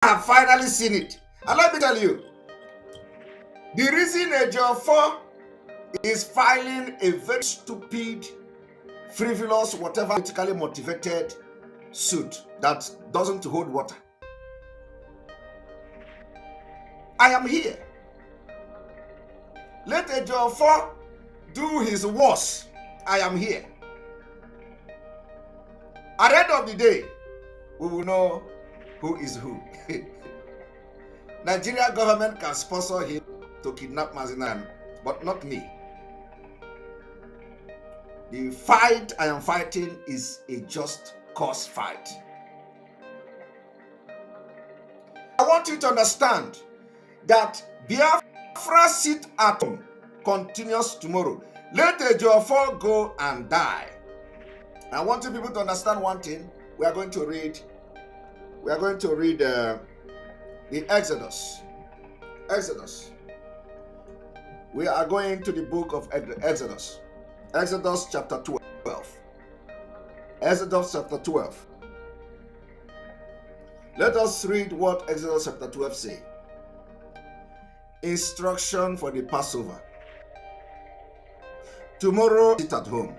have finally seen it. And let me tell you, the reason Ejiofor is filing a very stupid, frivolous, whatever politically motivated suit that doesn't hold water. I am here. Let Ejiofor do his worst. I am here. At the end of the day, we will know who is who. Nigeria government can sponsor him to kidnap Mazinan, but not me. The fight I am fighting is a just cause fight. I want you to understand that Biafra sit at home continues tomorrow. Let Ejiofor go and die. I want you people to understand one thing. We are going to read the Exodus. We are going to the book of Exodus. Exodus chapter 12. Exodus chapter 12. Let us read what Exodus chapter 12 says. Instruction for the Passover. Tomorrow, sit at home.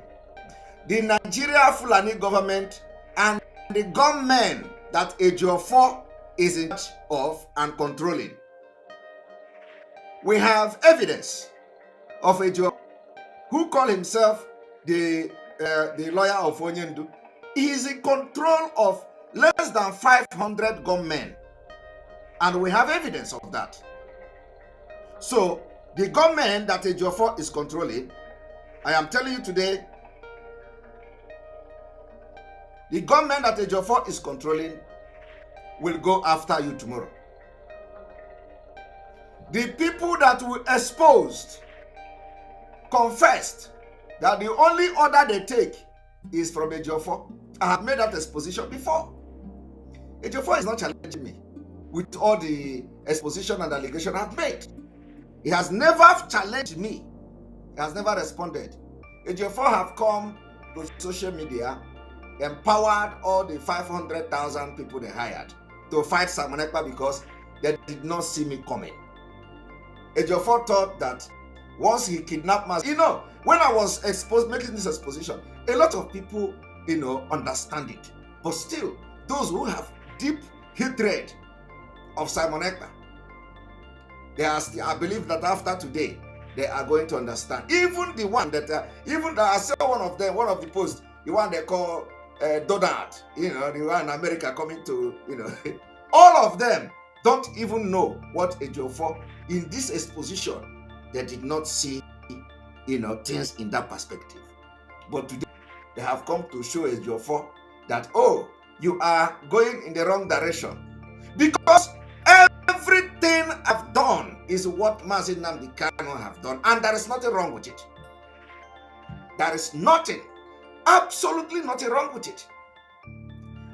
The Nigeria Fulani government and the gunmen that Ejiofor is in charge of and controlling. We have evidence of Ejiofor, who call himself the lawyer of Onyendu. He is in control of less than 500 gunmen, and we have evidence of that. So the gunmen that Ejiofor is controlling, I am telling you today, the gunmen that Ejiofor is controlling will go after you tomorrow. The people that were exposed confessed that the only order they take is from Ejiofor. I have made that exposition before. Ejiofor is not challenging me with all the exposition and allegation I've made. He has never challenged me. He has never responded. Ejiofor have come to social media, empowered all the 500,000 people they hired to fight Ekpa because they did not see me coming. Ejiofor thought that once he kidnapped us, when I was making this exposition, a lot of people, understand it. But still, those who have deep hatred of Ekpa, I believe that after today, they are going to understand. Even the one that, I saw one of the posts, the one they call Donald, the one in America coming to, all of them don't even know what Ejiofor in this exposition. They did not see, things in that perspective. But today, they have come to show Ejiofor that, you are going in the wrong direction. Because everything I've done is what Mazi Nnamdi Kanu have done. And there is nothing wrong with it. There is nothing, absolutely nothing wrong with it.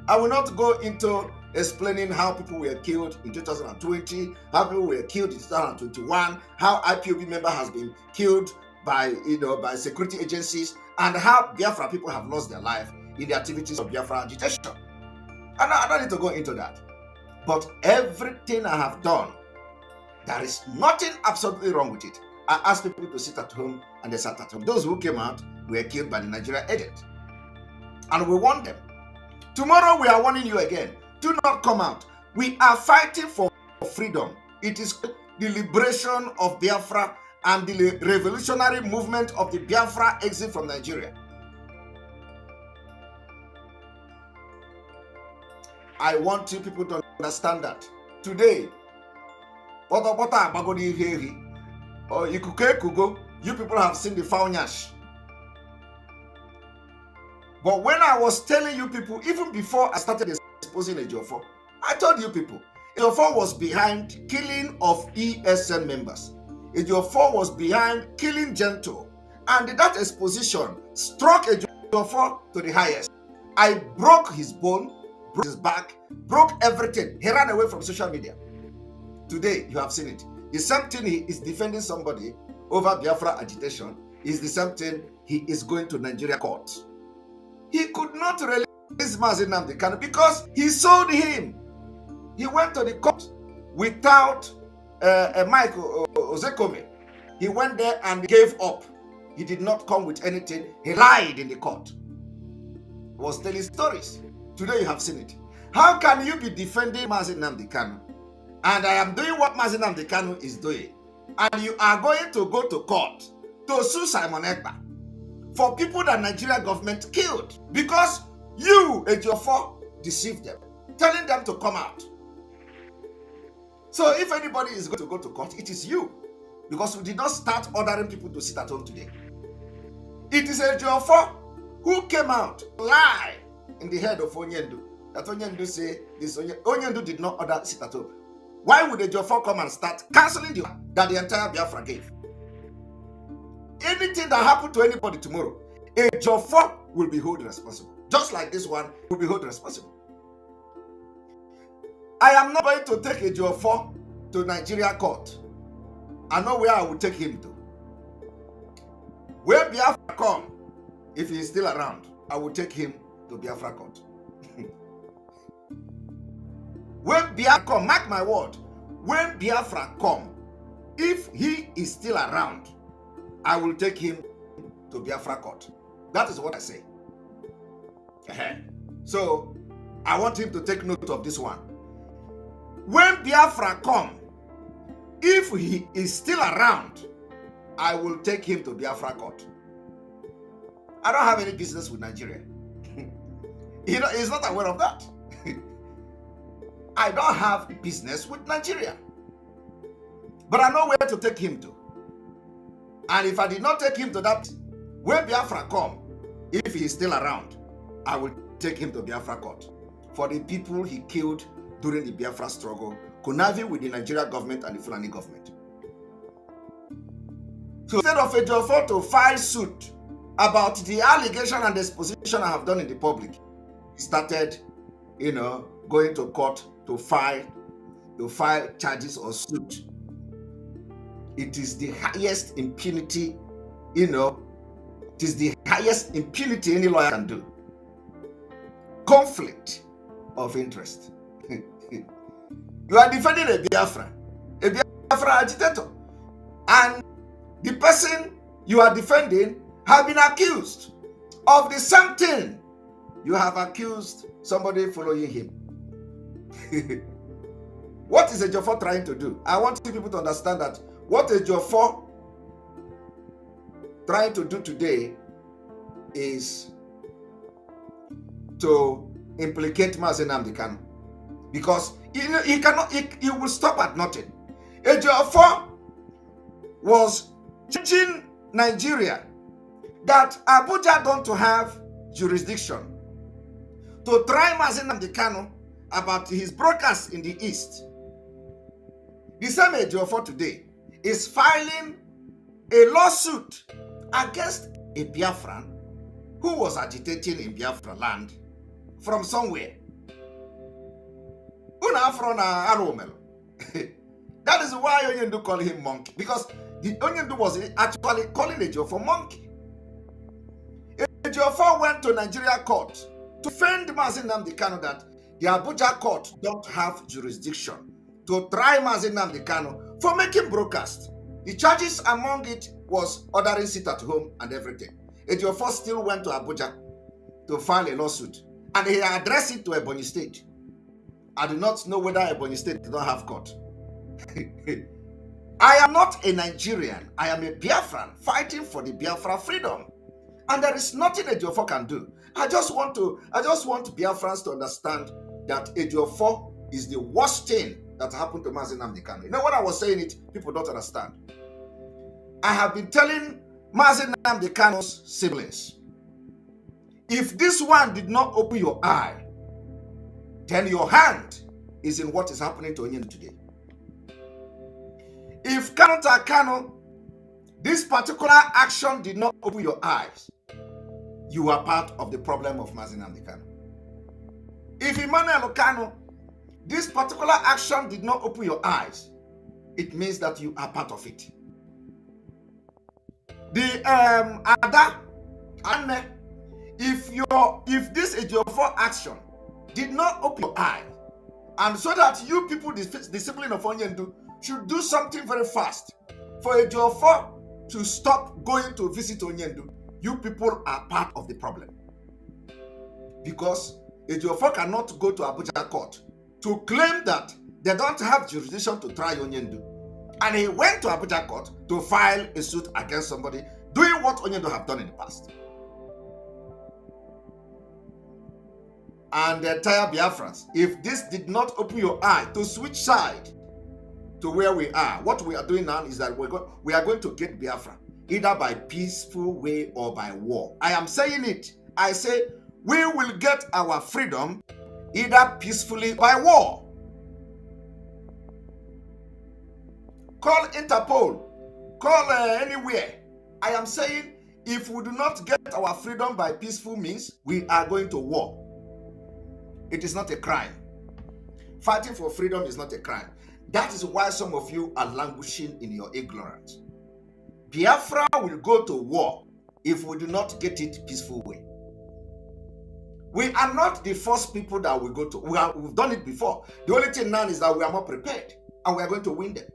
I will not go into explaining how people were killed in 2020, how people were killed in 2021, how IPOB member has been killed by security agencies, and how Biafra people have lost their life in the activities of Biafra agitation. I don't need to go into that. But everything I have done, there is nothing absolutely wrong with it. I asked people to sit at home, and they sat at home. Those who came out were killed by the Nigeria agent. And we warned them. Tomorrow we are warning you again. Do not come out. We are fighting for freedom. It is the liberation of Biafra and the revolutionary movement of the Biafra exit from Nigeria. I want you people to understand that. Today, you people have seen the Faunyash. But when I was telling you people, even before I started exposing Ejiofor, I told you people, Ejiofor was behind killing of ESN members. Ejiofor was behind killing Gento. And that exposition struck Ejiofor to the highest. I broke his bone, broke his back, broke everything. He ran away from social media. Today, you have seen it. The same thing he is defending somebody over Biafra agitation is the same thing he is going to Nigeria court. He could not release Mazi Nnamdi Kanu because he sold him. He went to the court without Mike Ozekome. He went there and gave up. He did not come with anything. He lied in the court. He was telling stories. Today you have seen it. How can you be defending Mazi Nnamdi Kanu? And I am doing what Mazi Nnamdi Kanu is doing. And you are going to go to court to sue Simon Ekpa for people that Nigeria government killed. Because you, Ejiofor, deceived them, telling them to come out. So if anybody is going to go to court, it is you. Because we did not start ordering people to sit at home today. It is Ejiofor who came out, lie in the head of Onyendu. That Onyendu say this. Onyendu did not order sit at home. Why would Ejiofor come and start cancelling that the entire Biafra gave? Anything that happened to anybody tomorrow, Ejiofor will be held responsible. Just like this one will be held responsible. I am not going to take Ejiofor to Nigeria court. I know where I will take him to. Where Biafra come, if he is still around, I will take him to Biafra court. When Biafra come, mark my word, when Biafra come, if he is still around, I will take him to Biafra court. That is what I say. So, I want him to take note of this one. When Biafra come, if he is still around, I will take him to Biafra court. I don't have any business with Nigeria. He's not aware of that. I don't have business with Nigeria. But I know where to take him to. And if I did not take him to that, when Biafra come, if he is still around, I will take him to Biafra court for the people he killed during the Biafra struggle, conniving with the Nigeria government and the Fulani government. So instead of Ejiofor to file suit about the allegation and exposition I have done in the public, he started, going to court to file charges or suit. It is the highest impunity, it is the highest impunity any lawyer can do. Conflict of interest. You are defending a Biafra agitator, and the person you are defending has been accused of the same thing you have accused somebody following him. What is Ejiofor trying to do? I want people to understand that what Ejiofor trying to do today is to implicate Mazi Nnamdi Kanu, because he will stop at nothing. Ejiofor was teaching Nigeria that Abuja don't have jurisdiction to try Mazi Nnamdi Kanu about his broadcast in the East. The same Ejiofor today is filing a lawsuit against a Biafran who was agitating in Biafra land from somewhere. That is why Onyendu call him monkey, because the Onyendu was actually calling Ejiofor monkey. Ejiofor went to Nigeria court to defend Mazi Nnamdi Kanu that the Abuja court don't have jurisdiction to try Mazi Nnamdi Kanu for making broadcast. The charges among it was ordering sit at home and everything. Ejiofor still went to Abuja to file a lawsuit, and he addressed it to Ebonyi State. I do not know whether Ebonyi State did not have court. I am not a Nigerian. I am a Biafran fighting for the Biafra freedom. And there is nothing Ejiofor can do. I just want Biafrans to understand that Ejiofor is the worst thing that happened to Mazi Nnamdi Kanu. You know, when I was saying it, people don't understand. I have been telling Mazi Nnamdi Kanu's siblings, if this one did not open your eye, then your hand is in what is happening to Onyendu today. If Kanu, this particular action did not open your eyes, you are part of the problem of Mazi Nnamdi Kanu. If Emmanuel Kanu, this particular action did not open your eyes, it means that you are part of it. The Ada, Anne, if this Ejiofor action did not open your eye, And so that you people, the discipline of Onyendu, should do something very fast. For Ejiofor to stop going to visit Onyendu, you people are part of the problem. Because Ejiofor cannot go to Abuja court to claim that they don't have jurisdiction to try Onyendu. And he went to Abuja court to file a suit against somebody doing what Onyendu have done in the past. And the entire Biafrans, if this did not open your eye to switch side to where we are, what we are doing now is that we are going to get Biafra, either by peaceful way or by war. I am saying it. I say we will get our freedom either peacefully or by war. Call Interpol, call anywhere. I am saying if we do not get our freedom by peaceful means, we are going to war. It is not a crime. Fighting for freedom is not a crime. That is why some of you are languishing in your ignorance. Biafra will go to war if we do not get it peaceful way. We are not the first people that will go to. We've done it before. The only thing now is that we are more prepared and we are going to win them.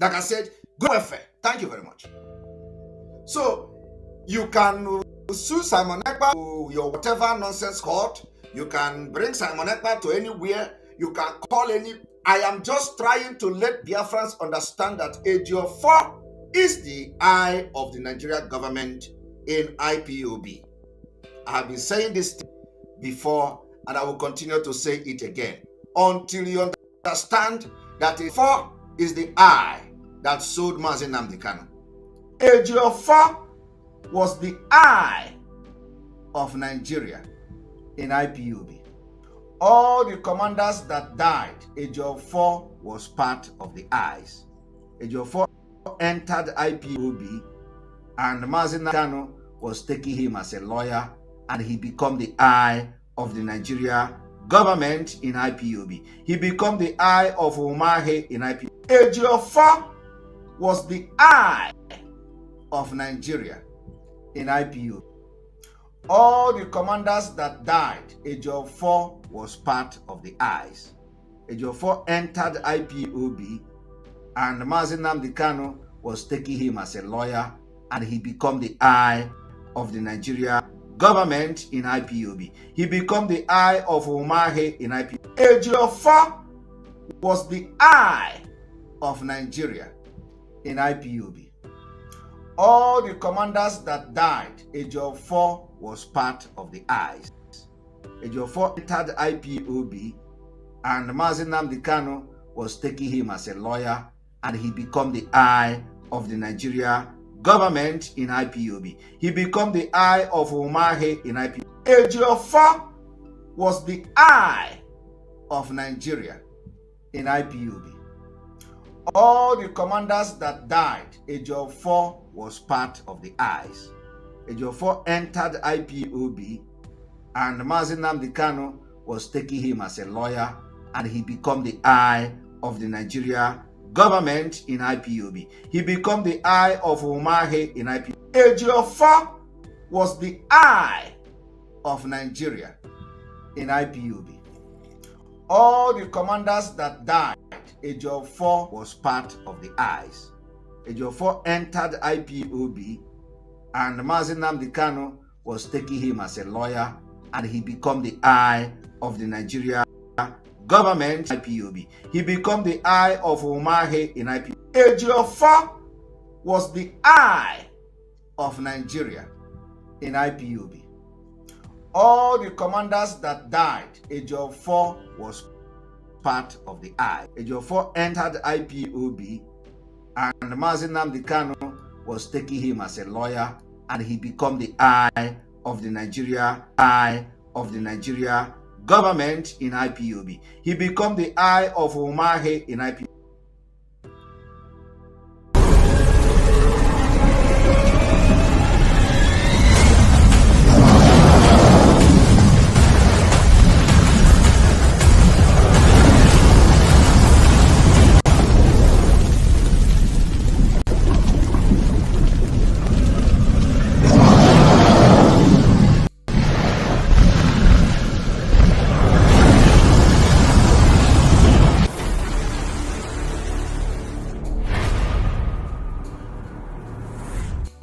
Like I said, go welfare. Thank you very much. So you can sue Simon Ekpa to your whatever nonsense court. You can bring Simon Ekpa to anywhere. You can call any. I am just trying to let Biafrans understand that Ejiofor is the eye of the Nigerian government in IPOB. I have been saying this before and I will continue to say it again until you understand that Ejiofor is the eye that sold Mazi Nnamdi Kanu. Ejiofor was the eye of Nigeria in IPOB. All the commanders that died, Ejiofor was part of the eyes. Ejiofor entered IPOB and Mazi Nnamdi Kanu was taking him as a lawyer and he became the eye of the Nigeria government in IPOB. He became the eye of Umahi in IPOB. Ejiofor was the eye of Nigeria in IPOB. All the commanders that died, Ejiofor was part of the eyes. Ejiofor entered IPOB and Mazi Nnamdi Kanu was taking him as a lawyer and he became the eye of the Nigeria government in IPOB. He became the eye of Umahi in IPOB. Ejiofor was the eye of Nigeria in IPOB. All the commanders that died, Ejiofor was part of the eyes. Ejiofor entered IPOB and Mazi Nnamdi Kanu was taking him as a lawyer and he became the eye of the Nigeria government in IPOB. He became the eye of Umahi in IPOB. Ejiofor was the eye of Nigeria in IPOB. All the commanders that died, Ejiofor was part of the eyes. Ejiofor entered IPOB and Mazi Nnamdi Kanu was taking him as a lawyer and he became the eye of the Nigeria government in IPOB. He became the eye of Umahi in IPOB. Ejiofor was the eye of Nigeria in IPOB. All the commanders that died, Ejiofor was part of the eyes. Ejiofor entered IPOB and Mazi Nnamdi Kanu was taking him as a lawyer and he became the eye of the Nigeria government in IPOB. He became the eye of Umahi in IPOB. Ejiofor was the eye of Nigeria in IPOB. All the commanders that died, Ejiofor was part of the eye. Ejiofor entered IPOB and Mazi Nnamdi Kanu was taking him as a lawyer and he became the eye of the Nigeria government in IPOB. He became the eye of Umahi in IPOB.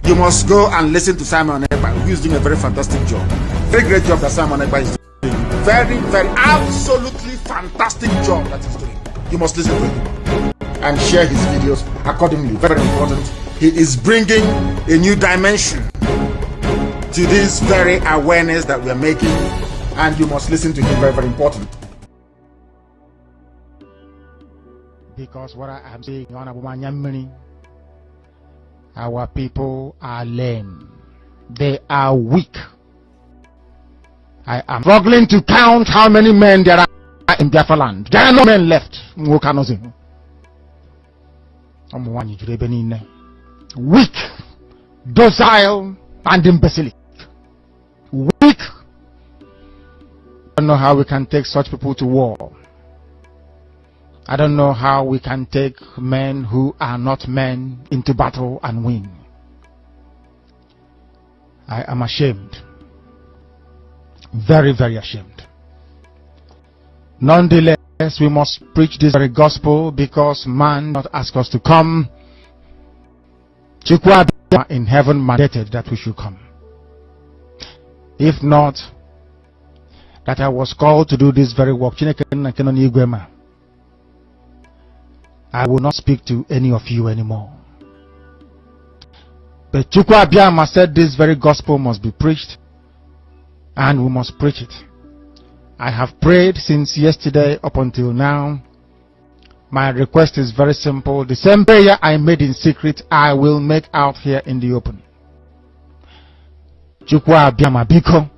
You must go and listen to Simon Ekpa, who is doing a very fantastic job. Very great job that Simon Ekpa is doing. Very, very, absolutely fantastic job that he's doing. You must listen to him and share his videos accordingly. Very important. He is bringing a new dimension to this very awareness that we are making, and you must listen to him. Very, very important. Because what I am saying, our people are lame. They are weak. I am struggling to count how many men there are in Biafra land. There are no men left. Weak, docile, and imbecilic. Weak. I don't know how we can take such people to war. I don't know how we can take men who are not men into battle and win. I am ashamed. Very, very ashamed. Nonetheless, we must preach this very gospel because man not ask us to come. Chukwa in heaven mandated that we should come. If not, that I was called to do this very work, I will not speak to any of you anymore. But Chukwu Abiyama said this very gospel must be preached, and we must preach it. I have prayed since yesterday up until now. My request is very simple. The same prayer I made in secret, I will make out here in the open. Chukwu Abiyama Biko,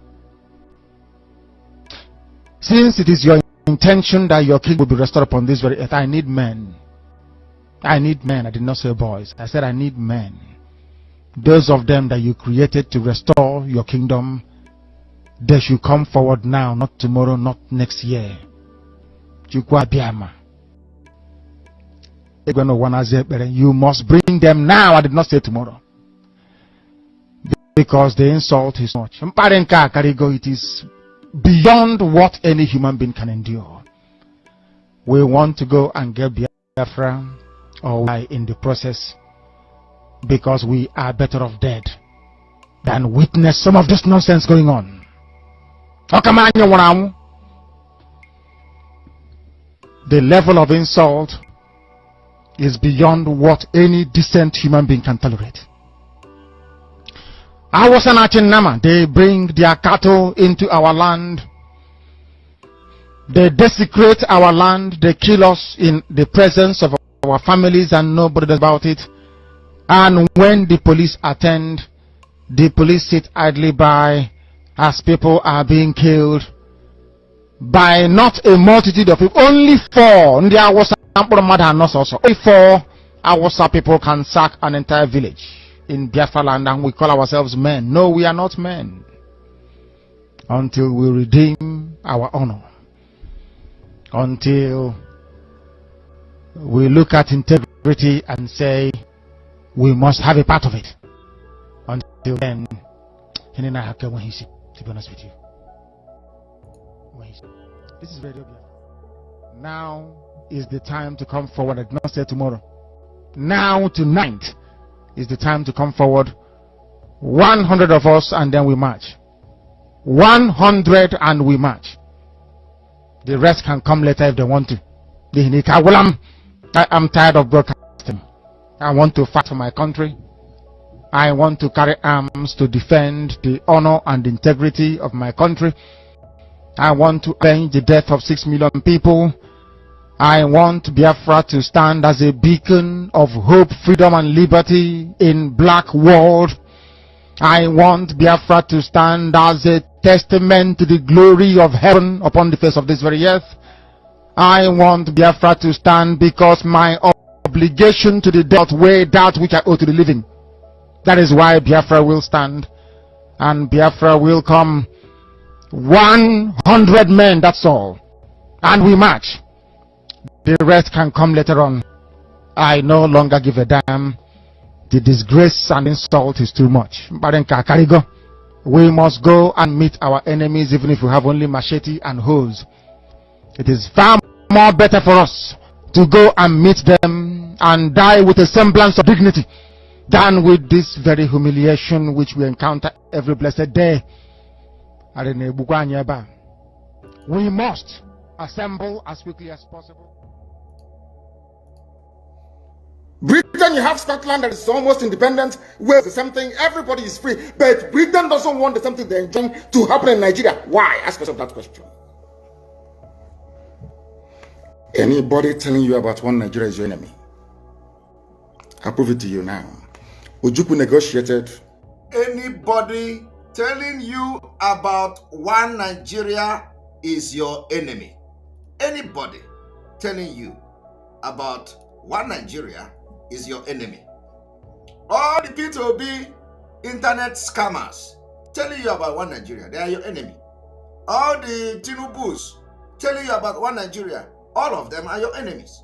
since it is your intention that your king will be restored upon this very earth, I need men. I need men. I did not say boys. I said I need men. Those of them that you created to restore your kingdom, they should come forward now, not tomorrow, not next year. Chukwu Abiyama. You must bring them now. I did not say tomorrow. Because the insult is much. It is beyond what any human being can endure. We want to go and get Biafra or die in the process because we are better off dead than witness some of this nonsense going on. The level of insult is beyond what any decent human being can tolerate. They bring their cattle into our land. They desecrate our land. They kill us in the presence of our families and nobody does about it. And when the police attend, the police sit idly by as people are being killed by not a multitude of people. Only 4. Only 4 Awasa people can sack an entire village in Biafra land, and we call ourselves men. No, we are not men until we redeem our honor, until we look at integrity and say we must have a part of it. Until then, to be honest with you, this is Radio Biafra. Now is the time to come forward. I did not say tomorrow. Now, tonight is the time to come forward. 100 of us, and then we march. 100 and we march. The rest can come later if they want to. I am tired of broadcasting. I want to fight for my country. I want to carry arms to defend the honor and integrity of my country. I want to avenge the death of 6 million people. I want Biafra to stand as a beacon of hope, freedom and liberty in black world. I want Biafra to stand as a testament to the glory of heaven upon the face of this very earth. I want Biafra to stand because my obligation to the dead outweigh that which I owe to the living. That is why Biafra will stand, and Biafra will come. 100 men, that's all. And we march. The rest can come later on. I no longer give a damn. The disgrace and insult is too much. We must go and meet our enemies even if we have only machete and hoes. It is far more better for us to go and meet them and die with a semblance of dignity done with this very humiliation which we encounter every blessed day. We must assemble as quickly as possible. Britain, you have Scotland that is almost independent. Wales is something, everybody is free. But Britain doesn't want the something they're enjoying to happen in Nigeria. Why? Ask yourself that question. Anybody telling you about one Nigeria is your enemy? I'll prove it to you now. Ojukwu negotiated. Anybody telling you about one Nigeria is your enemy. Anybody telling you about one Nigeria is your enemy. All the P2B internet scammers telling you about one Nigeria, they are your enemy. All the Tinubus telling you about one Nigeria, all of them are your enemies.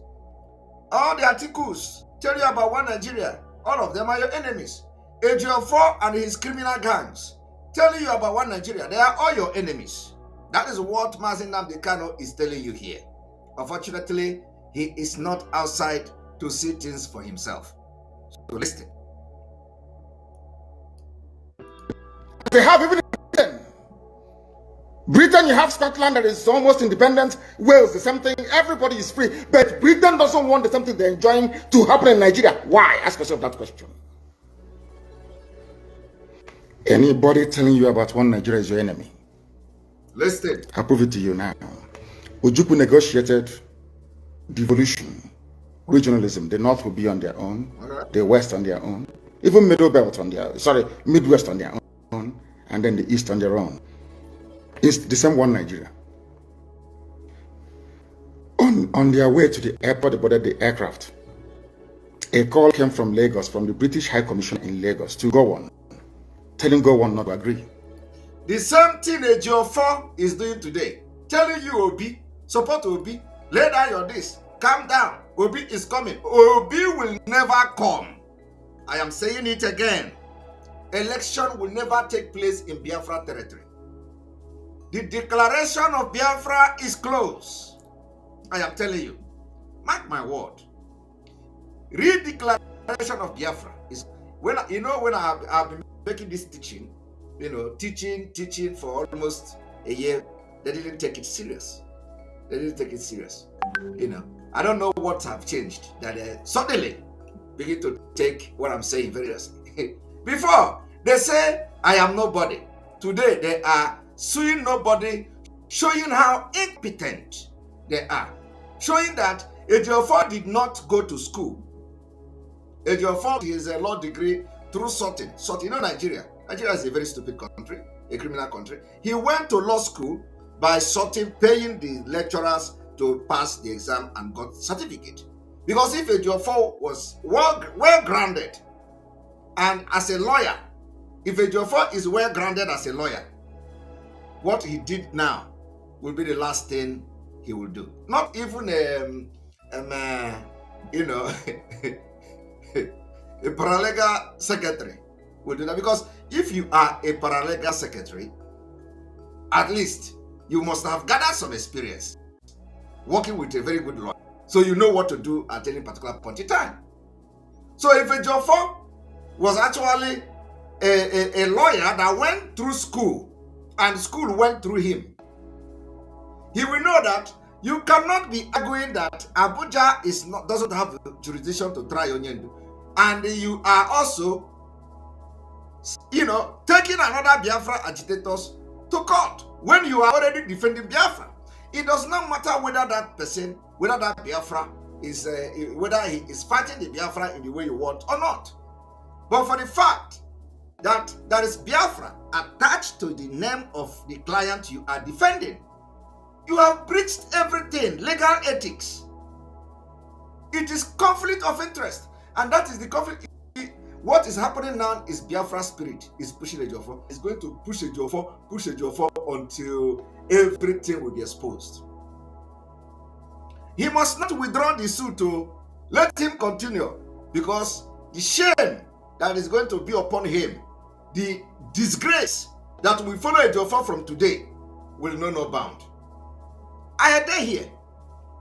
All the articles telling you about one Nigeria, all of them are your enemies. Ejiofor and his criminal gangs telling you about one Nigeria, they are all your enemies. That is what Mazi Nnamdi Kanu is telling you here. Unfortunately, he is not outside to see things for himself. So listen. They have even Britain, you have Scotland that is almost independent. Wales is something, everybody is free. But Britain doesn't want the something they're enjoying to happen in Nigeria. Why? Ask yourself that question. Anybody telling you about one Nigeria is your enemy? Listen. I'll prove it to you now. Ojukwu negotiated devolution, regionalism. The North will be on their own, the West on their own, even Midwest on their own, and then the East on their own. It's the same one Nigeria. On their way to the airport, they boarded the aircraft. A call came from Lagos, from the British High Commission in Lagos, to Gowon, telling Gowon not to agree. The same thing Ejiofor is doing today, telling you Obi, support Obi, lay down your this, calm down, Obi is coming. Obi will never come. I am saying it again. Election will never take place in Biafra territory. The declaration of Biafra is close. I am telling you. Mark my word. Redeclaration of Biafra is when I've been making this teaching, teaching for almost a year. They didn't take it serious. I don't know what have changed that they suddenly begin to take what I'm saying very seriously. Before they say I am nobody. Today they are suing nobody, showing how impotent they are, showing that Ejiofor did not go to school. Ejiofor is a law degree through sorting. Nigeria is a very stupid country, a criminal country. He went to law school by sorting, paying the lecturers to pass the exam and got certificate. Because if Ejiofor was well-grounded and as a lawyer, if Ejiofor is well-grounded as a lawyer, what he did now will be the last thing he will do. Not even a paralegal secretary will do that. Because if you are a paralegal secretary, at least you must have gathered some experience working with a very good lawyer. So you know what to do at any particular point in time. So if Ejiofor was actually a lawyer that went through school, and school went through him, he will know that you cannot be arguing that Abuja doesn't have jurisdiction to try Onyendu, and you are also, taking another Biafra agitators to court when you are already defending Biafra. It does not matter whether that person, whether that Biafra is, whether he is fighting the Biafra in the way you want or not. But for the fact that there is Biafra attached to the name of the client you are defending, you have breached everything, legal ethics. It is conflict of interest, and that is the conflict. What is happening now is Biafra spirit is pushing Ejiofor. It's going to push Ejiofor until everything will be exposed. He must not withdraw the suit to let him continue, because the shame that is going to be upon him, the disgrace that will follow Ejiofor from today, will know no bound. I am there here.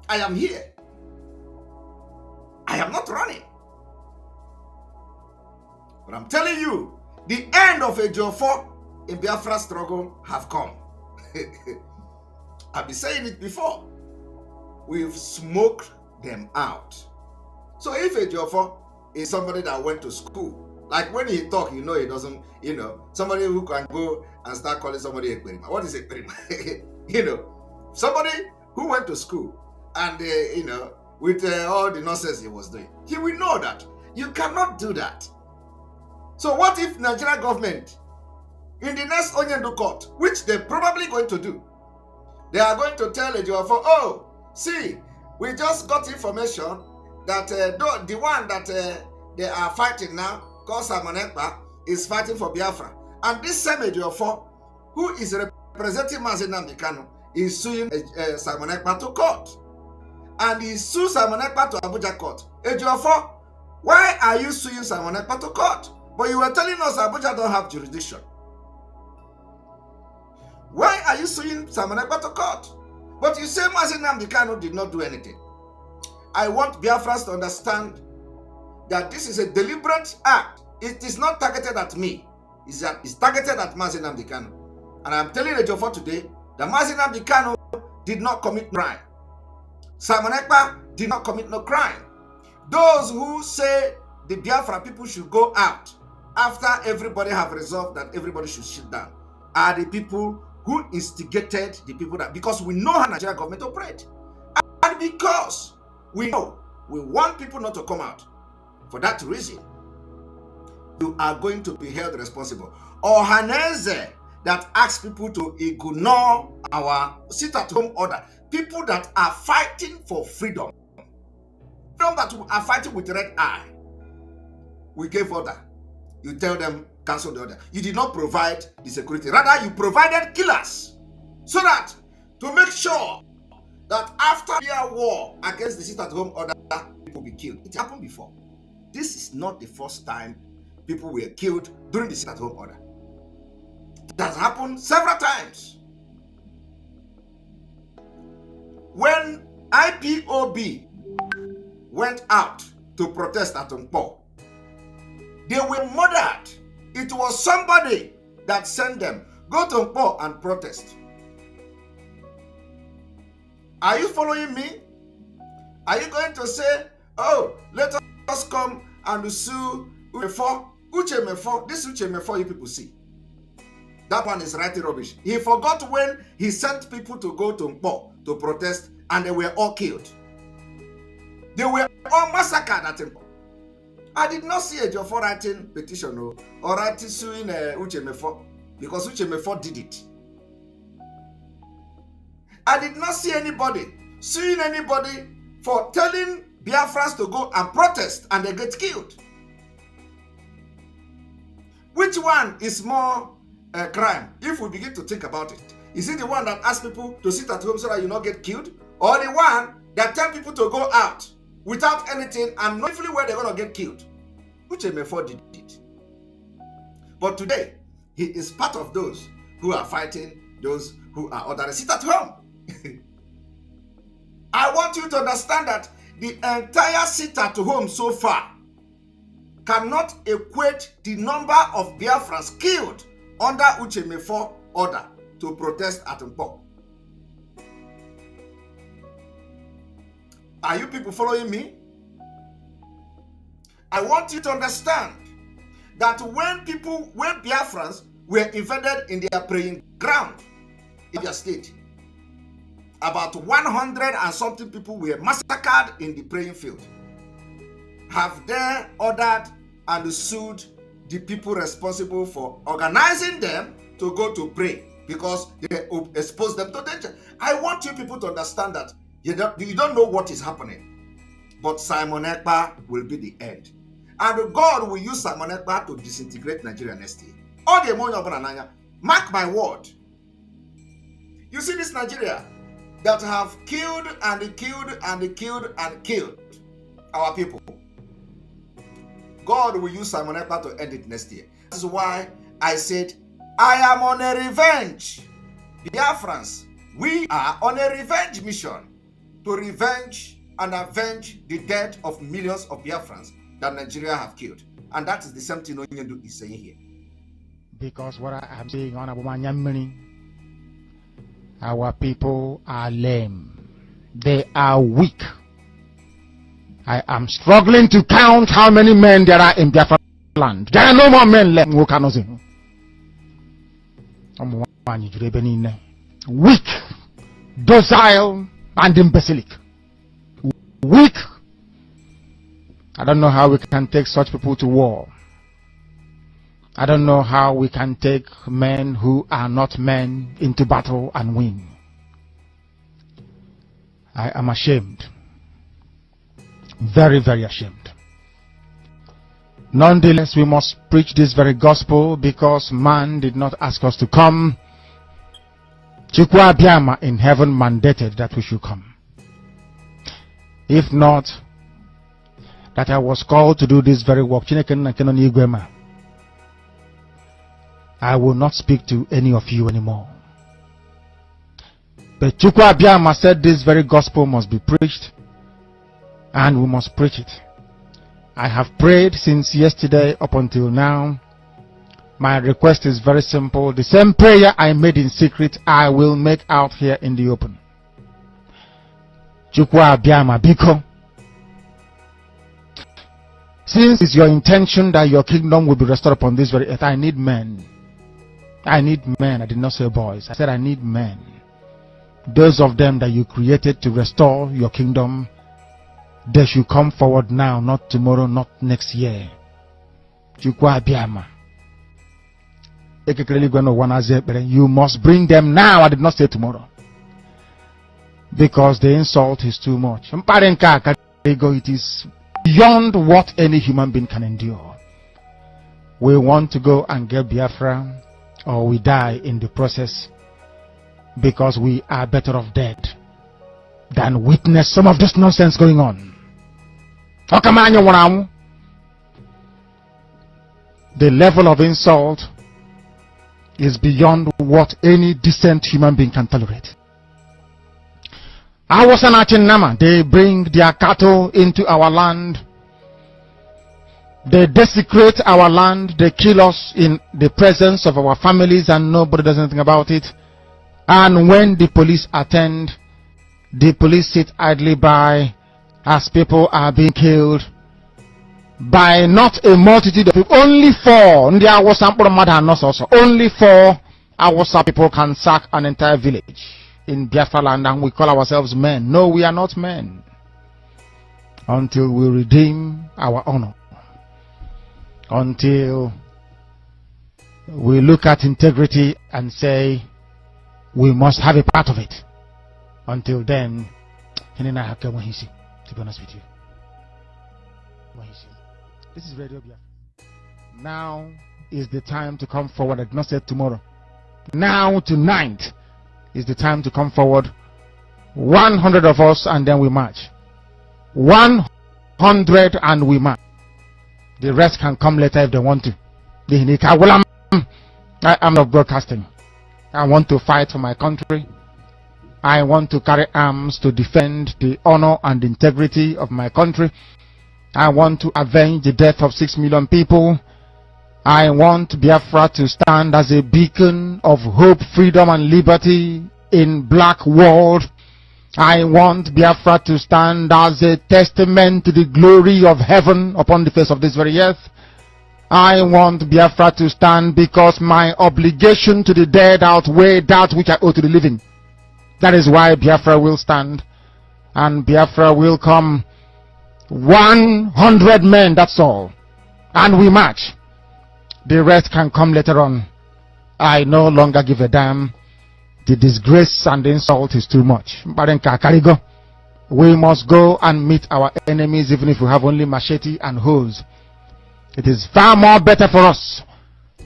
I am here. I am not running. But I'm telling you, the end of Ejiofor in Biafra struggle have come. I've been saying it before. We've smoked them out. So if Ejiofor is somebody that went to school, like when he talk, he doesn't, somebody who can go and start calling somebody Ekpa. What is Ekpa? Somebody who went to school and, with all the nonsense he was doing, he will know that you cannot do that. So what if Nigeria government, in the next Onyendu court, which they're probably going to do, they are going to tell Ejiofor, oh, see, we just got information that the one that they are fighting now, called Ekpa, is fighting for Biafra. And this same Ejiofor, who is representing Nnamdi Kanu, is suing Ekpa to court. And he sues Ekpa to Abuja court. Ejiofor, why are you suing Ekpa to court? But you were telling us Abuja don't have jurisdiction. Why are you suing Ekpa to court? But you say Nnamdi Kanu did not do anything. I want Biafrans to understand that this is a deliberate act. It is not targeted at me. It's targeted at Nnamdi Kanu. And I'm telling Ejiofor today that Nnamdi Kanu did not commit crime. Ekpa did not commit no crime. Those who say the Biafra people should go out after everybody have resolved that everybody should sit down are the people who instigated the people that, because we know how Nigeria government operate, and because we know we want people not to come out. For that reason, you are going to be held responsible. Or Haneze that asks people to ignore our sit-at-home order. People that are fighting for freedom. Freedom that are fighting with red eye. We gave order. You tell them, cancel the order. You did not provide the security. Rather, you provided killers. So that, to make sure that after their war against the sit-at-home order, people be killed. It happened before. This is not the first time people were killed during the sit-at-home order. It has happened several times. When IPOB went out to protest at Mnk'S, they were murdered. It was somebody that sent them. Go to Mnk'S and protest. Are you following me? Are you going to say, oh, let us come and sue Ejiofor? This Ejiofor you people see. That one is writing rubbish. He forgot when he sent people to go to Mnk'S to protest and they were all killed. They were all massacred at Mnk'S. I did not see Ejiofor writing petition or writing suing Ejiofor because Ejiofor did it. I did not see anybody suing anybody for telling Biafrans to go and protest and they get killed. Which one is more crime if we begin to think about it? Is it the one that asks people to sit at home so that you not get killed? Or the one that tell people to go out without anything and not even where they're going to get killed? Ejiofor did it. But today, he is part of those who are fighting those who are ordinary. Sit at home. I want you to understand that the entire sit at home so far cannot equate the number of Biafrans killed under Ejiofor order to protest at Mnk'S. Are you people following me? I want you to understand that when Biafrans were invaded in their praying ground in their state, about 100 and something people were massacred in the praying field. Have they ordered and sued the people responsible for organizing them to go to pray because they exposed them to danger? I want you people to understand that you don't know what is happening, but Ekpa will be the end. And God will use Ekpa to disintegrate Nigeria next year. All the money of Bananya, mark my word. You see this Nigeria that have killed and killed and killed and killed our people. God will use Ekpa to end it next year. This is why I said, I am on a revenge. Biafrans, we are on a revenge mission to revenge and avenge the death of millions of Biafrans that Nigeria have killed. And that is the same thing Onyendu is saying here. Because what I am saying on Abumanyamini, our people are lame. They are weak. I am struggling to count how many men there are in Biafra land. There are no more men left. Weak, docile, and imbecilic. Weak. I don't know how we can take such people to war. I don't know how we can take men who are not men into battle and win. I am ashamed. Very, very ashamed. Nonetheless, we must preach this very gospel because man did not ask us to come. Chukwu Abiyama in heaven mandated that we should come. If not, that I was called to do this very work, I will not speak to any of you anymore. But Chukwu Abiyama said this very gospel must be preached, and we must preach it. I have prayed since yesterday up until now. My request is very simple. The same prayer I made in secret, I will make out here in the open. Chukwu Abiyama biko. Since it's your intention that your kingdom will be restored upon this very earth, I need men. I need men. I did not say boys. I said I need men. Those of them that you created to restore your kingdom, they should come forward now, not tomorrow, not next year. Chukwu Abiyama. You must bring them now. I did not say tomorrow. Because the insult is too much. It is beyond what any human being can endure. We want to go and get Biafra, or we die in the process, because we are better off dead than witness some of this nonsense going on. The level of insult is beyond what any decent human being can tolerate. They bring their cattle into our land. They desecrate our land. They kill us in the presence of our families and nobody does anything about it. And when the police attend, the police sit idly by as people are being killed by not a multitude of people. Only 4. Only 4 Awasa people can sack an entire village in Biafra land, and we call ourselves men. No, we are not men. Until we redeem our honor. Until we look at integrity and say we must have a part of it. Until then, to be honest with you. This is Radio Biafra. Now is the time to come forward. I did not say tomorrow. Now, tonight is the time to come forward. 100 of us, and then we march. 100 and we march. The rest can come later if they want to. I am not broadcasting. I want to fight for my country. I want to carry arms to defend the honor and integrity of my country. I want to avenge the death of 6 million people. I want Biafra to stand as a beacon of hope, freedom and liberty in black world. I want Biafra to stand as a testament to the glory of heaven upon the face of this very earth. I want Biafra to stand because my obligation to the dead outweigh that which I owe to the living. That is why Biafra will stand, and Biafra will come. 100 men, that's all. And we march. The rest can come later on. I no longer give a damn. The disgrace and the insult is too much. We must go and meet our enemies even if we have only machete and hoes. It is far more better for us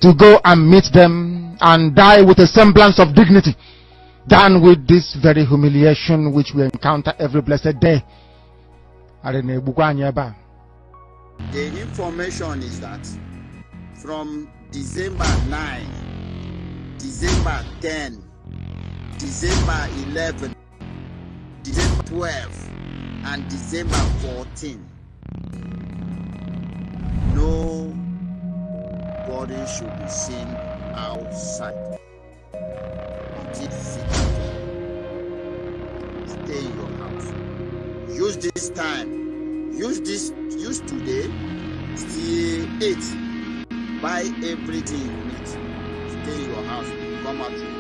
to go and meet them and die with a semblance of dignity than with this very humiliation which we encounter every blessed day. The information is that from December 9, December 10, December 11, December 12, and December 14, no nobody should be seen outside. Stay in your house. Use this time. Use today. Stay 8. Buy everything you need. Stay in your house. Come out to the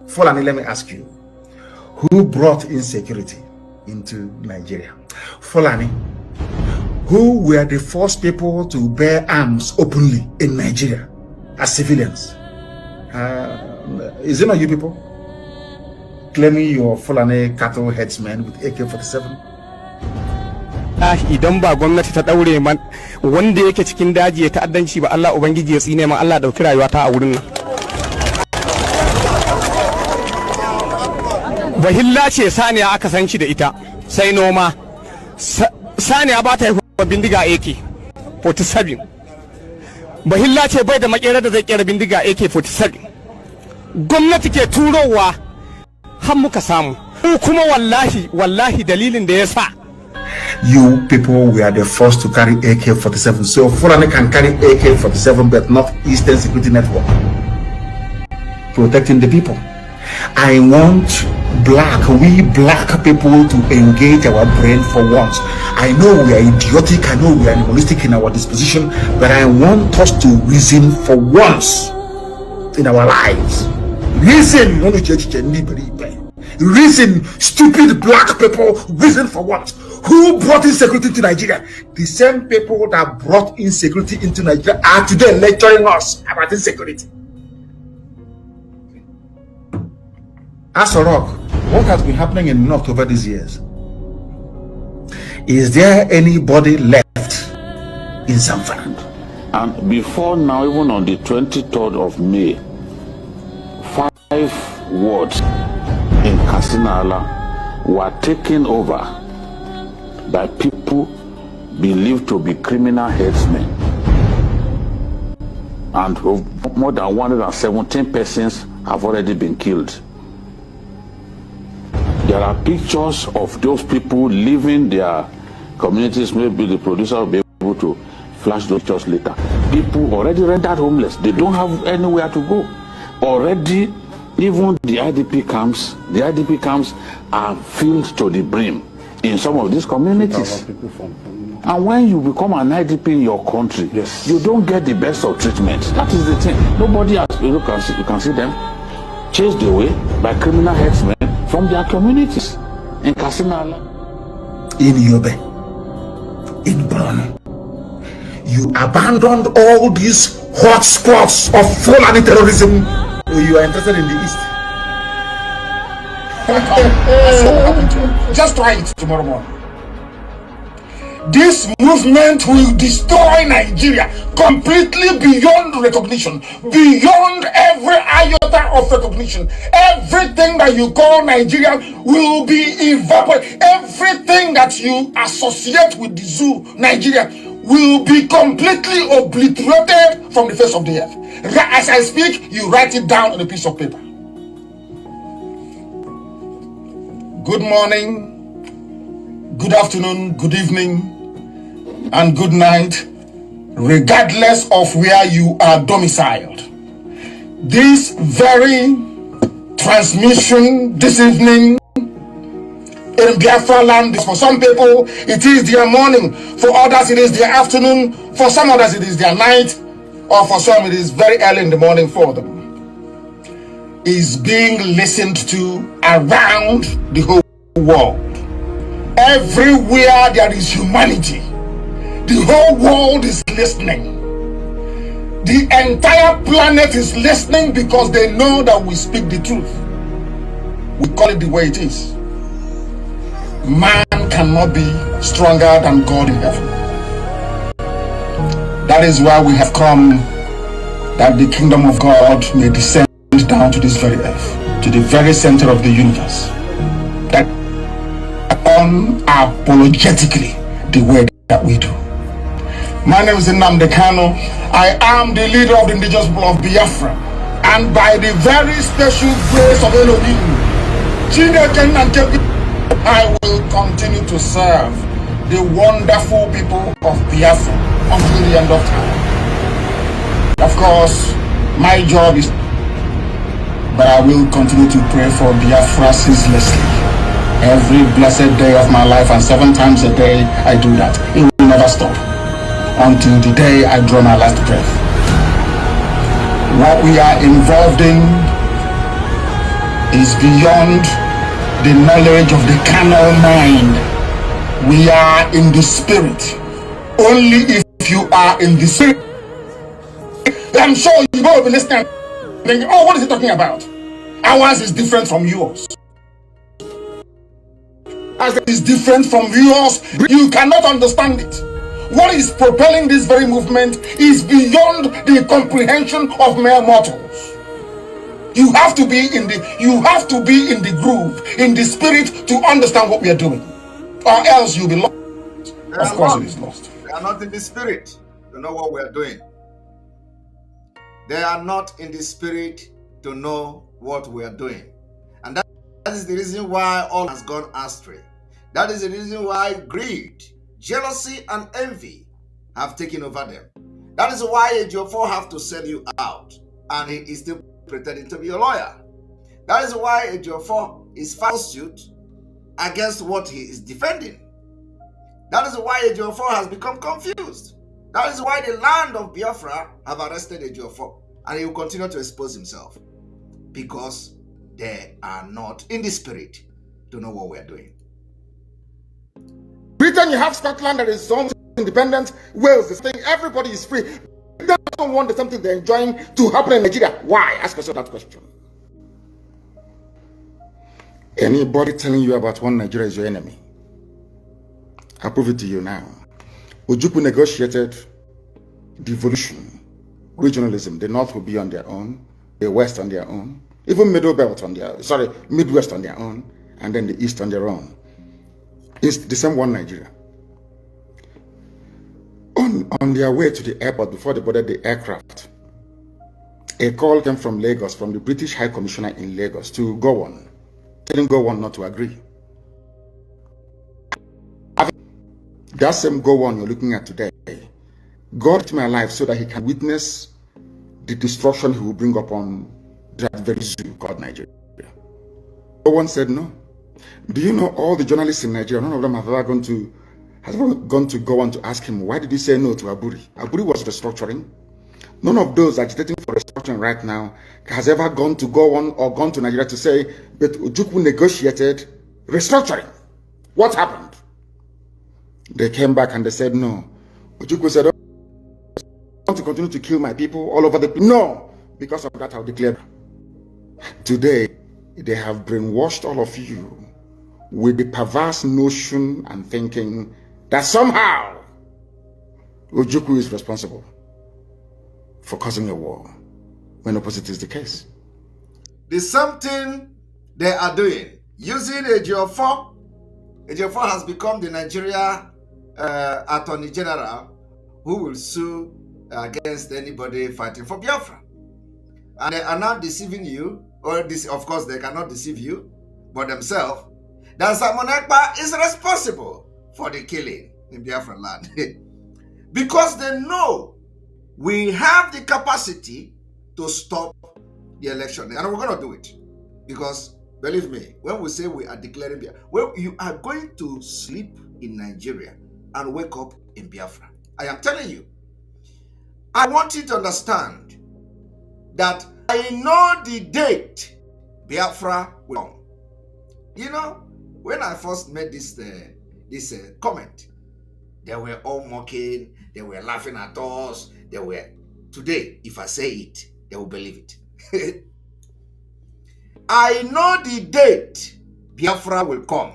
Fulani, let me ask you, who brought insecurity into Nigeria? Fulani, who were the first people to bear arms openly in Nigeria as civilians? Is it not you people claiming you're Fulani cattle headsmen with AK-47? Idan ba gwamnati ta daure man wanda yake cikin daji ya ta'addanci ba, Allah ubangiji ya tsine man, Allah dauki rayuwa ta a wurin nan. Bahilla ce saniya aka san shi da ita sai noma. Saniya ba ta haifa bindiga AK-47. Bahilla ce bai da makera da zai kera bindiga AK-47. Gwamnati ke turowa har muka samu. Kuma wallahi dalilin da ya sa you people were the first to carry AK-47, so Fulani can carry AK-47 but not Eastern Security Network protecting the people. I want we black people to engage our brain for once. I know we are idiotic, I know we are animalistic in our disposition, but I want us to reason for once in our lives. Reason, stupid black people, reason for once. Who brought insecurity to Nigeria? The same people that brought insecurity into Nigeria are today lecturing us about insecurity. As a rock, what has been happening in North over these years? Is there anybody left in Zamfara? And before now, even on the 23rd of May, 5 wards in Katsina were taken over by people believed to be criminal headsmen, and more than 117 persons have already been killed. There are pictures of those people leaving their communities. Maybe the producer will be able to flash those pictures later. People already rendered homeless. They don't have anywhere to go. Already, even the IDP camps are filled to the brim in some of these communities. And when you become an IDP in your country, yes, you don't get the best of treatment. That is the thing. Nobody has, you can see them chased away by criminal headsmen from their communities in Katsina, in Yobe, in Borno. You abandoned all these hotspots of Fulani terrorism. You are interested in the East. Just try it tomorrow morning. This movement will destroy Nigeria completely beyond recognition, beyond every iota of recognition. Everything that you call Nigeria will be evaporated. Everything that you associate with the zoo, Nigeria, will be completely obliterated from the face of the earth. As I speak, you write it down on a piece of paper. Good morning, good afternoon, good evening, and good night, regardless of where you are domiciled. This very transmission this evening in Biafra land is, for some people it is their morning, for others it is their afternoon, for some others it is their night, or for some it is very early in the morning for them, is being listened to around the whole world. Everywhere there is humanity, the whole world is listening. The entire planet is listening because they know that we speak the truth. We call it the way it is. Man cannot be stronger than God in heaven. That is why we have come, that the kingdom of God may descend down to this very earth, to the very center of the universe, that unapologetically the way that we do. My name is Nnamdi Kanu. I am the leader of the indigenous people of Biafra, and by the very special grace of Elohim, I will continue to serve the wonderful people of Biafra until the end of time. Of course, my job is, but I will continue to pray for Biafra ceaselessly. Every blessed day of my life, and 7 times a day, I do that. It will never stop until the day I draw my last breath. What we are involved in is beyond the knowledge of the carnal mind. We are in the spirit. Only if you are in the spirit. I'm sure you will be listening thinking, oh, what is he talking about? Ours is different from yours. As it is different from yours, you cannot understand it. What is propelling this very movement is beyond the comprehension of mere mortals. You have to be in the groove, in the spirit to understand what we are doing, or else you'll be lost. Of course, it is lost. They are not in the spirit to know what we are doing. They are not in the spirit to know what we are doing. And that is the reason why all has gone astray. That is the reason why greed, jealousy, and envy have taken over them. That is why Ejiofor have to sell you out, and he is still pretending to be a lawyer. That is why Ejiofor is filed suit against what he is defending. That is why Ejiofor has become confused. That is why the land of Biafra have arrested Ejiofor, and he will continue to expose himself, because they are not in the spirit to know what we are doing. Britain, you have Scotland, there is some independent. Wales, the thing, everybody is free. They don't want the something they're enjoying to happen in Nigeria. Why? Ask yourself that question. Anybody telling you about one Nigeria is your enemy? I'll prove it to you now. Ojukwu negotiated devolution, regionalism. The North will be on their own, the West on their own, even Midwest on their own, and then the East on their own. It's the same one Nigeria. On their way to the airport, before they boarded the aircraft, a call came from Lagos, from the British High Commissioner in Lagos, to Gowon, telling Gowon not to agree. That same Gowon you're looking at today, God kept me alive so that he can witness the destruction he will bring upon that very zoo called Nigeria. Gowon said no. Do you know all the journalists in Nigeria, none of them have ever gone to Gowon to ask him, why did he say no to Aburi? Aburi was restructuring. None of those agitating for restructuring right now has ever gone to Gowon or gone to Nigeria to say, but Ojukwu negotiated restructuring. What happened? They came back and they said no. Ojukwu said, I want to continue to kill my people all over the place. No, because of that I'll declare. Today, they have brainwashed all of you with the perverse notion and thinking that somehow Ojukwu is responsible for causing a war, when opposite is the case. The same thing they are doing, using Ejiofor. Ejiofor has become the Nigeria Attorney General who will sue against anybody fighting for Biafra. And they are not deceiving you, or this, of course, they cannot deceive you, but themselves, that Simon Ekpa is responsible for the killing in Biafra land. Because they know we have the capacity to stop the election. And we're going to do it. Because, believe me, when we say we are declaring Biafra, well, you are going to sleep in Nigeria and wake up in Biafra. I am telling you. I want you to understand that I know the date Biafra will come. You know, when I first made this comment, they were all mocking, they were laughing at us, they were. Today, if I say it, they will believe it. I know the date Biafra will come.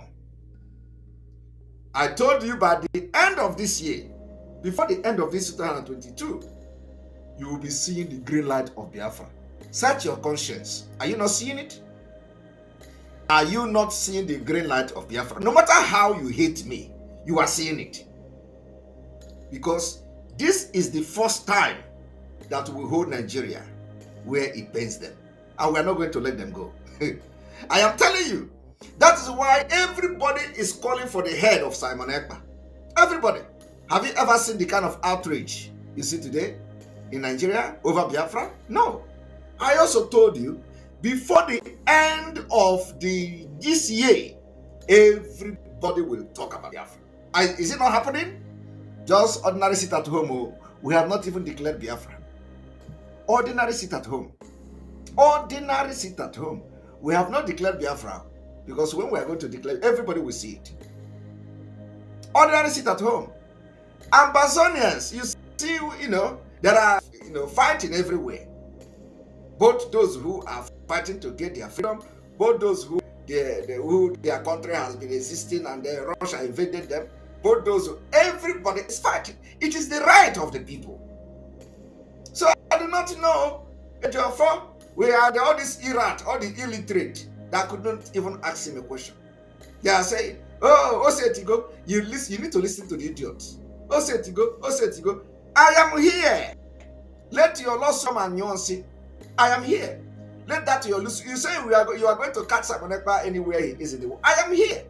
I told you by the end of this year, before the end of this 2022, you will be seeing the green light of Biafra. Search your conscience. Are you not seeing it? Are you not seeing the green light of Biafra? No matter how you hate me, you are seeing it. Because this is the first time that we hold Nigeria where it pains them. And we are not going to let them go. I am telling you, That is why everybody is calling for the head of Simon Ekpa. Everybody. Have you ever seen the kind of outrage you see today in Nigeria over Biafra? No. I also told you, before the end of this year, everybody will talk about Biafra. Is it not happening? Just ordinary sit at home. Oh, we have not even declared Biafra. Ordinary sit at home. Ordinary sit at home. We have not declared Biafra, because when we are going to declare, everybody will see it. Ordinary sit at home. Ambazonians, you see, there are, fighting everywhere. Both those who are fighting to get their freedom, both those who their country has been resisting and then Russia invaded them, both those everybody is fighting. It is the right of the people. So I do not know, Ejiofor, we are all this illiterate, all the illiterate that could not even ask him a question. They are saying, oh, Osetigo, you need to listen to the idiots. Osetigo, I am here. Let your loss come and nuance. I am here. Let that your lose. You say you are going to catch Simon Ekpa anywhere he is in the world. I am here.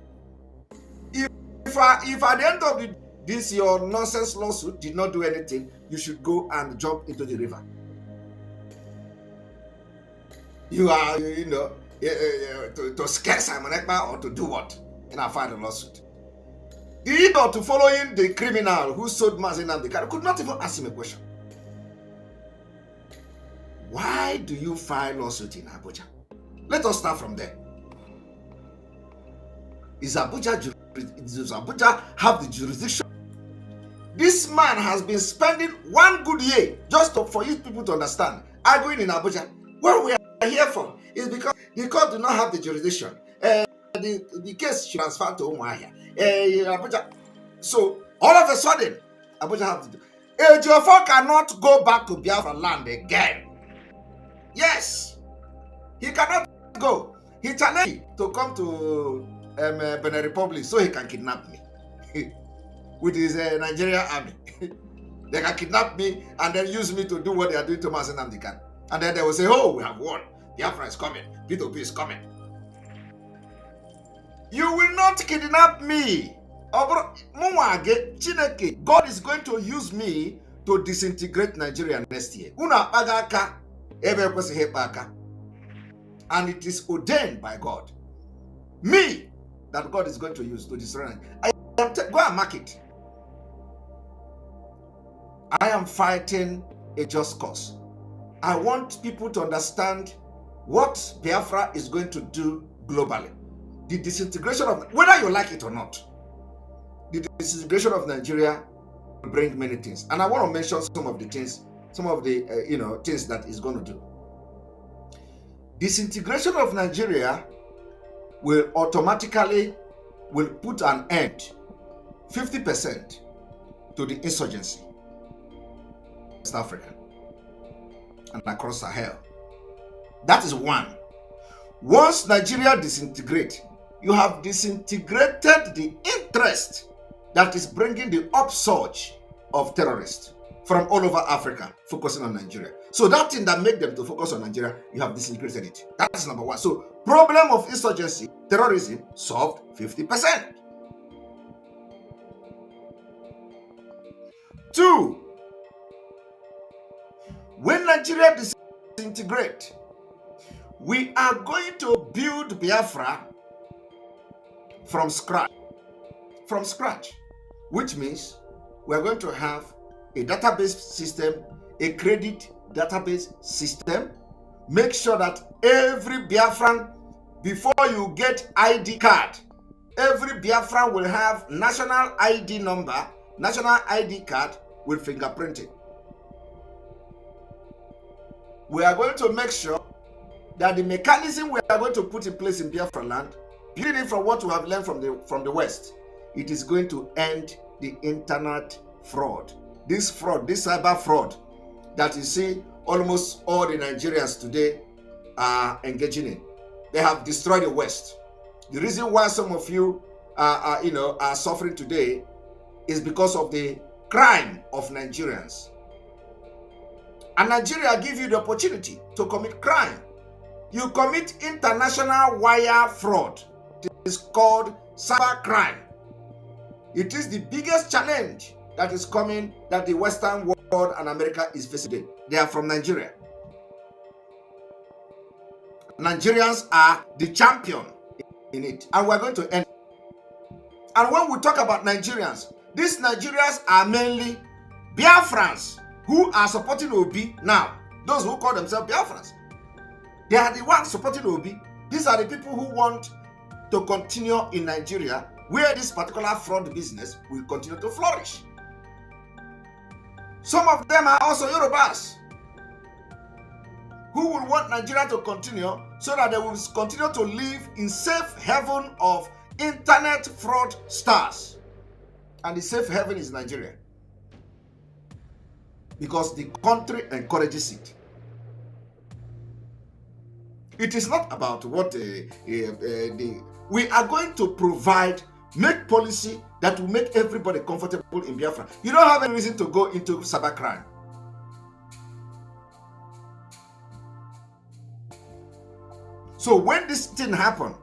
If at the end of this your nonsense lawsuit did not do anything, you should go and jump into the river. You are, to scare Simon Ekpa or to do what? And I filed a lawsuit. The idiot to following the criminal who sold Mazen the car could not even ask him a question. Why do you file lawsuit in Abuja? Let us start from there. Does Abuja have the jurisdiction? This man has been spending 1 good year just for you people to understand, arguing in Abuja. What we are here for is because the court do not have the jurisdiction. The case should transfer to Umuahia. Abuja. So all of a sudden, Abuja have to do. Ejiofor cannot go back to Biafra land again. Yes, he cannot go. He challenged me to come to Benin Republic so he can kidnap me with his Nigerian army. They can kidnap me and then use me to do what they are doing to Mazen Namdekan. And then they will say, oh, we have won. Biafra is coming. P2P is coming. You will not kidnap me. God is going to use me to disintegrate Nigeria next year. And it is ordained by God. Me, that God is going to use to destroy Nigeria. Go and mark it. I am fighting a just cause. I want people to understand what Biafra is going to do globally. The disintegration of, whether you like it or not, the disintegration of Nigeria will bring many things. And I want to mention some of the things, things that is going to do. Disintegration of Nigeria will automatically put an end, 50%, to the insurgency in West Africa and across Sahel. That is one. Once Nigeria disintegrates, you have disintegrated the interest that is bringing the upsurge of terrorists from all over Africa, focusing on Nigeria. So that thing that made them to focus on Nigeria, you have disintegrated it. That's number one. So problem of insurgency, terrorism, solved 50%. 2, when Nigeria disintegrates, we are going to build Biafra from scratch. From scratch, which means we are going to have a database system, a credit database system. Make sure that every Biafran, before you get ID card, every Biafran will have national ID number, national ID card with fingerprinting. We are going to make sure that the mechanism we are going to put in place in Biafra land, building from what we have learned from the West, it is going to end the internet fraud. This fraud, this cyber fraud that you see almost all the Nigerians today are engaging in. They have destroyed the West. The reason why some of you are suffering today is because of the crime of Nigerians. And Nigeria gives you the opportunity to commit crime. You commit international wire fraud. It is called cyber crime. It is the biggest challenge that is coming that the Western world and America is facing. They are from Nigeria. Nigerians are the champion in it, and we're going to end. And when we talk about Nigerians, these Nigerians are mainly Biafrans who are supporting Obi now. Those who call themselves Biafrans, they are the ones supporting Obi. These are the people who want to continue in Nigeria, where this particular fraud business will continue to flourish. Some of them are also Yorubas who will want Nigeria to continue so that they will continue to live in safe haven of internet fraud stars. And the safe haven is Nigeria, because the country encourages it. It is not about what we are going to provide, make policy that will make everybody comfortable in Biafra. You don't have any reason to go into cybercrime. So when this thing happens,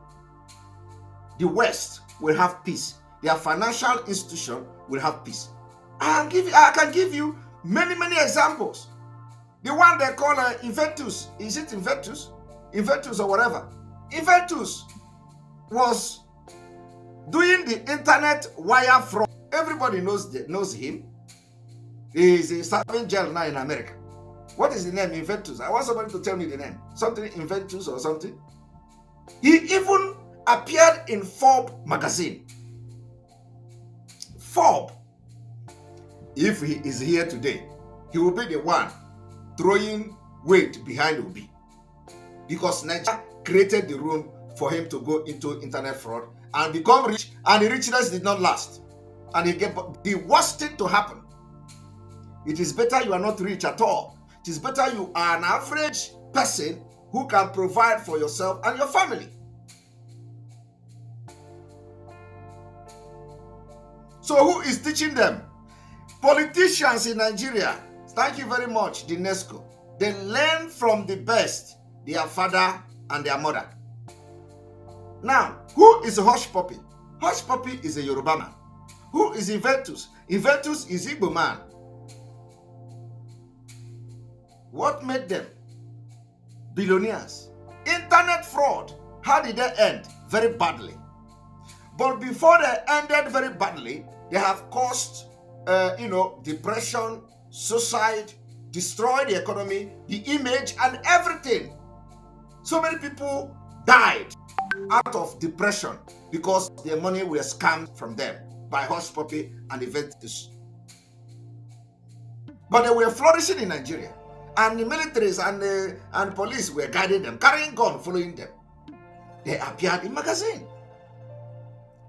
the West will have peace. Their financial institution will have peace. I can give you many examples. The one they call Inventus. Is it Inventus? Inventus or whatever. Inventus was doing the internet wire fraud. Everybody knows him. He is serving jail now in America. What is the name? Inventus. I want somebody to tell me the name. Something Inventus or something. He even appeared in Forbes magazine. Forbes, if he is here today, he will be the one throwing weight behind Obi, because Nigeria created the room for him to go into internet fraud and become rich, and the richness did not last. And he gave the worst thing to happen. It is better you are not rich at all. It is better you are an average person who can provide for yourself and your family. So who is teaching them? Politicians in Nigeria. Thank you very much, the UNESCO. They learn from the best, their father and their mother. Now, who is Hush Puppy? Hush Puppy is a Yoruba man. Who is Inventus? Inventus is Igbo man. What made them billionaires? Internet fraud. How did they end? Very badly. But before they ended very badly, they have caused, depression, suicide, destroyed the economy, the image, and everything. So many people died out of depression because their money was scammed from them by Hush Puppy and Inventus. But they were flourishing in Nigeria, and the militaries and police were guiding them, carrying guns, following them. They appeared in magazine.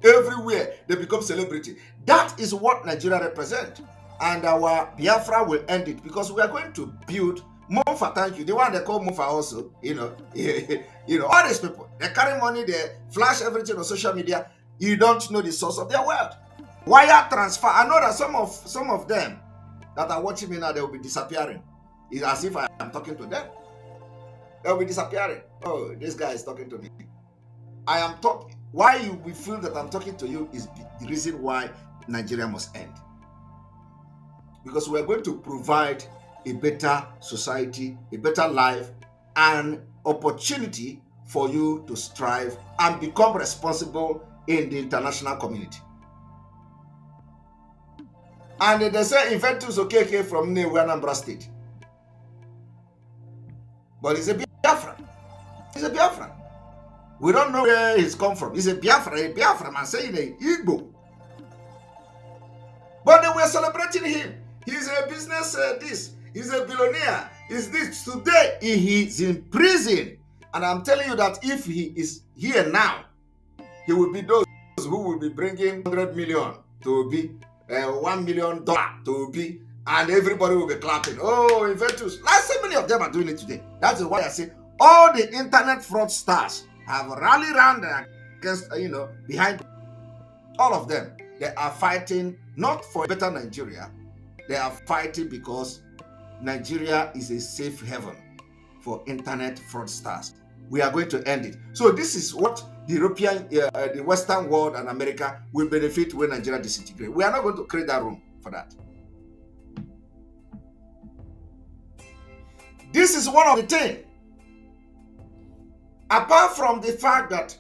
Everywhere they become celebrity. That is what Nigeria represents. And our Biafra will end it, because we are going to build Mofa. Thank you. The one they call Mofa also, all these people, they carry money, they flash everything on social media. You don't know the source of their wealth. Wire transfer. I know that some of them that are watching me now, they will be disappearing. It's as if I am talking to them. They will be disappearing. Oh, this guy is talking to me. I am talking. Why you will feel that I'm talking to you is the reason why Nigeria must end. Because we are going to provide a better society, a better life, and opportunity for you to strive and become responsible in the international community. And they say Inventus Okeke from Anambra State. But he's a Biafran. He's a Biafran. We don't know where he's come from. He's a Biafran man saying a Igbo. But they were celebrating him. He's a business this. He's a billionaire. He's this. Today he is in prison. And I'm telling you that if he is here now, he will be those who will be bringing 100 million to be $1 million to be, and everybody will be clapping. Oh, Inventus. Like so many of them are doing it today. That's why I say all the internet fraud stars have rallied around against, behind all of them. They are fighting not for a better Nigeria. They are fighting because Nigeria is a safe haven for internet fraudsters. we are going to end it. So this is what the European, the Western world and America will benefit when Nigeria disintegrates. We are not going to create that room for that. This is one of the things. Apart from the fact that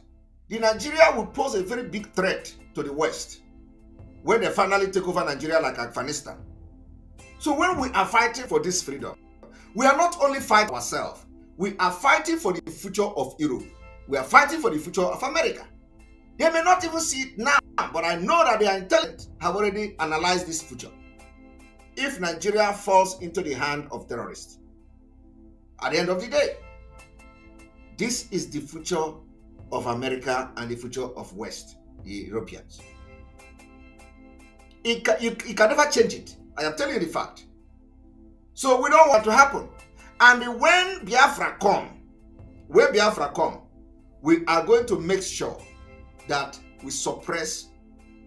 the Nigeria will pose a very big threat to the West when they finally take over Nigeria like Afghanistan. So when we are fighting for this freedom, we are not only fighting ourselves, we are fighting for the future of Europe. We are fighting for the future of America. They may not even see it now, but I know that they are intelligent, have already analyzed this future. If Nigeria falls into the hand of terrorists, at the end of the day, this is the future of America and the future of West, the Europeans. You can never change it. I am telling you the fact. So we don't want to happen. And when Biafra come, we are going to make sure that we suppress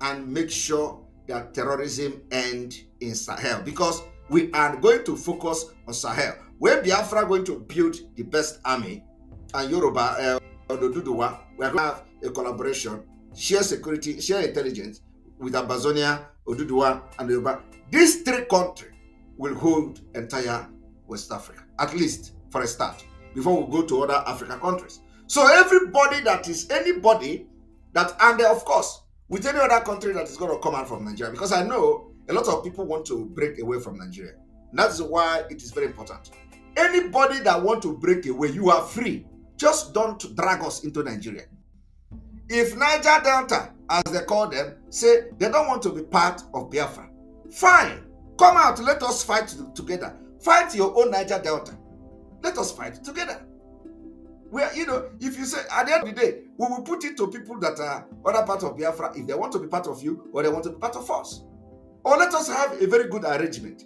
and make sure that terrorism ends in Sahel, because we are going to focus on Sahel. When Biafra are going to build the best army, and Yoruba, Oduduwa, we are going to have a collaboration, share security, share intelligence with Amazonia, Oduduwa, and Yoruba. These three countries will hold entire West Africa, at least for a start, before we go to other African countries. So everybody that is, anybody that, and of course, with any other country that is going to come out from Nigeria, because I know a lot of people want to break away from Nigeria. And that's why it is very important. Anybody that want to break away, you are free. Just don't drag us into Nigeria. If Niger Delta, as they call them, say they don't want to be part of Biafra, fine. Come out, let us fight together. Fight your own Niger Delta. Let us fight together. Where, if you say, at the end of the day, we will put it to people that are other part of Biafra, if they want to be part of you or they want to be part of us. Or let us have a very good arrangement.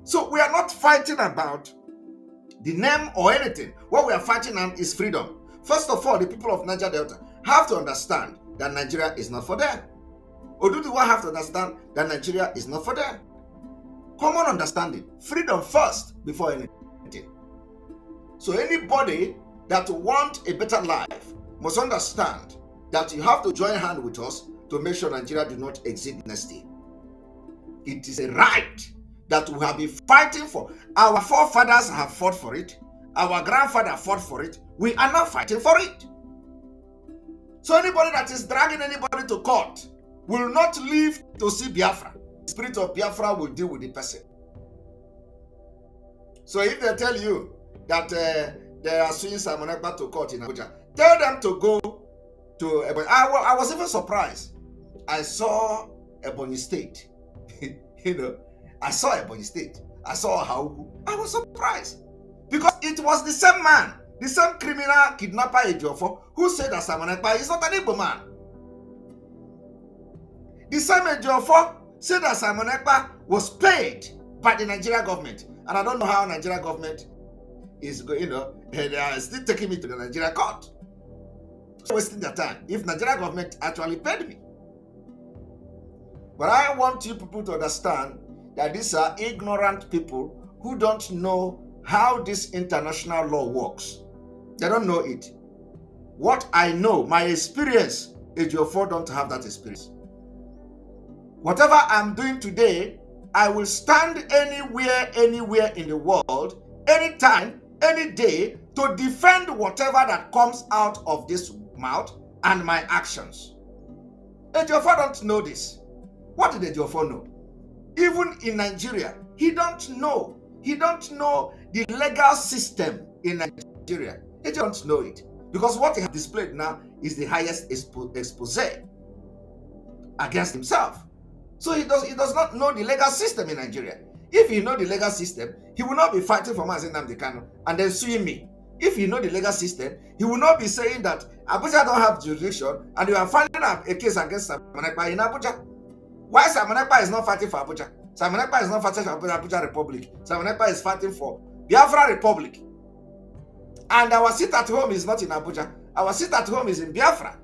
So we are not fighting about the name or anything. What we are fighting on is freedom. First of all, the people of Niger Delta have to understand that Nigeria is not for them. Oduduwa have to understand that Nigeria is not for them. Common understanding. Freedom first before anything. So anybody that wants a better life must understand that you have to join hands with us to make sure Nigeria do not exist next year. It is a right that we have been fighting for. Our forefathers have fought for it. Our grandfather fought for it. We are now fighting for it. So anybody that is dragging anybody to court will not live to see Biafra. The spirit of Biafra will deal with the person. So if they tell you that they are suing Simon Ekpa to court in Abuja, tell them to go to Ebonyi. I was even surprised. I saw Ebonyi State. I saw Ebonyi State. I saw Haugu. I was surprised. Because it was the same man, the same criminal kidnapper Ejiofor, who said that Simon Ekpa is not an Igbo man. The same Ejiofor said that Simon Ekpa was paid by the Nigerian government. And I don't know how Nigerian government is going, they are still taking me to the Nigerian court. So wasting their time if Nigerian government actually paid me. But I want you people to understand that these are ignorant people who don't know how this international law works. They don't know it. What I know, my experience, Ejiofor don't have that experience. Whatever I'm doing today, I will stand anywhere in the world, anytime, any day, to defend whatever that comes out of this mouth and my actions. Ejiofor don't know this. What did Ejiofor know? Even in Nigeria, he don't know. He don't know the legal system in Nigeria. He don't know it. Because what he has displayed now is the highest expose against himself. So he does not know the legal system in Nigeria. If he know the legal system, he will not be fighting for Mazi Nnamdi Kanu and then suing me. If he know the legal system, he will not be saying that Abuja don't have jurisdiction and you are filing a case against Simon Ekpa in Abuja. Why Simon Ekpa is not fighting for Abuja? Simon Ekpa is not fighting for Abuja Republic. Simon Ekpa is fighting for Biafra Republic. And our seat at home is not in Abuja. Our seat at home is in Biafra.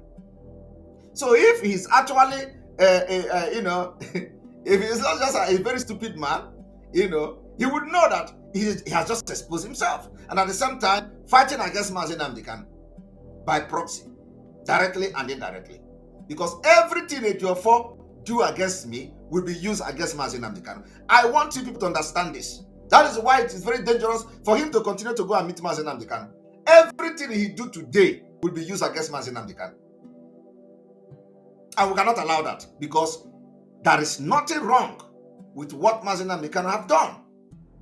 So if he's actually, if he's not just a very stupid man, he would know that he has just exposed himself, and at the same time fighting against Mazi Nnamdi Kanu by proxy, directly and indirectly. Because everything Ejiofor do against me will be used against Mazi Nnamdi Kanu. I want you people to understand this. That is why it is very dangerous for him to continue to go and meet Mazi Nnamdi Kanu. Everything he do today will be used against Mazi Nnamdi Kanu. And we cannot allow that, because there is nothing wrong with what Mazi Nnamdi Kanu have done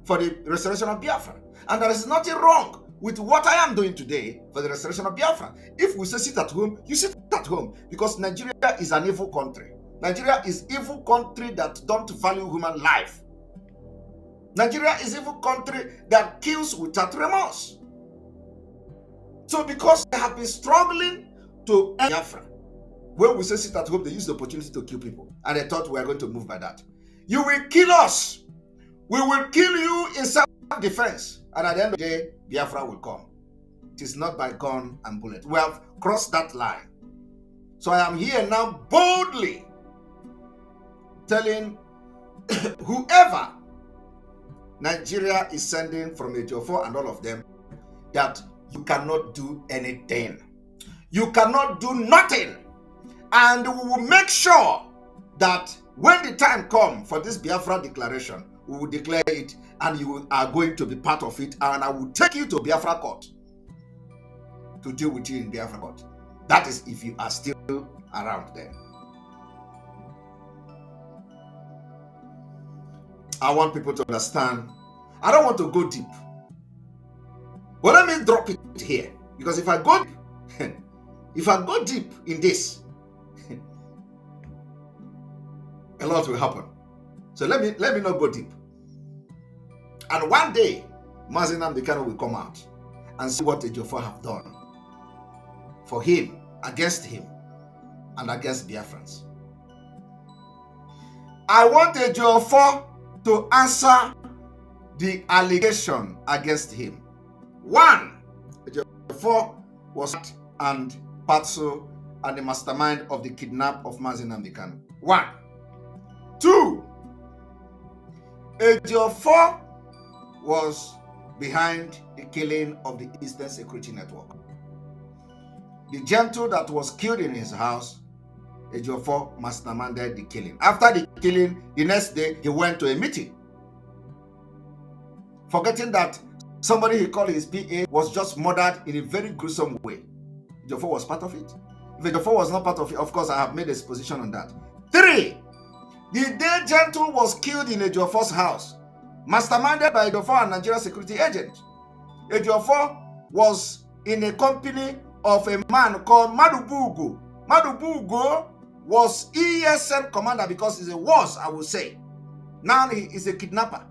for the restoration of Biafra. And there is nothing wrong with what I am doing today for the restoration of Biafra. If we say sit at home, you sit at home, because Nigeria is an evil country. Nigeria is evil country that don't value human life. Nigeria is evil country that kills without remorse. So because they have been struggling to end Biafra, when we say sit at home, they use the opportunity to kill people. And they thought we are going to move by that. You will kill us. We will kill you in self-defense. And at the end of the day, Biafra will come. It is not by gun and bullet. We have crossed that line. So I am here now boldly telling whoever Nigeria is sending from Ejiofor and all of them that you cannot do anything. You cannot do nothing. And we will make sure that when the time comes for this Biafra declaration, we will declare it, and you are going to be part of it, and I will take you to Biafra court to deal with you in Biafra court. That is if you are still around there. I want people to understand. I don't want to go deep. But let me drop it here. Because if I go deep in this, a lot will happen. So let me not go deep. And one day, Mazi Nnamdi Kanu will come out and see what Ejiofor have done for him, against him, and against Biafrans. I want Ejiofor to answer the allegation against him. One, Ejiofor was and Patso and the mastermind of the kidnap of Mazi Nnamdi Kanu. One. Two, Ejiofor was behind the killing of the Eastern Security Network. The gentle that was killed in his house, Ejiofor masterminded the killing. After the killing, the next day, he went to a meeting, forgetting that somebody he called his PA was just murdered in a very gruesome way. Ejiofor was part of it. If Ejiofor was not part of it, of course, I have made a position on that. Three, the day Gentle was killed in Ejiofor's house, masterminded by Ejiofor and Nigeria security agent. Ejiofor was in a company of a man called Madubugo. Madubugo was ESN commander, because he was, I will say. Now he is a kidnapper.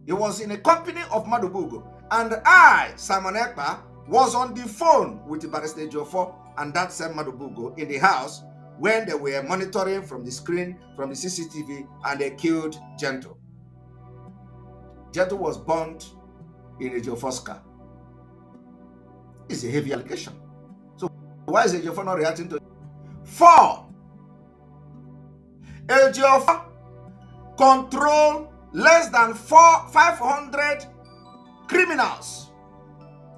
He was in a company of Madubugo. And I, Simon Ekpa, was on the phone with Barrister Ejiofor and that same Madubugo in the house when they were monitoring from the screen, from the CCTV, and they killed Gentle. Gentle was burnt in Ejiofor's car. It's a heavy allegation. So why is Ejiofor not reacting to it? 4, Ejiofor control less than 500 criminals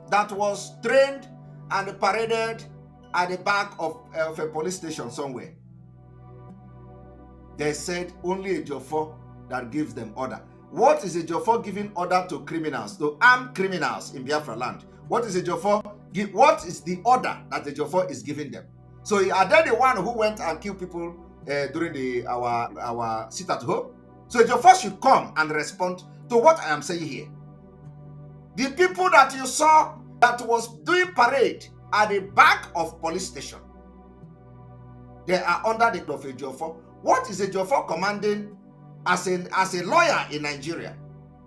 that was trained and paraded at the back of a police station somewhere. They said only Ejiofor that gives them order. What is Ejiofor giving order to criminals, to armed criminals in Biafra land? What is Ejiofor? What is the order that Ejiofor is giving them? So are they the one who went and killed people during our sit at home? So Ejiofor should come and respond to what I am saying here. The people that you saw that was doing parade at the back of police station, they are under the of Ejiofor. What is Ejiofor commanding as a lawyer in Nigeria?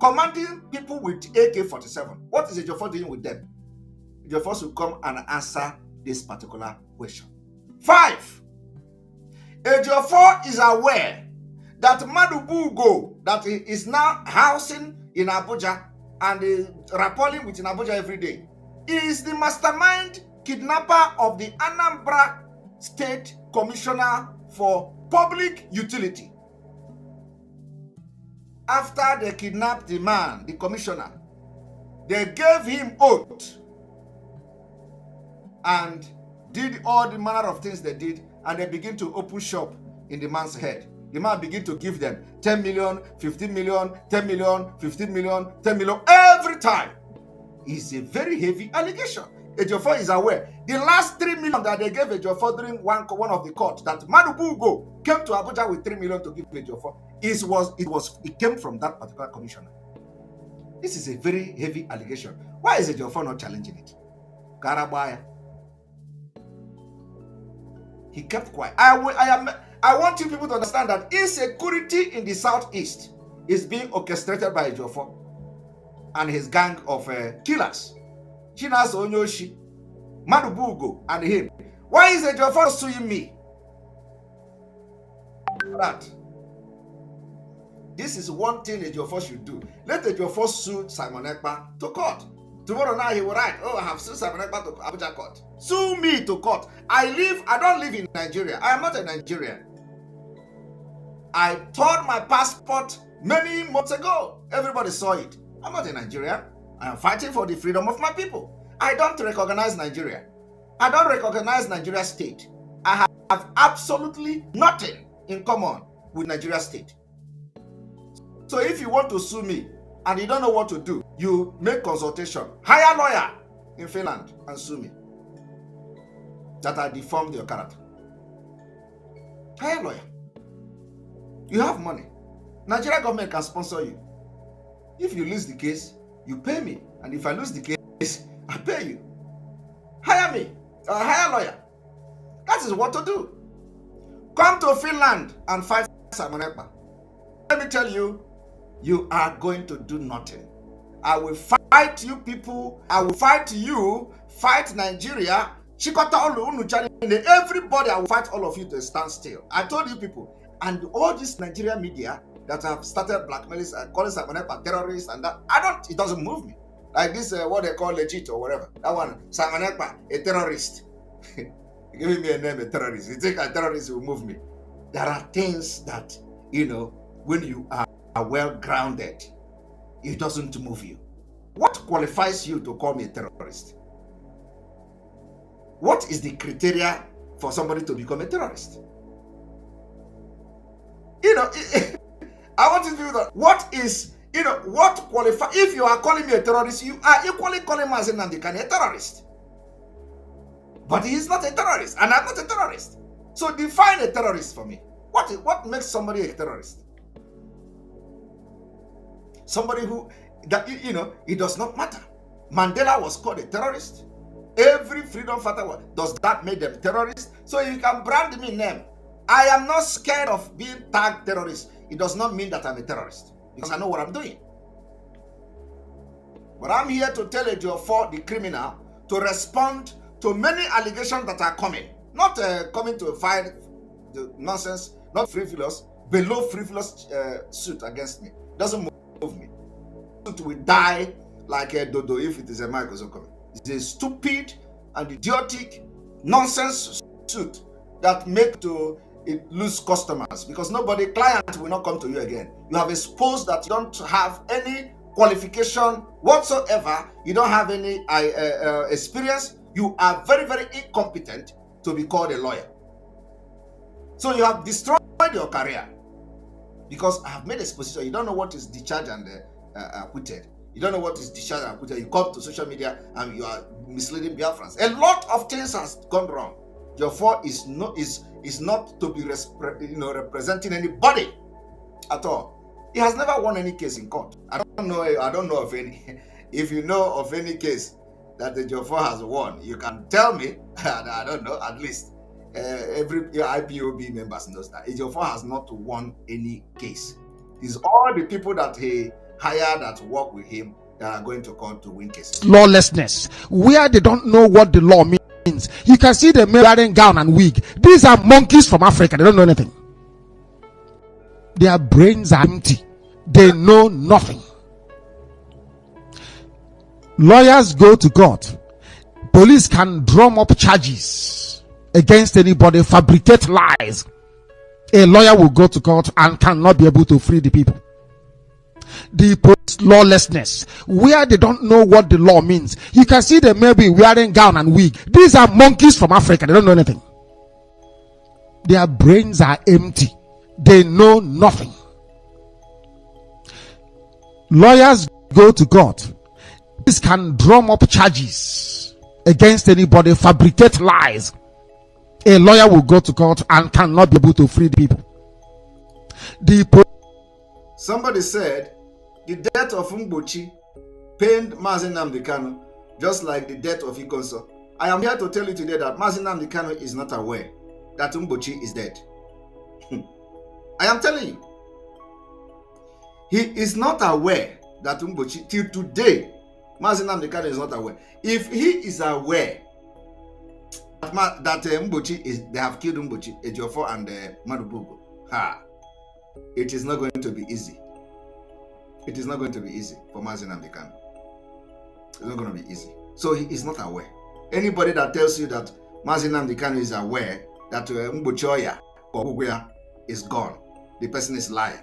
Commanding people with AK-47. What is Ejiofor doing with them? Ejiofor should come and answer this particular question. 5, Ejiofor is aware that Madubugo, that he is now housing in Abuja and rappelling with in Abuja every day, is the mastermind kidnapper of the Anambra State Commissioner for Public Utility. After they kidnapped the man, the commissioner, they gave him oath and did all the manner of things they did, and they begin to open shop in the man's head. The man begin to give them 10 million, 15 million, 10 million, 15 million, 10 million every time. It's a very heavy allegation. Ejiofor is aware. The last 3 million that they gave Ejiofor during one of the court, that Madubugo came to Abuja with 3 million to give Ejiofor, it came from that particular commissioner. This is a very heavy allegation. Why is Ejiofor not challenging it? Karabaya. He kept quiet. I want you people to understand that insecurity in the southeast is being orchestrated by Ejiofor and his gang of killers. Chinas Onyoshi, Madubugo, and him. Why is Ejiofor suing me? That. This is one thing Ejiofor should do. Let Ejiofor sue Simon Ekpa to court. Tomorrow now he will write, oh, I have sued Simon Ekpa to Abuja court. Sue me to court. I don't live in Nigeria. I am not a Nigerian. I turned my passport many months ago. Everybody saw it. I'm not a Nigerian. I am fighting for the freedom of my people. I don't recognize Nigeria. I don't recognize Nigeria state. I have absolutely nothing in common with Nigeria state. So if you want to sue me and you don't know what to do, you make consultation. Hire a lawyer in Finland and sue me. That I deformed your character. Hire a lawyer. You have money. Nigeria government can sponsor you. If you lose the case, you pay me. And if I lose the case, I pay you. Hire me. Hire a lawyer. That is what to do. Come to Finland and fight Simon Ekpa. Let me tell you, you are going to do nothing. I will fight you people. I will fight you. Fight Nigeria. Everybody, I will fight all of you to stand still. I told you people. And all this Nigeria media that have started blackmailing and calling Simon Ekpa terrorists and that, it doesn't move me. Like this, what they call legit or whatever. That one, Simon Ekpa, a terrorist. Giving me a name, a terrorist. You think a terrorist will move me? There are things that, when you are well grounded, it doesn't move you. What qualifies you to call me a terrorist? What is the criteria for somebody to become a terrorist? I want you to do that. What qualifies? If you are calling me a terrorist, you are equally calling Mazen Nandikane a terrorist. But he is not a terrorist, and I'm not a terrorist. So define a terrorist for me. What makes somebody a terrorist? Somebody who, it does not matter. Mandela was called a terrorist. Every freedom fighter, does that make them terrorists? So you can brand me name. I am not scared of being tagged terrorist. It does not mean that I'm a terrorist, because I know what I'm doing. But I'm here to tell Ejiofor, the criminal, to respond to many allegations that are coming. Not coming to fight the nonsense, not frivolous, below frivolous suit against me. Doesn't move me. It will die like a dodo if it is a Michael coming. It's a stupid and idiotic nonsense suit that make it lose customers, because client will not come to you again. You have exposed that you don't have any qualification whatsoever. You don't have any experience. You are very, very incompetent to be called a lawyer. So you have destroyed your career, because I have made exposition. You don't know what is discharged and acquitted. You don't know what is discharged and acquitted. You come to social media and you are misleading Biafrans. A lot of things has gone wrong. Ejiofor is not to be representing anybody at all. He has never won any case in court. I don't know of any. If you know of any case that Ejiofor has won, you can tell me. I don't know. At least every IPOB members knows that Ejiofor has not won any case. It's all the people that he hired that work with him that are going to court to win cases. Lawlessness, where they don't know what the law means. You can see them wearing gown and wig. These are monkeys from Africa. They don't know anything. Their brains are empty. They know nothing. Lawyers go to court. Police can drum up charges against anybody, fabricate lies. A lawyer will go to court and cannot be able to free the people. the lawlessness, where they don't know what the law means. You can see them maybe wearing gown and wig. These are monkeys from Africa. They don't know anything. Their brains are empty. They know nothing. Lawyers go to court. This can drum up charges against anybody, fabricate lies. A lawyer will go to court and cannot be able to free the people. Somebody said the death of Mbochi pained Mazi Nnamdi Kanu just like the death of Ikonso. I am here to tell you today that Mazi Nnamdi Kanu is not aware that Mbochi is dead. I am telling you. He is not aware that Mbochi, till today, Mazi Nnamdi Kanu is not aware. If he is aware that Mbochi they have killed Mbochi, Ejiofor and Madubugo, it is not going to be easy. It is not going to be easy for Mazi Nnamdi Kanu. It's not going to be easy. So he is not aware. Anybody that tells you that Mazi Nnamdi Kanu is aware that Mbochi Oya or Uguya is gone, the person is lying.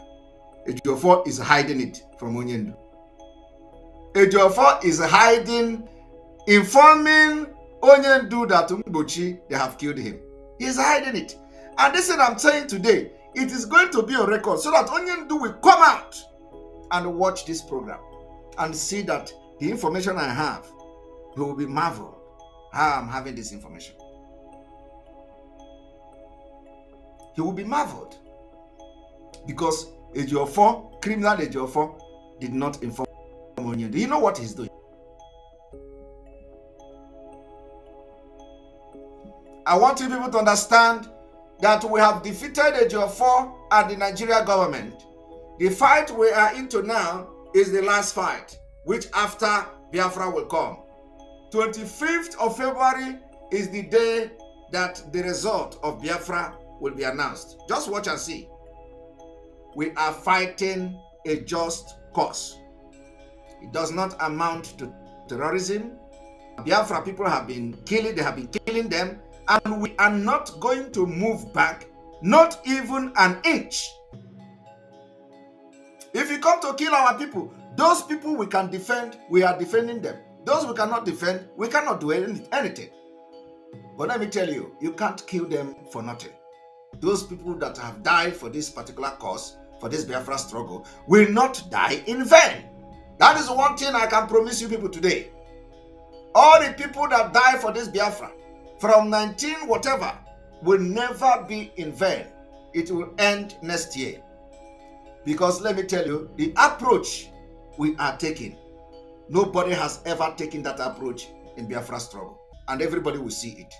Ejiofor is hiding it from Onyendu. Ejiofor is hiding, informing Onyendu that Mbochi, they have killed him. He is hiding it. And this is what I'm saying today. It is going to be on record so that Onyendu will come out and watch this program and see that the information I have, he will be marveled how I'm having this information. He will be marveled because Ejiofor, criminal Ejiofor, did not inform Onyendu. Do you know what he's doing? I want you people to understand that we have defeated Ejiofor and the Nigeria government. The fight we are into now is the last fight, which after Biafra will come. 25th of February is the day that the result of Biafra will be announced. Just watch and see. We are fighting a just cause. It does not amount to terrorism. Biafra people have been killing, they have been killing them, and we are not going to move back, not even an inch. If you come to kill our people, those people we can defend, we are defending them. Those we cannot defend, we cannot do anything. But let me tell you, you can't kill them for nothing. Those people that have died for this particular cause, for this Biafra struggle, will not die in vain. That is one thing I can promise you people today. All the people that die for this Biafra, from 19 whatever, will never be in vain. It will end next year. Because let me tell you, the approach we are taking, nobody has ever taken that approach in Biafra struggle. And everybody will see it.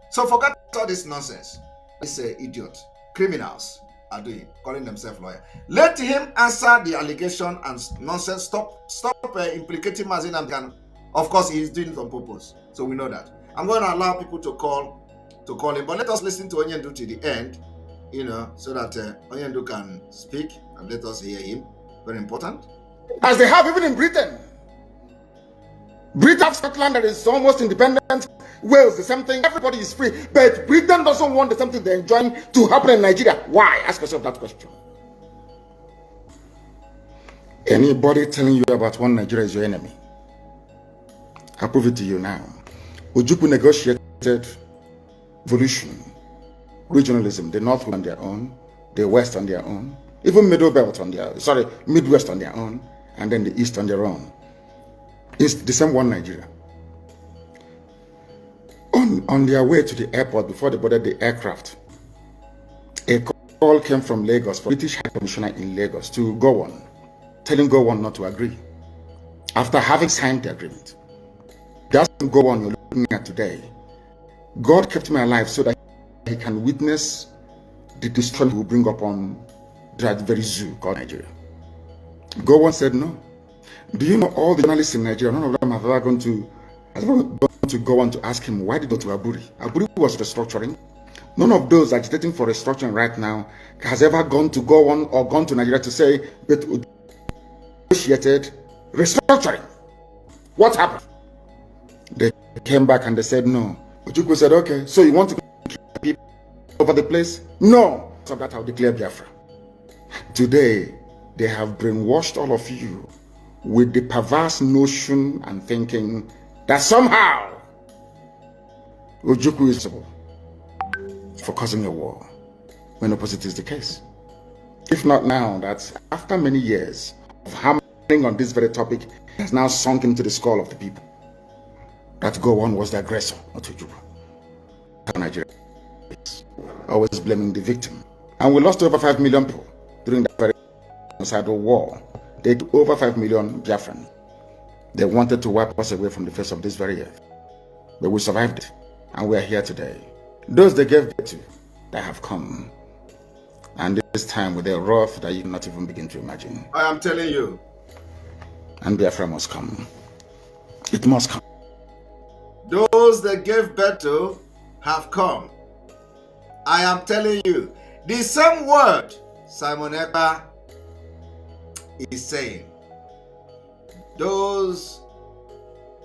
So forget all this nonsense. This idiot, criminals are doing, calling themselves lawyer. Let him answer the allegation and nonsense. Stop implicating Mazi Nnamdi Kanu. Of course, he is doing it on purpose. So we know that. I'm going to allow people to call him. But let us listen to Onyendu to the end, so that Onyendu can speak and let us hear him. Very important. As they have even in Britain. Britain, Scotland, that is almost independent. Wales, the same thing. Everybody is free. But Britain doesn't want the same thing they're enjoying to happen in Nigeria. Why? Ask yourself that question. Anybody telling you about one Nigeria is your enemy? I'll prove it to you now. Ojukwu negotiated evolution, regionalism, the North on their own, the West on their own, even Midwest on their own, and then the East on their own. It's the same one Nigeria. On their way to the airport, before they boarded the aircraft, a call came from Lagos, from British High Commissioner in Lagos, to Gowon, telling Gowon not to agree, after having signed the agreement. That's Gowon you're looking at today. God kept me alive so that he can witness the destruction he will bring upon that very zoo called Nigeria. Gowon said no. Do you know all the journalists in Nigeria, none of them have ever gone to go on to ask him, why did he go to Aburi? Aburi was restructuring. None of those agitating for restructuring right now has ever gone to go on or gone to Nigeria to say, but negotiated restructuring. What happened? They came back and they said no. Ojukwu said, okay, so you want to kill people over the place? No. So that I'll declare Biafra. Today, they have brainwashed all of you with the perverse notion and thinking that somehow Ojukwu is responsible for causing a war, when opposite is the case. If not now, that after many years of hammering on this very topic, it has now sunk into the skull of the people that Gowon was the aggressor, not Ojukwu. Nigeria always blaming the victim. And we lost over 5 million people during that very genocidal war. They took over 5 million Biafran. They wanted to wipe us away from the face of this very earth. But we survived it, and we are here today. Those they gave birth to, that have come. And this time with a wrath that you cannot even begin to imagine. I am telling you. And Biafra must come. It must come. Those that gave birth to have come. I am telling you. The same word Simon Ekpa is saying. Those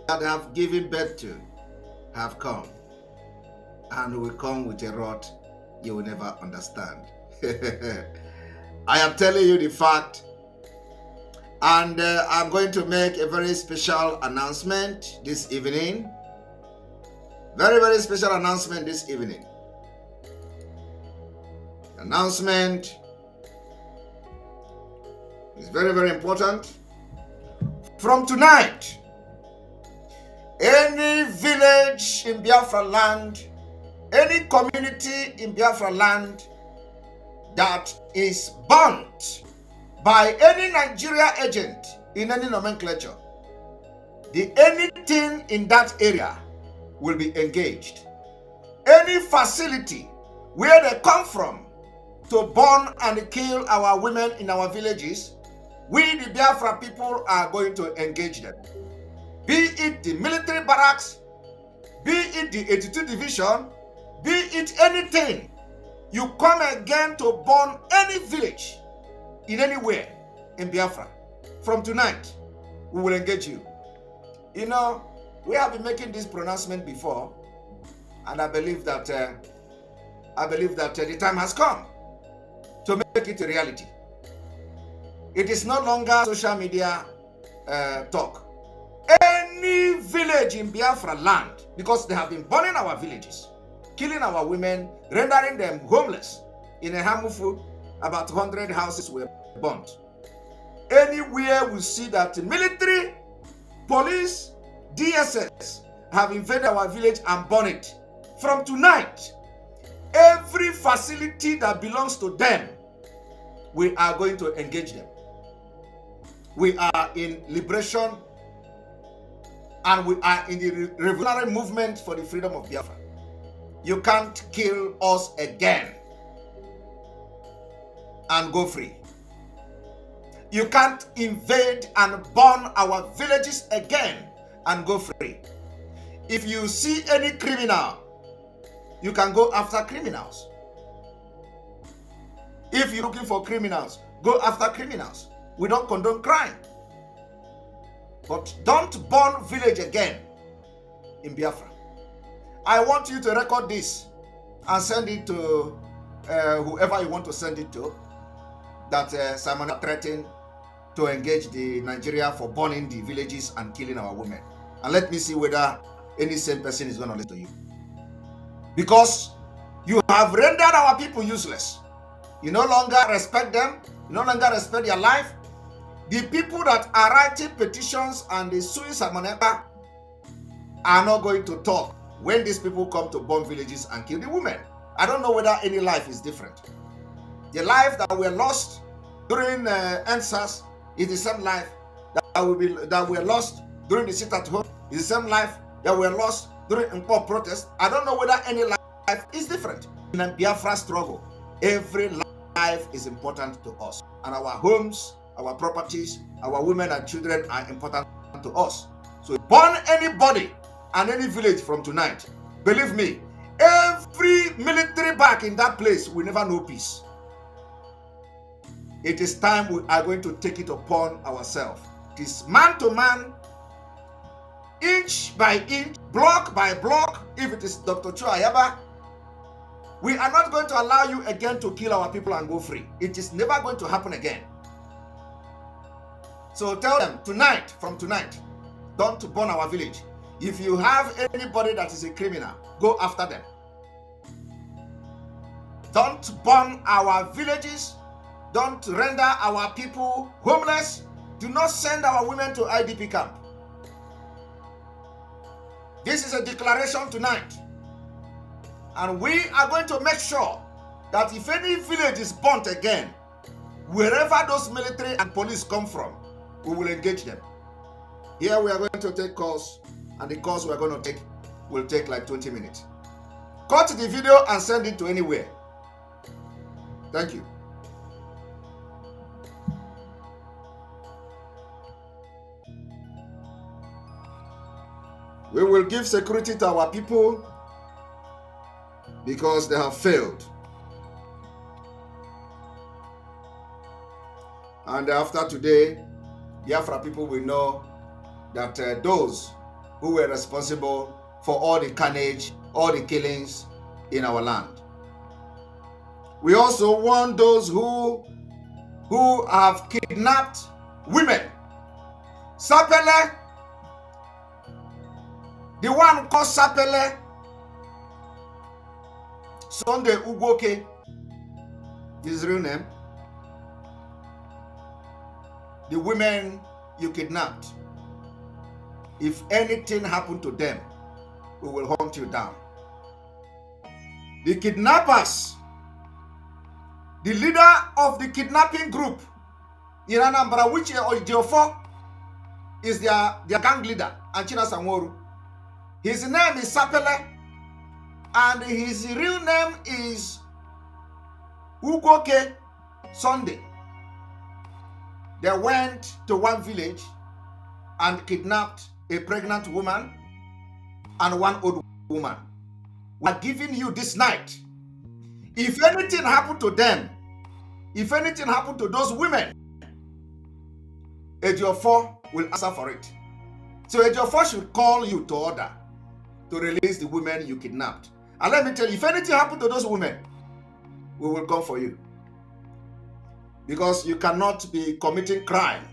that have given birth to have come. And will come with a rod you will never understand. I am telling you the fact, and I'm going to make a very special announcement this evening. Very, very special announcement this evening. Announcement is very, very important. From tonight, any village in Biafra land, any community in Biafra land that is burnt by any Nigeria agent in any nomenclature, anything in that area will be engaged. Any facility where they come from to burn and kill our women in our villages, we the Biafra people are going to engage them. Be it the military barracks, be it the 82 division, be it anything. You come again to burn any village in anywhere in Biafra. From tonight, we will engage you. You know, we have been making this pronouncement before, and I believe that the time has come to make it a reality. It is no longer social media talk. Any village in Biafra land, because they have been burning our villages, killing our women, rendering them homeless. In a Hamufu, about 100 houses were burnt. Anywhere we see that military, police, DSS have invaded our village and burned it. From tonight, every facility that belongs to them, we are going to engage them. We are in liberation and we are in the revolutionary movement for the freedom of Biafra. You can't kill us again and go free. You can't invade and burn our villages again and go free. If you see any criminal, you can go after criminals. If you're looking for criminals, go after criminals. We don't condone crime. But don't burn village again in Biafra. I want you to record this and send it to whoever you want to send it to, that Simon threatened to engage the Nigeria for burning the villages and killing our women. And let me see whether any same person is going to listen to you. Because you have rendered our people useless. You no longer respect them. You no longer respect their life. The people that are writing petitions and the suing Simon Ekpa are not going to talk when these people come to bomb villages and kill the women. I don't know whether any life is different. The life that were lost during NSAS is the same life that were lost during the sit at home. Is the same life that were lost during Nk'S protest. I don't know whether any life is different. In a Biafra struggle, every life is important to us. And our homes, our properties, our women and children are important to us. So burn anybody and any village from tonight. Believe me, every military back in that place will never know peace. It is time we are going to take it upon ourselves. It is man to man, inch by inch, block by block. If it is Dr. Chuayaba, we are not going to allow you again to kill our people and go free. It is never going to happen again. So tell them tonight, from tonight, don't burn our village. If you have anybody that is a criminal, go after them. Don't burn our villages. Don't render our people homeless. Do not send our women to IDP camp. This is a declaration tonight. And we are going to make sure that if any village is burnt again, wherever those military and police come from, we will engage them. Here we are going to take calls, and the calls we are going to take will take like 20 minutes. Cut the video and send it to anywhere. Thank you. We will give security to our people because they have failed. And after today, Biafra people will know that those who were responsible for all the carnage, all the killings in our land. We also warn those who have kidnapped women. Sapele, the one called Sapele, Sunday Ugoke, his real name. The women you kidnapped, if anything happened to them, we will hunt you down. The kidnappers, the leader of the kidnapping group in Anambra, which Ejiofor is their gang leader, Anchina Sanworu. His name is Sapele, and his real name is Ugoke Sunday. They went to one village and kidnapped a pregnant woman and one old woman. We are giving you this night. If anything happened to them, if anything happened to those women, Ejiofor will answer for it. So Ejiofor should call you to order to release the women you kidnapped. And let me tell you, if anything happened to those women, we will come for you. Because you cannot be committing crime.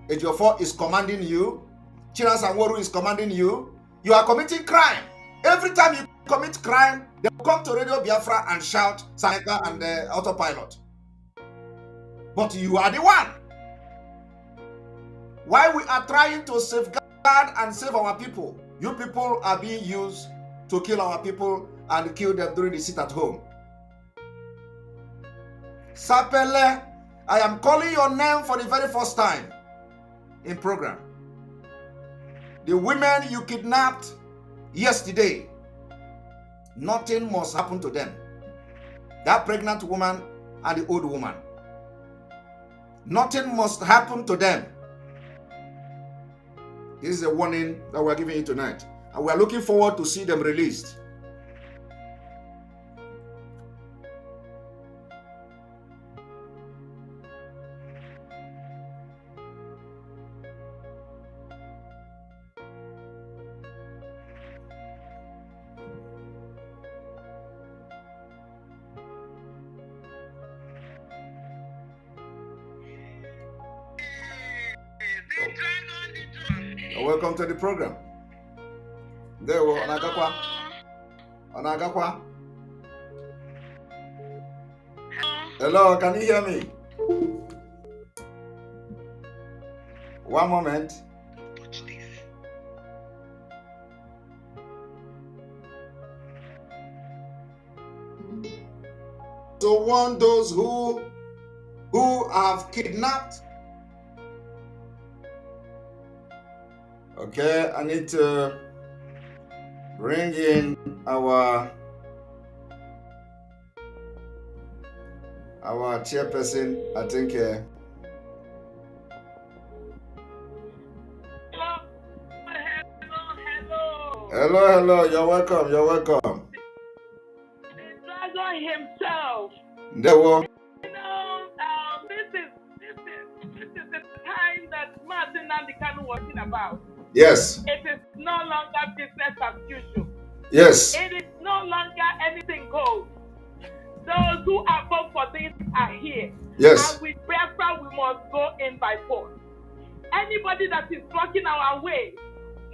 Ejiofor is commanding you. China Sanworu is commanding you. You are committing crime. Every time you commit crime, they will come to Radio Biafra and shout Saneka and autopilot. But you are the one. While we are trying to safeguard and save our people, you people are being used to kill our people and kill them during the sit at home. Sapele, I am calling your name for the very first time in program. The women you kidnapped yesterday, nothing must happen to them. That pregnant woman and the old woman. Nothing must happen to them. This is a warning that we're giving you tonight. And we're looking forward to see them released. Welcome to the program. There we Onagakwa. Onagakwa. Hello, can you hear me? One moment. So warn those who have kidnapped. Okay, I need to bring in our chairperson. I think. Hello. You're welcome. The dragon himself. There we. This is the time that Martin and the Kanu was talking about. Yes. It is no longer business as usual. Yes. It is no longer anything goes. Those who are vote for this are here. Yes. And with Biafra, we must go in by force. Anybody that is blocking our way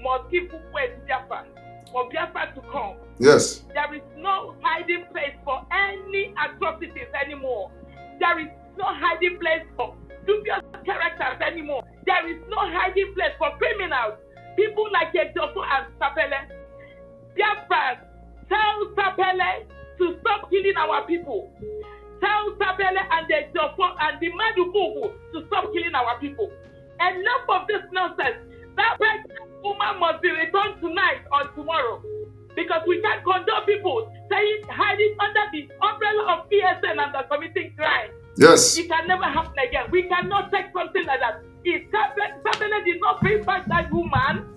must give way to Biafra, for Biafra to come. Yes. There is no hiding place for any atrocities anymore. There is no hiding place for dubious characters anymore. There is no hiding place for criminals. People like Ejiofor and Sapele. Biafra, tell Sapele to stop killing our people. Tell Sapele and Ejiofor and the Madububu to stop killing our people. Enough of this nonsense. That pregnant woman must be returned tonight or tomorrow. Because we can't condone people hiding under the umbrella of PSN and the committing crime. Yes. It can never happen again. We cannot take something like that. If Sapele did not bring back that woman,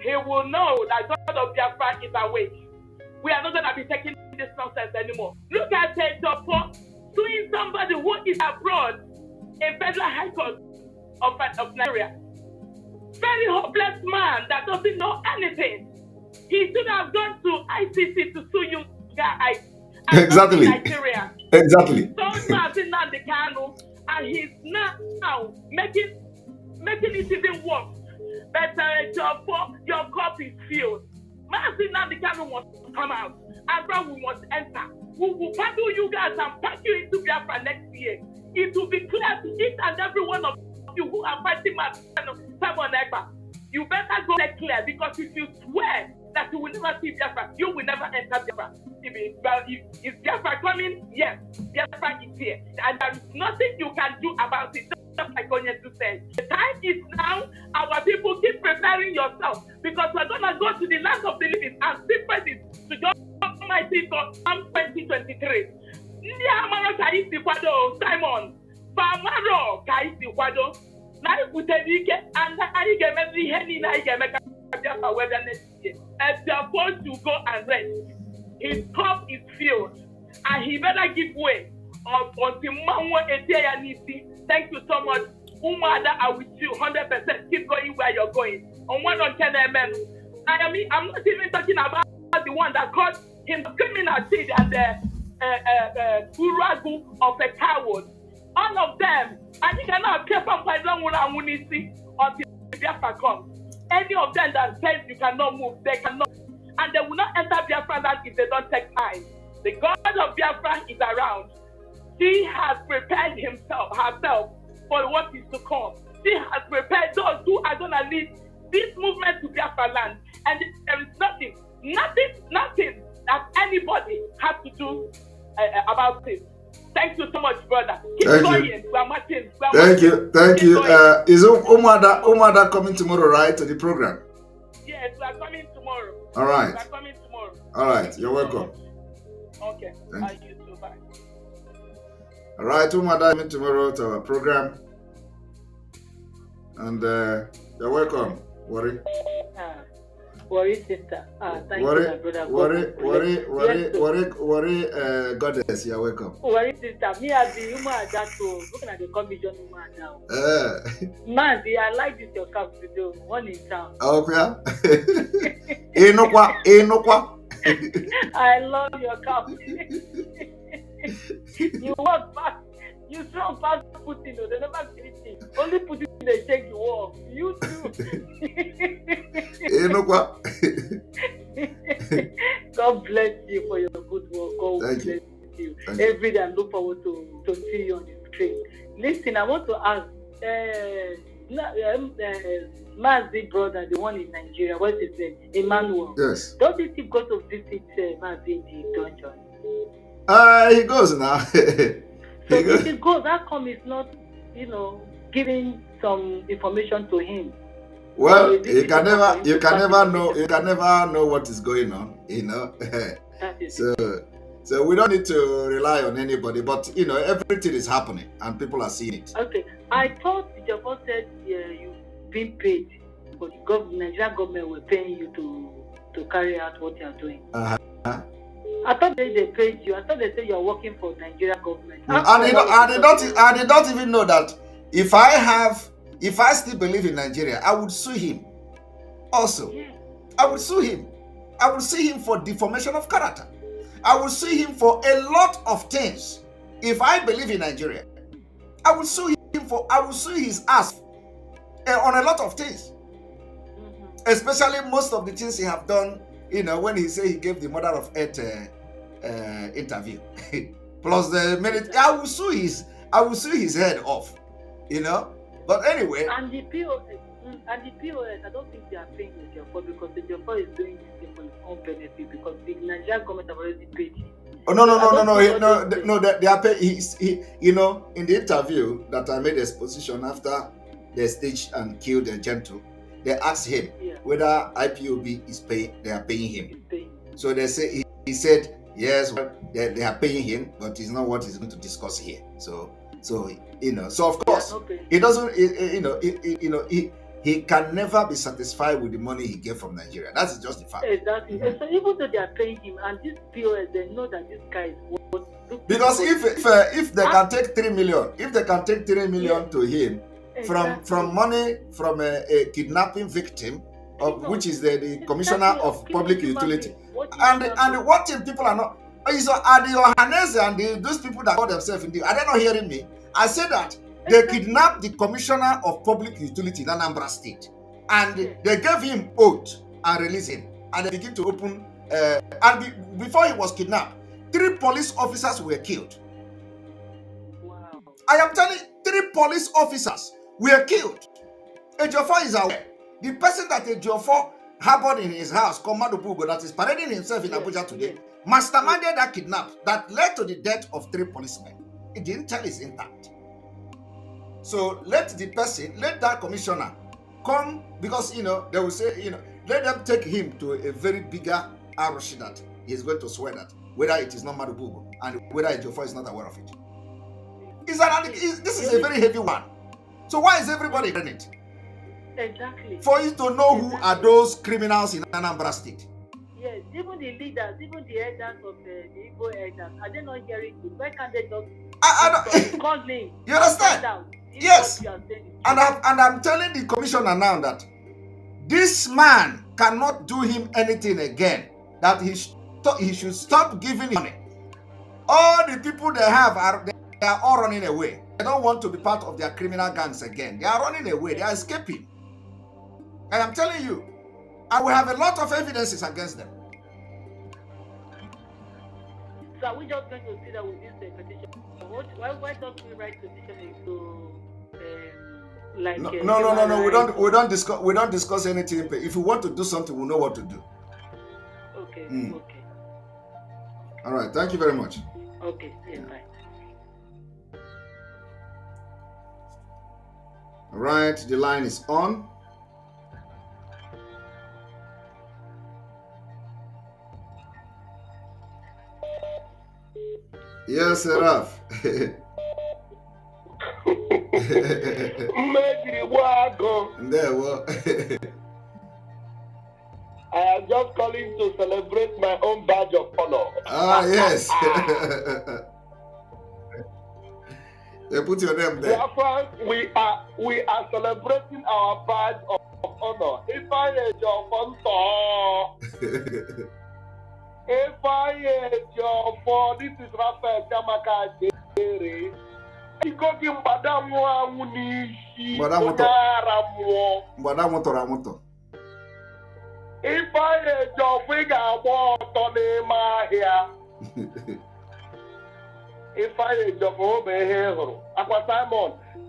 he will know that God of Biafra is awake. We are not going to be taking this nonsense anymore. Look at Ejiofor suing somebody who is abroad in Federal High Court of Nigeria. Very hopeless man that doesn't know anything. He should have gone to ICC to sue you guys. Exactly. Nigeria. Exactly. So Martin Nandekano, and he's now making it even worse. But your cup is filled. Martin Nandekano must come out. And we must enter. We will paddle you guys and pack you into Biafra next year. It will be clear to each and every one of you who are fighting Simon Ekpa. You better go there clear, because if you swear that you will never see Biafra, you will never enter Biafra. Is Biafra coming? Yes, Biafra is here. And there is nothing you can do about it, just like Onyesu said. The time is now. Our people, keep preparing yourself, because we're going to go to the land of the living and see praises to God Almighty for 2023. Ndị amara ka isi kwado Simon, famaro ka isi kwado. Na ikwute n'ike, and anyị ga-emezi ihe niile anyị ga-eme ka Biafra wee bịa next year. Ejiofor to go and rest. His cup is filled, and he better give way until Manwo Eteya Nisi. Thank you so much. Umada, I with you 100%. Keep going where you're going. On 110 mm. I'm not even talking about the one that called him criminal seed and the Uragu of a coward. All of them, and you cannot keep on by long until Biafra comes. Any of them that says you cannot move, they cannot. And they will not enter Biafra land if they don't take time. The God of Biafra is around. She has prepared herself for what is to come. She has prepared those who are going to lead this movement to Biafra land. And there is nothing that anybody has to do about it. Thank you so much, brother. Keep going. We are marching. Thank you. Is Umada coming tomorrow, right, to the program? Yes, we are coming tomorrow. All right. We are coming tomorrow. All right. You're welcome. Okay. Thank you. You too. Bye. All right, Umada coming tomorrow to our program. And you're welcome. Worry. Worry, sister. Thank you, my brother. Worry, goddess, you're welcome. Worry, sister. Me as the human that too. Looking at the commission woman now. Man, I like this your cap today. One in town. Oh, yeah. Enokwa. I love your cap. You walk back. You strong past Putin. They never see anything. Only Putin they take you off. You too. God bless you for your good work. God bless you. Every day I look forward to see you on the screen. Listen, I want to ask Mazi brother, the one in Nigeria, what is it? Emmanuel. Yes. Don't you think go to visit Mazi in the dungeon? He goes now. So if he goes, how come he's not, giving some information to him? Well, you can never know what is going on, So we don't need to rely on anybody, but everything is happening and people are seeing it. Okay, I thought Ejiofor said you've been paid, but the Nigerian government were paying you to carry out what you are doing. I thought they paid you. I thought they said you are working for Nigerian government. And they don't even know that if I still believe in Nigeria, I would sue him. Also, yeah. I would sue him. I would sue him for deformation of character. I would sue him for a lot of things. If I believe in Nigeria, I would sue him I would sue his ass on a lot of things. Especially most of the things he have done, when he say he gave the mother of earth interview. Plus the minute I will sue his head off, But anyway. And the POS, I don't think they are paying Ejiofor because Ejiofor is doing this thing for his own benefit because the Nigerian government have already paid him. Oh no! They are paying. He in the interview that I made exposition after they staged and killed the gentle, they asked him whether IPOB is paying. They are paying him. So they say he said yes, well, they are paying him, but it's not what he's going to discuss here. So of course he doesn't. He can never be satisfied with the money he gave from Nigeria. That's just the fact. Exactly. So even though they are paying him, and this POS, they know that this guy is worth. Because if they can take 3 million, to him from money from a kidnapping victim, which is the commissioner of public utility, and what if people are not? So are the Ohanese and those people that call themselves in are they not hearing me? I said that they kidnapped the commissioner of public utility in Anambra State, and they gave him oath and released him, and they begin to open. Before he was kidnapped, 3 police officers were killed. Wow! I am telling you, 3 police officers were killed. Ejiofor is aware. The person that Ejiofor harbored in his house, Commando Pugo, that is parading himself in Abuja today, masterminded that kidnap that led to the death of 3 policemen. He didn't tell his intact. So let that commissioner come, because they will say, let them take him to a very bigger Aroshi that he is going to swear that whether it is not Madubugo and whether Ejiofor is not aware of it. This is a very heavy one. So why is everybody doing it? Exactly. For you to know who are those criminals in Anambra State. Yes, even the leaders, even the elders of the Igbo elders, are they not hearing good? Why can't they just call him? You understand? Yes. And I'm telling the commissioner now that this man cannot do him anything again. That he should stop giving him money. All the people they have they are all running away. They don't want to be part of their criminal gangs again. They are running away. They are escaping. And I'm telling you, I will have a lot of evidences against them. So are we just going to see that with this petition? Why don't we write petition into No. We don't discuss anything. If we want to do something, we know what to do. Okay. Okay. All right. Thank you very much. Okay. Yeah. Bye. All right. The line is on. Yes, Seraph. I am just calling to celebrate my own badge of honor. Ah, yes. They put your name there. We are celebrating our badge of honor. If I Ejiofor, this is Raphael Chamaka Jere. If I Ejiofor ga-agba n'ime ahịa. If I Ejiofor be ihe hụrụ. Akwa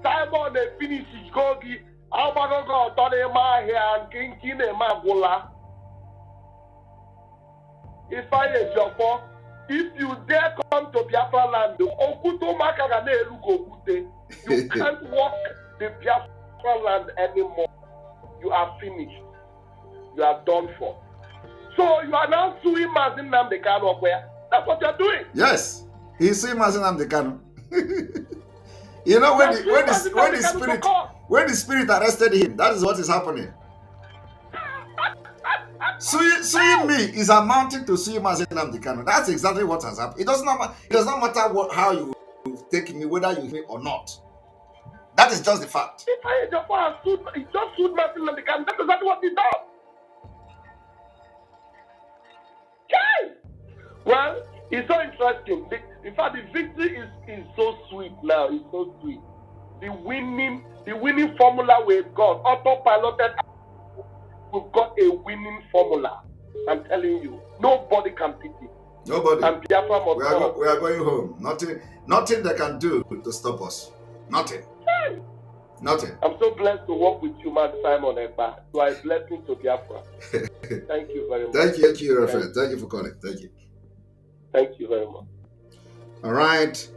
Simon finish go gị agbagogo ọtọ n'ime ahịa nke na-eme agwụla. If I Ejiofor, if you dare come to Biafra land, you can't walk the Biafra land anymore. You are finished. You are done for. So you are now suing Mazin Nnamdi Kanu where? That's what you're doing. Yes, he's suing Mazin Nnamdi Kanu. You know when the spirit arrested him, that is what is happening. Suing me is amounting to suing Mazin Nnamdi Kanu. That's exactly what has happened. It does not matter how you take me, whether you hear or not. That is just the fact. If I just sued Mazin Nnamdi Kanu, that's exactly what he does. Okay. Well, it's so interesting. In fact, the victory is so sweet now. It's so sweet. the winning formula we've got. Autopiloted. We've got a winning formula. I'm telling you, nobody can beat it. Nobody. And Biafra must we are going home. Nothing they can do to stop us. Nothing. Nothing. I'm so blessed to work with you, man, Simon Ekpa. You are a blessing to Biafra. Thank you very much. Thank you, Raphael. Thank you for calling. Thank you. Thank you very much. All right.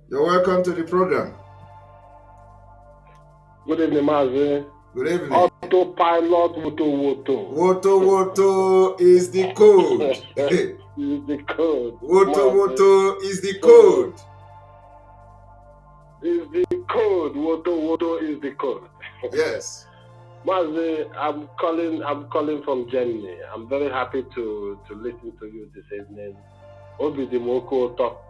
You're welcome to the program. Good evening, Mazi. Good evening. Autopilot Woto. Woto is the code. Is the code. Woto is the code. Is the code. Woto is the code. Yes. Mazi, I'm calling from Germany. I'm very happy to listen to you this evening. Obidimoko talk.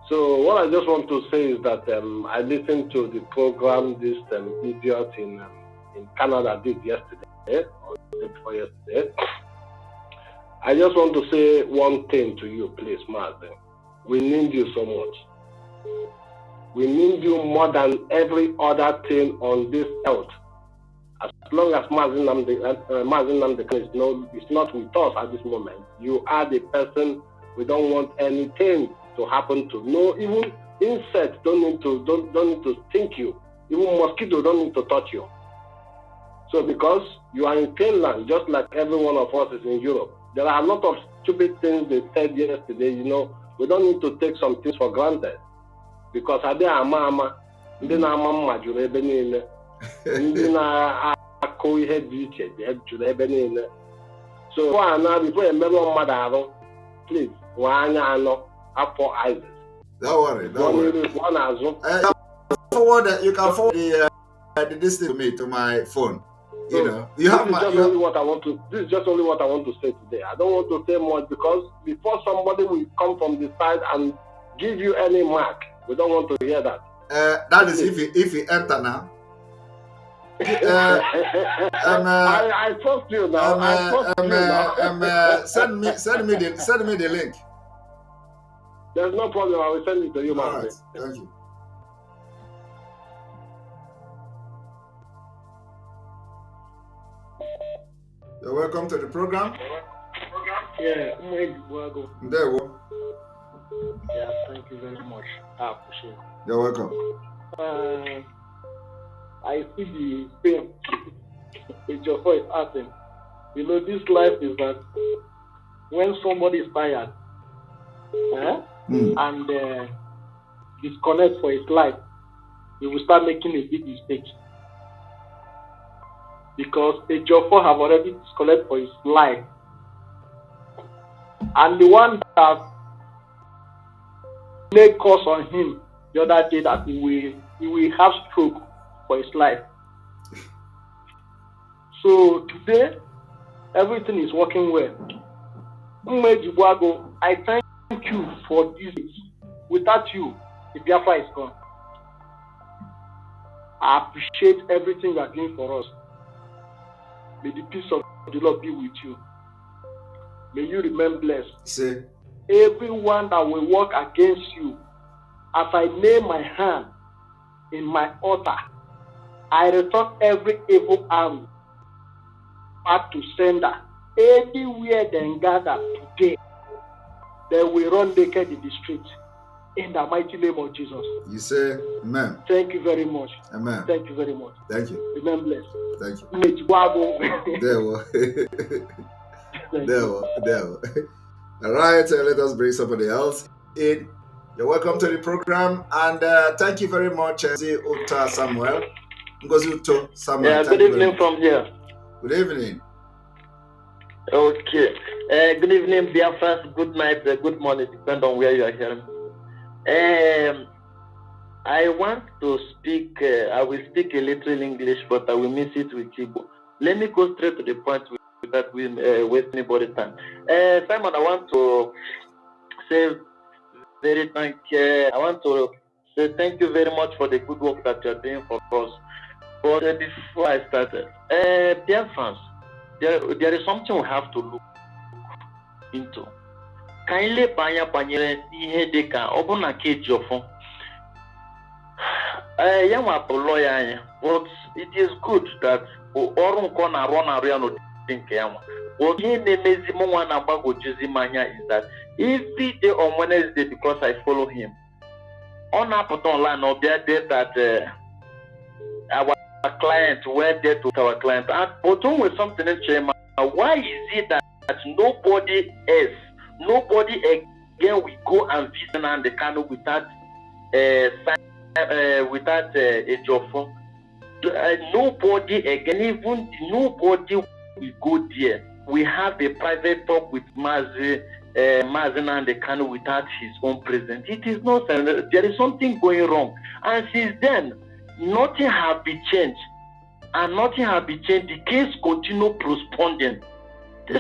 So what I just want to say is that I listened to the program this idiot in Canada did yesterday, or before yesterday. I just want to say one thing to you, please, Mazi. We need you so much. We need you more than every other thing on this earth. As long as Mazi Nnamdi is not with us at this moment, you are the person we don't want anything to happen to. No, even insects don't need to sting you. Even mosquitoes don't need to touch you. So because you are in Finland, just like every one of us is in Europe, there are a lot of stupid things they said yesterday. You know, we don't need to take some things for granted. Because ade ama ndị na-ama mma juru ebe niile, ndị na-akụ ihe dị iche juru ebe niile. So before you merụ mmadụ arụ, please, nwee anya anọ afọ Isaac. Don't worry. You can forward this thing to me, to my phone. You know, this is just only what I want to say today. I don't want to say much because before somebody will come from the side and give you any mark, we don't want to hear that. That is if you enter now. I trust you now. Send me the link. There's no problem. I will send it to you, man. Right. Thank you. You're welcome to the program. Yeah, There we go. Yeah, thank you very much. I appreciate it. You're welcome. I see the pain Ejiofor is asking. You know, this life is that when somebody is tired and disconnect for his life, he will start making a big mistake. Because Ejiofor have already disconnected for his life. And the one that made cause on him the other day that he will have stroke for his life. So today, everything is working well. I thank you for this. Without you, the Biafra is gone. I appreciate everything you are doing for us. May the peace of the Lord be with you. May you remain blessed. See. Everyone that will work against you, as I lay my hand in my altar, I return every evil arm back to sender. Anywhere they gather today, they will run naked in the street. In the mighty name of Jesus. You say, Amen. Thank you very much. Amen. Thank you very much. Thank you. Remain blessed. Thank you. There. All right, let us bring somebody else in. You're welcome to the program, and thank you very much, Uta Samuel. Samuel. Yeah, good evening from here. Good evening. Okay. Good evening, Biafra. Good night, good morning, depending on where you are hearing. I want to speak, I will speak a little in English, but I will mix it with Igbo. Let me go straight to the point without waste anybody's time. Simon, I want to say I want to say thank you very much for the good work that you are doing for us. But before I started, dear fans, there is something we have to look into. ka anyị leba anya banyere ihe dị ka ọ bụ na nke Ejiofor ya nwa bụ lawyer anyị, but it is good that ọrụ nke ọ na-arụ ya n'ụdị nke ya nwa. But ihe na-emezi m nwa na-agbagojuzi m anya is that every day on Wednesday, because I follow him, ọ na-apụta online ọ bịa dey that our client went there to our client, but with something in Chema, why is it that nobody else, nobody again we go and visit and the Kano without Ejiofor? Nobody again, even nobody we go there. We have a private talk with Mazi and the Kano without his own presence. It is not, there is something going wrong. And since then, nothing has been changed. And nothing has been changed. The case continues postponing.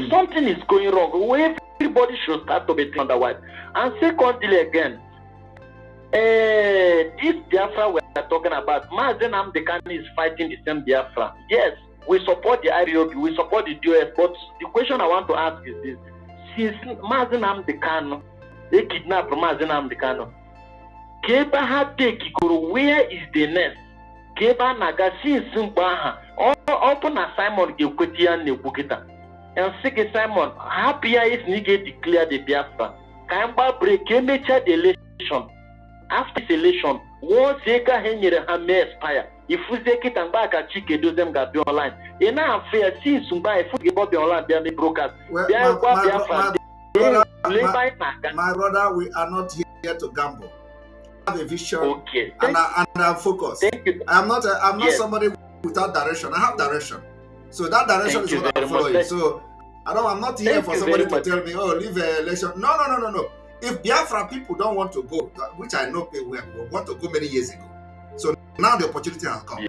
Something is going wrong. Everybody should start to be otherwise. And secondly, again, this Biafra we are talking about, Mazen Amdekan is fighting the same Biafra. Yes, we support the IROB, we support the DOS, but the question I want to ask is this: since Mazen Amdekan, they kidnapped Mazen Amdekan, Keba had take where is the nest? Keba Naga since Sumbaha, open a Simon Gilquetian Nebukita. And second Simon, happier is nigga declare the Biafra. Kamba break amateur the election. After this election, once Eka Henry may expire. If we take it and back at Chike, do them got be online. In our fair, see Sumba, if we be online, they are broadcast. My brother, we are not here to gamble. I have a vision, okay, and I'm focused. Thank you. I'm not somebody without direction. I have direction. So that direction is what I'm following. So I'm not here for somebody to tell me, oh, leave an election. No. If Biafra people don't want to go, which I know they want to go many years ago. So now the opportunity has come.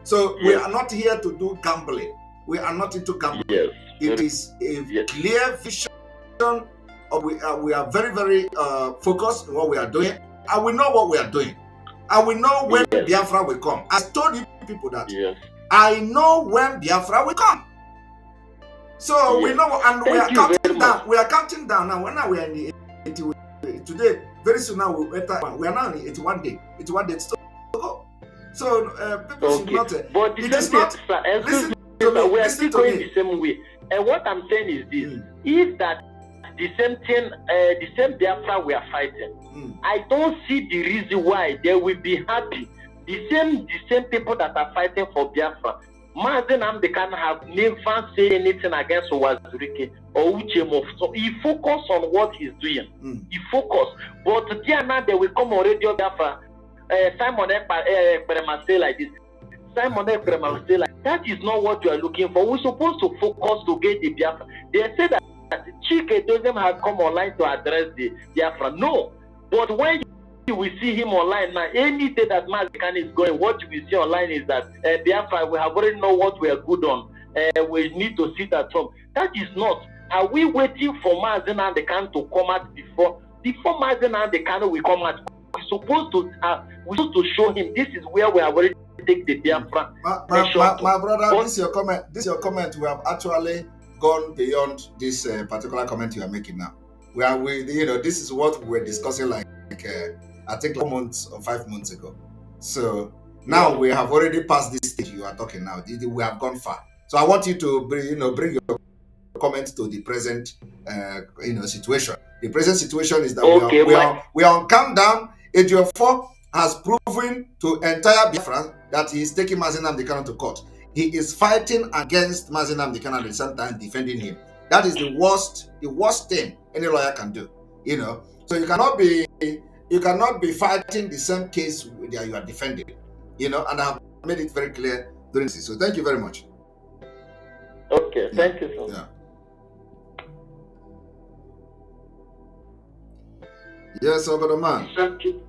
So we are not here to do gambling. We are not into gambling. Yes. It is a clear vision. We are very, very focused on what we are doing. And we know what we are doing. And we know when Biafra will come. I told you people that. Yes. I know when Biafra will come. So we know, and we are counting down. We are counting down now. When we are in the 80, today, very soon now we enter. We are now in 81 day. 81 days to go. So people should not. But it is not. Listen to me. We are still going the same way. And what I'm saying is this: is that the same thing, the same Biafra we are fighting. I don't see the reason why they will be happy. The same people that are fighting for Biafra. Mazen Amdekan have never said anything against Wazirike or Uchemo. So he focus on what he's doing. He focus. But there now they will come on Radio Biafra. Simon Ekpa say like this. Simon Ekpa say like that is not what you are looking for. We're supposed to focus to get the Biafra. They say that Chike doesn't have come online to address the Biafra. No. But when we see him online now, any day that Mazikan is going, what we see online is that Biafra, we have already know what we are good on. We need to sit at home. That is not. Are we waiting for Mazen and the can to come out before Mazen and the can will come out? We're supposed to show him this is where we have already take the Biafra. My brother, this is your comment. This is your comment. We have actually gone beyond this particular comment you are making now. This is what we were discussing like I think 4 months or 5 months ago. So now we have already passed this stage you are talking now. We have gone far. So I want you to bring your comments to the present situation. The present situation is that we are on countdown. Ejiofor has proven to entire Biafra that he is taking Mazen Amdekan to court. He is fighting against Mazen Amdekan at the same time defending him. That is the worst thing any lawyer can do. So you cannot be fighting the same case that you are defending. And I have made it very clear during this. So thank you very much. Okay, thank you, sir. Yeah. Yes, over the man. Thank you.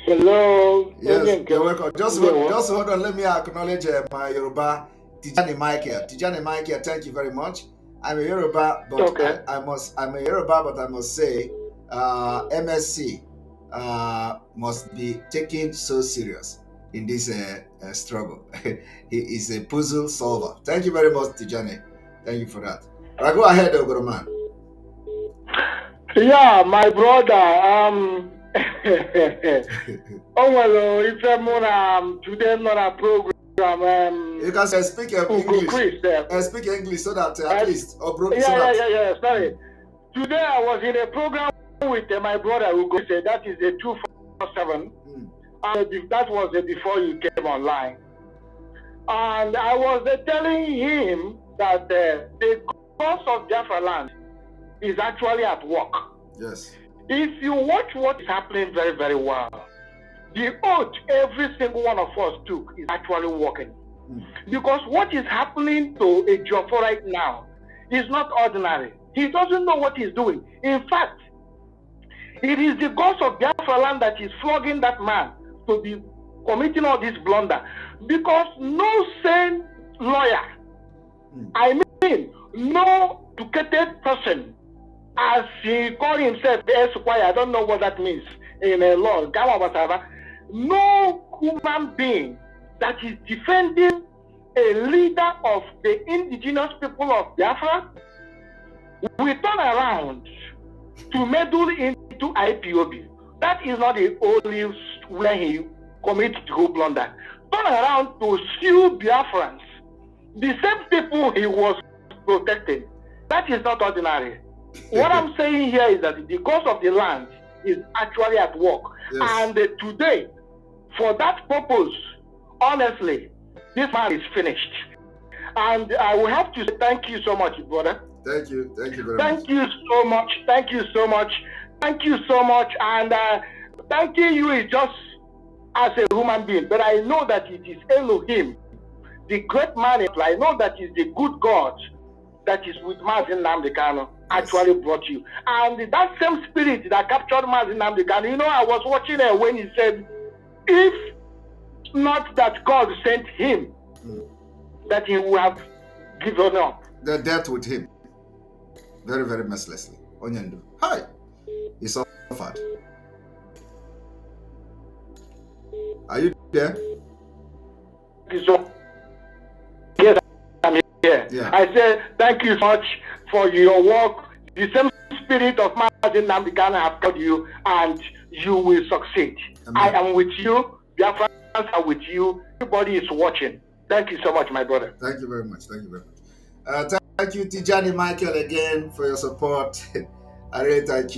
Hello. Yes, you're welcome. Just hold on. Let me acknowledge my Yoruba Tijani Michael. Tijani Michael, thank you very much. I'm a Yoruba, but I must say, MSC must be taken so serious in this struggle. He is a puzzle solver. Thank you very much, Tijani. Thank you for that. All right, go ahead, Ogoroman. Yeah, my brother. Oh well, if I'm today not a program. You can say speak English. Chris, speak English so that at least or broke. Yeah. Sorry. Today I was in a program with my brother who said that is a 247. And that was before you came online. And I was telling him that the cause of Biafra land is actually at work. Yes. If you watch what is happening very, very well, the oath every single one of us took is actually working. Because what is happening to Ejiofor right now is not ordinary. He doesn't know what he's doing. In fact, it is the ghost of Biafra land that is flogging that man to be committing all this blunder. Because no sane lawyer, I mean, no educated person, as he called himself the Esquire, I don't know what that means in a law, no human being that is defending a leader of the indigenous people of Biafra will turn around to meddle into IPOB. That is not the only where he commits to blunder. Turn around to sue Biafrans, the same people he was protecting. That is not ordinary. What I'm saying here is that the cost of the land is actually at work. Yes. And today, for that purpose, honestly, this man is finished. And I will have to say thank you so much, brother. Thank you very much. Thank you so much. Thank you so much. Thank you so much. And thanking you is just as a human being. But I know that it is Elohim, the great man. I know that is the good God that is with Mazin Namdekano actually brought you. And that same spirit that captured Mazin Namdekano, you know, I was watching when he said, if not that God sent him, that he would have given up. The death with him. Very, very mercilessly. Onyendu. Hi. He suffered. Are you there? Yes, I'm here. Yeah. I said thank you so much for your work. The same spirit of Mazin Namdekano have called you, and you will succeed. Amen. I am with you. The Africans are with you. Everybody is watching. Thank you so much, my brother. Thank you very much. Thank you very much. Thank you, Tijani Michael, again for your support. I really thank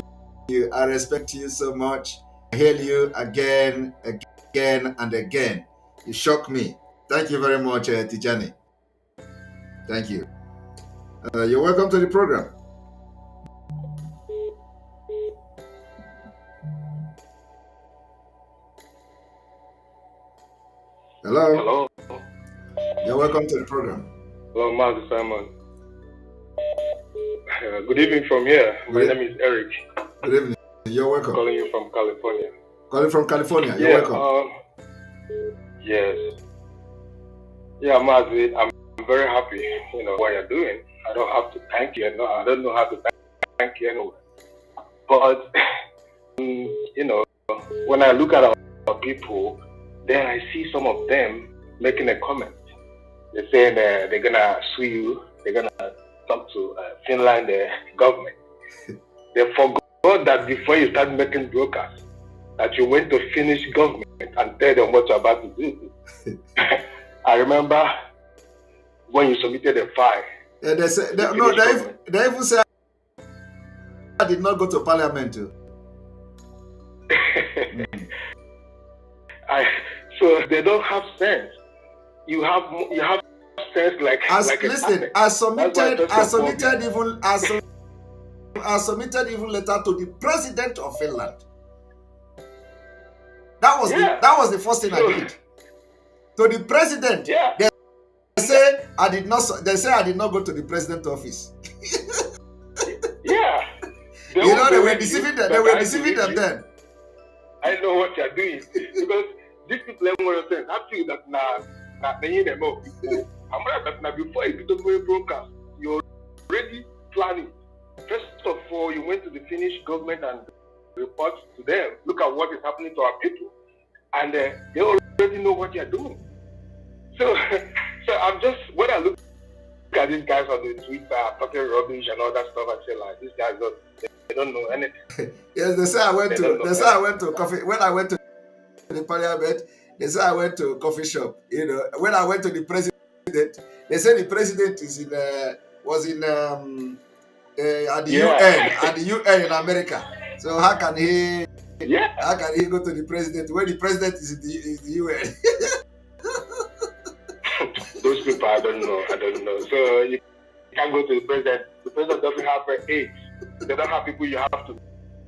you. I respect you so much. I hail you again and again. You shock me. Thank you very much, Tijani. Thank you. You're welcome to the program. Hello. Hello. You're welcome to the program. Hello, Master Simon. Good evening from here. My name is Eric. Good evening. You're welcome. I'm calling you from California. Calling from California. You're welcome. Yes. Yeah, Mazi, I'm very happy. You know what you're doing. I don't have to thank you. I don't know how to thank you anyway. But you know, when I look at our people, then I see some of them making a comment. They're saying they're gonna sue you. They're gonna talk to Finland government. They forgot that before you start making brokers, that you went to Finnish government and tell them what you're about to do. I remember when you submitted a file. Yeah, they say they even say I did not go to parliament too. So they don't have sense. You have sense like. Listen, I submitted even letter to the president of Finland. That was the first thing I did. To the president. Yeah. They say I did not go to the president's office. Yeah. They were deceiving them. They were deceiving them then. I know what you're doing because these people have more sense. I feel that before you do the broadcast, you're already planning. First of all, you went to the Finnish government and report to them. Look at what is happening to our people, and they already know what you're doing. So I'm just when I look at these guys on the Twitter talking rubbish and all that stuff, I say like these guys don't know anything. Yes, they say I went to coffee. When I went to the parliament, they say I went to a coffee shop. You know, when I went to the president, they said the president is in was in at the UN in America. So how can he go to the president when the president is the UN? Those people, I don't know. So you can't go to the president. The president doesn't have aides. They don't have people you have to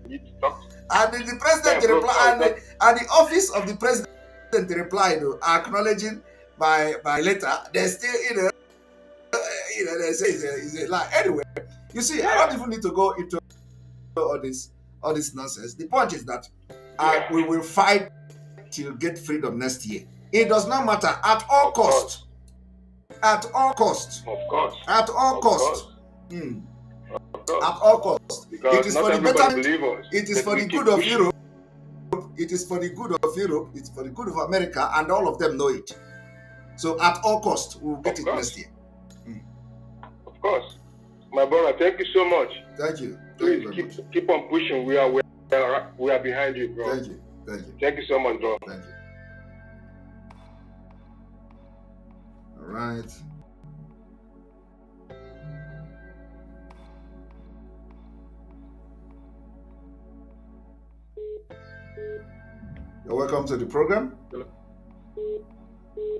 need to talk to. And the president replied, and the office of the president replied, acknowledging by letter. They still, they say it's a lie. Anyway, you see, I don't even need to go into all this nonsense. The point is that we will fight till get freedom next year. It does not matter at all cost. At all cost. Of course. At all cost. At all costs. It is for the betterment. It is for the good of Europe. It is for the good of Europe. It's for the good of America, and all of them know it. So at all costs, we will get it next year. Of course, my brother. Thank you so much. Thank you. Please keep on pushing. We are behind you, bro. Thank you. Thank you so much, bro. Thank you. All right. You're welcome to the program.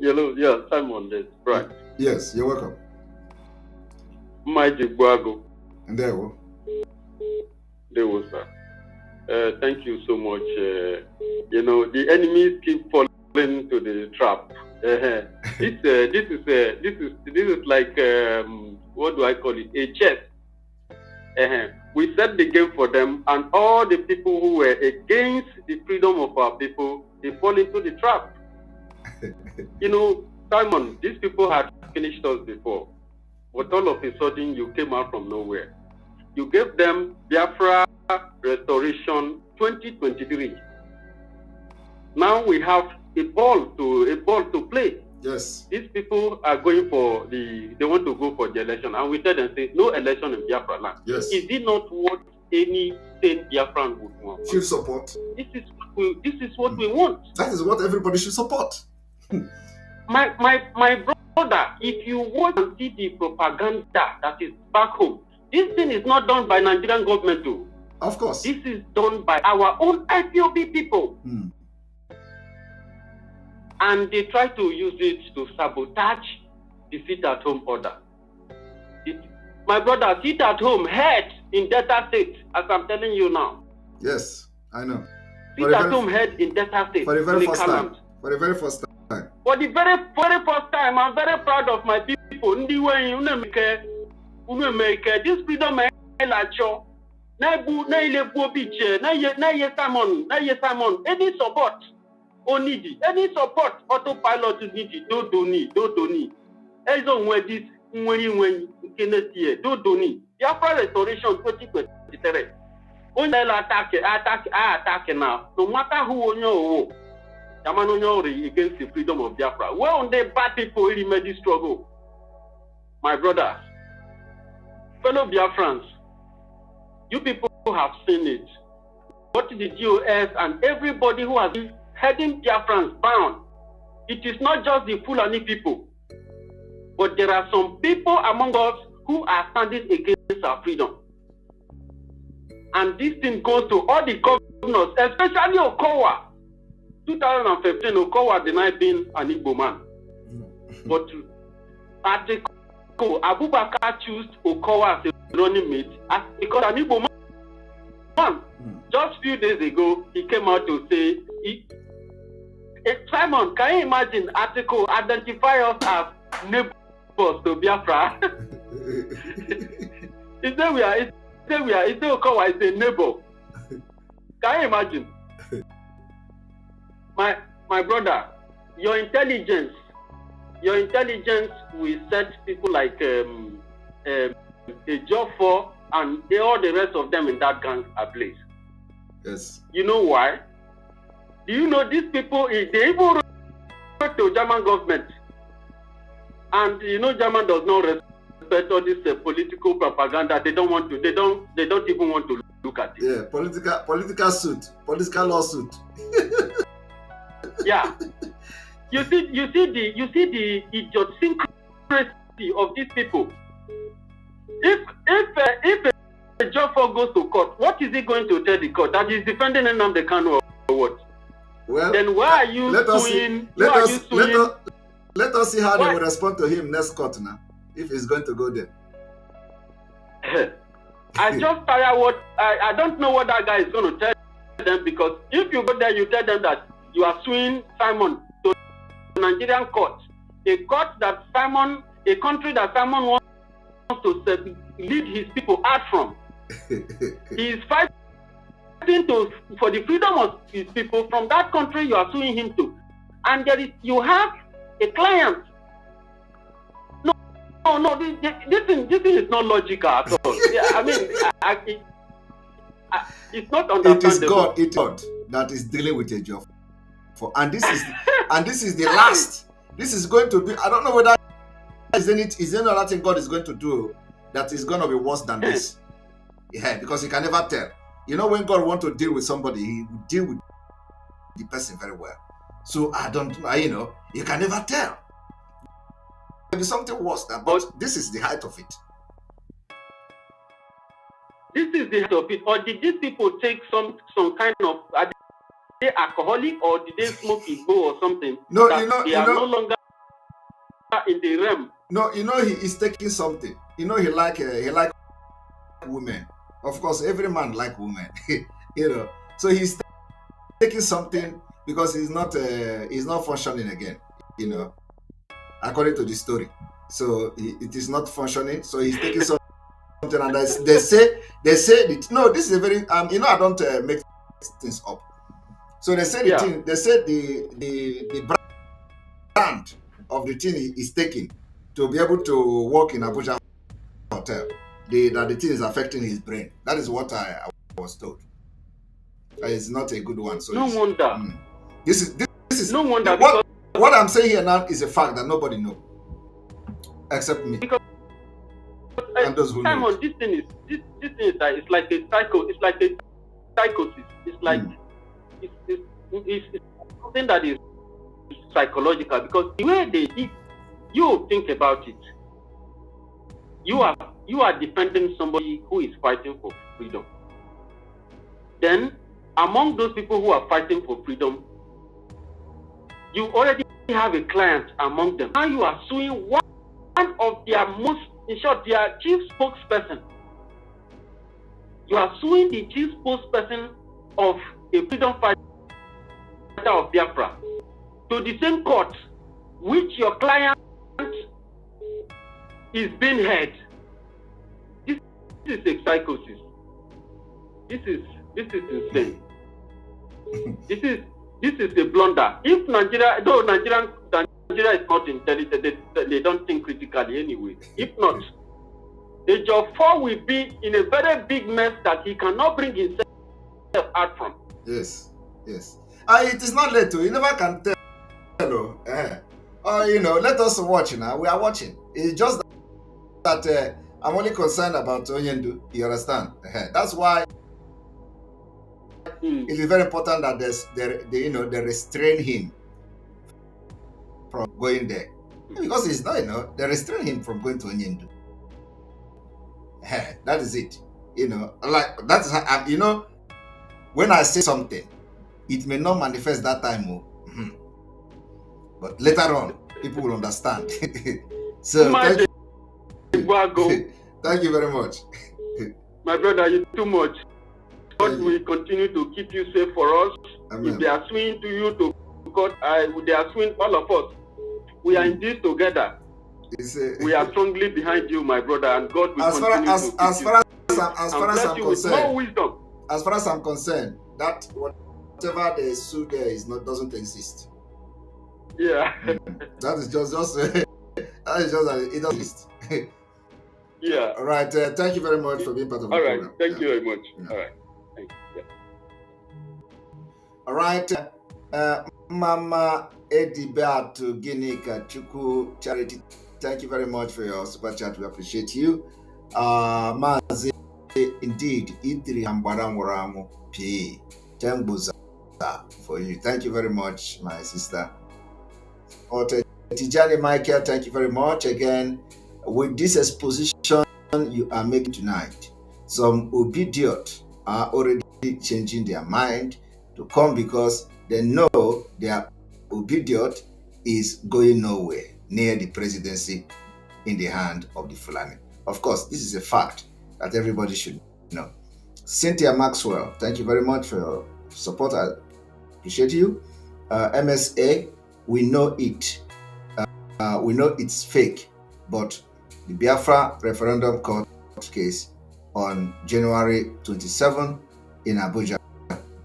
Hello, yeah, Simon, that's right. Yes, you're welcome. Mighty Guago. And there we go, sir. Thank you so much. The enemies keep falling into the trap. This is like what do I call it? A chess. We set the game for them, and all the people who were against the freedom of our people, they fall into the trap. Simon, these people had finished us before, but all of a sudden you came out from nowhere. You gave them Biafra Restoration 2023. Now we have a ball to play. Yes. These people are going they want to go for the election, and we tell them, say, no election in Biafra land. Yes. Is it not what any sane Biafran would want? Should support. This is what we want. That is what everybody should support. My brother, if you want to see the propaganda that is back home, this thing is not done by Nigerian government too. Of course. This is done by our own IPOB people. And they try to use it to sabotage the sit-at-home order. My brother, sit-at-home head in Delta State, as I'm telling you now. Yes, I know. Sit-at-home head in Delta State. For the very first time. For the very first time. For the very first time, I'm very proud of my people. This freedom any support. Any support autopilot is needed. Don't need. As on where this when Biafra Restoration 2023. Only attack now. No matter who you know against the freedom of Biafra. Where on the bad people really made this struggle? My brothers, fellow Biafrans, you people have seen it. What the GOS and everybody who has been heading Biafrans bound. It is not just the Fulani people, but there are some people among us who are standing against our freedom. And this thing goes to all the governors, especially Okowa. 2015, Okowa denied being an Igbo man. But Abubakar chose Okowa as a running mate because an Igbo man. Just a few days ago, he came out to say, Simon, can you imagine article identify us as neighbors to Biafra? He said we are Okowa is a neighbor. Can you imagine? My brother, your intelligence will set people like Ejiofor and all the rest of them in that gang ablaze. Yes. You know why? Do you know these people? They even wrote to German government, and German does not respect all this political propaganda. They don't want to. They don't even want to look at it. Yeah, political suit, political lawsuit. Yeah. You see the idiosyncrasy of these people. If Ejiofor goes to court, what is he going to tell the court? That he's defending Nnamdi Kanu or what? Well, then why are you suing? Let us see how they will respond to him next court now, if he's going to go there. I just tire what I don't know what that guy is going to tell them, because if you go there, you tell them that you are suing Simon to Nigerian court, a country that Simon wants to lead his people out from. He is fighting for the freedom of his people from that country you are suing him to, and you have a client. No, this thing is not logical at all. I mean, it's not understandable. It is God that is dealing with Ejiofor, and this is the last. This is going to be. I don't know whether is there another thing God is going to do that is going to be worse than this. Yeah, because you can never tell. You know, when God wants to deal with somebody, He will deal with the person very well. So you can never tell. Maybe something worse, but this is the height of it. This is the height of it. Or did these people take some kind of, are they alcoholic, or did they smoke Igbo or something? No, they are no longer in the realm. No, he is taking something. He like women. Of course, every man like women. So he's taking something because he's not functioning again. According to the story. So it is not functioning. So he's taking something, and they say it. No, this is a very I don't make things up. So they say the thing. They said the brand of the thing is taking to be able to work in Abuja hotel. That the thing is affecting his brain. That is what I was told. It's not a good one. So no wonder. This is no wonder. What I'm saying here now is a fact that nobody knows, except me. Because and those who know. This thing is it's like a psycho. It's like a psychosis. It's like it's something that is psychological, because the way you think about it, you are defending somebody who is fighting for freedom. Then, among those people who are fighting for freedom, you already have a client among them. Now you are suing one of their their chief spokesperson. You are suing the chief spokesperson of a freedom fighter of Biafra to the same court which your client is being held. This is a psychosis. This is insane. This is a blunder. If Nigeria is not intelligent, they don't think critically anyway. If not, Ejiofor will be in a very big mess that he cannot bring himself out from. Yes. It is not late. You never can tell. Let us watch now. We are watching. It's just that I'm only concerned about Onyendu. You understand? That's why it is very important that they restrain him from going there, because he's not. They restrain him from going to Onyendu. That is it. Like that is how, when I say something, it may not manifest that time, but later on, people will understand. So thank you very much. My brother, you too much. God will continue to keep you safe for us. Amen. If they are swinging to you to God, they are swinging all of us. We are in this together. We are strongly behind you, my brother, and God will continue to keep you. As far as I'm concerned, more wisdom. As far as I'm concerned, that whatever they sue there doesn't exist. Yeah. That is just that it doesn't exist. Yeah. All right. Thank you very much for being part of the program. All right. Thank you very much. Yeah. All right. Thank you. All right. Mama Edibeatu Ginika Chuku Charity. Thank you very much for your super chat. We appreciate you. Mazi indeed, Itri Hambaramuраmu P. Tembuza for you. Thank you very much, my sister. Tijani Michael, thank you very much again. With this exposition you are making tonight, some obedient are already changing their mind to come because they know their obedient is going nowhere near the presidency in the hand of the Fulani. Of course, this is a fact that everybody should know. Cynthia Maxwell, thank you very much for your support. I appreciate you. MSA, we know it. We know it's fake, but the Biafra referendum court case on January 27 in Abuja,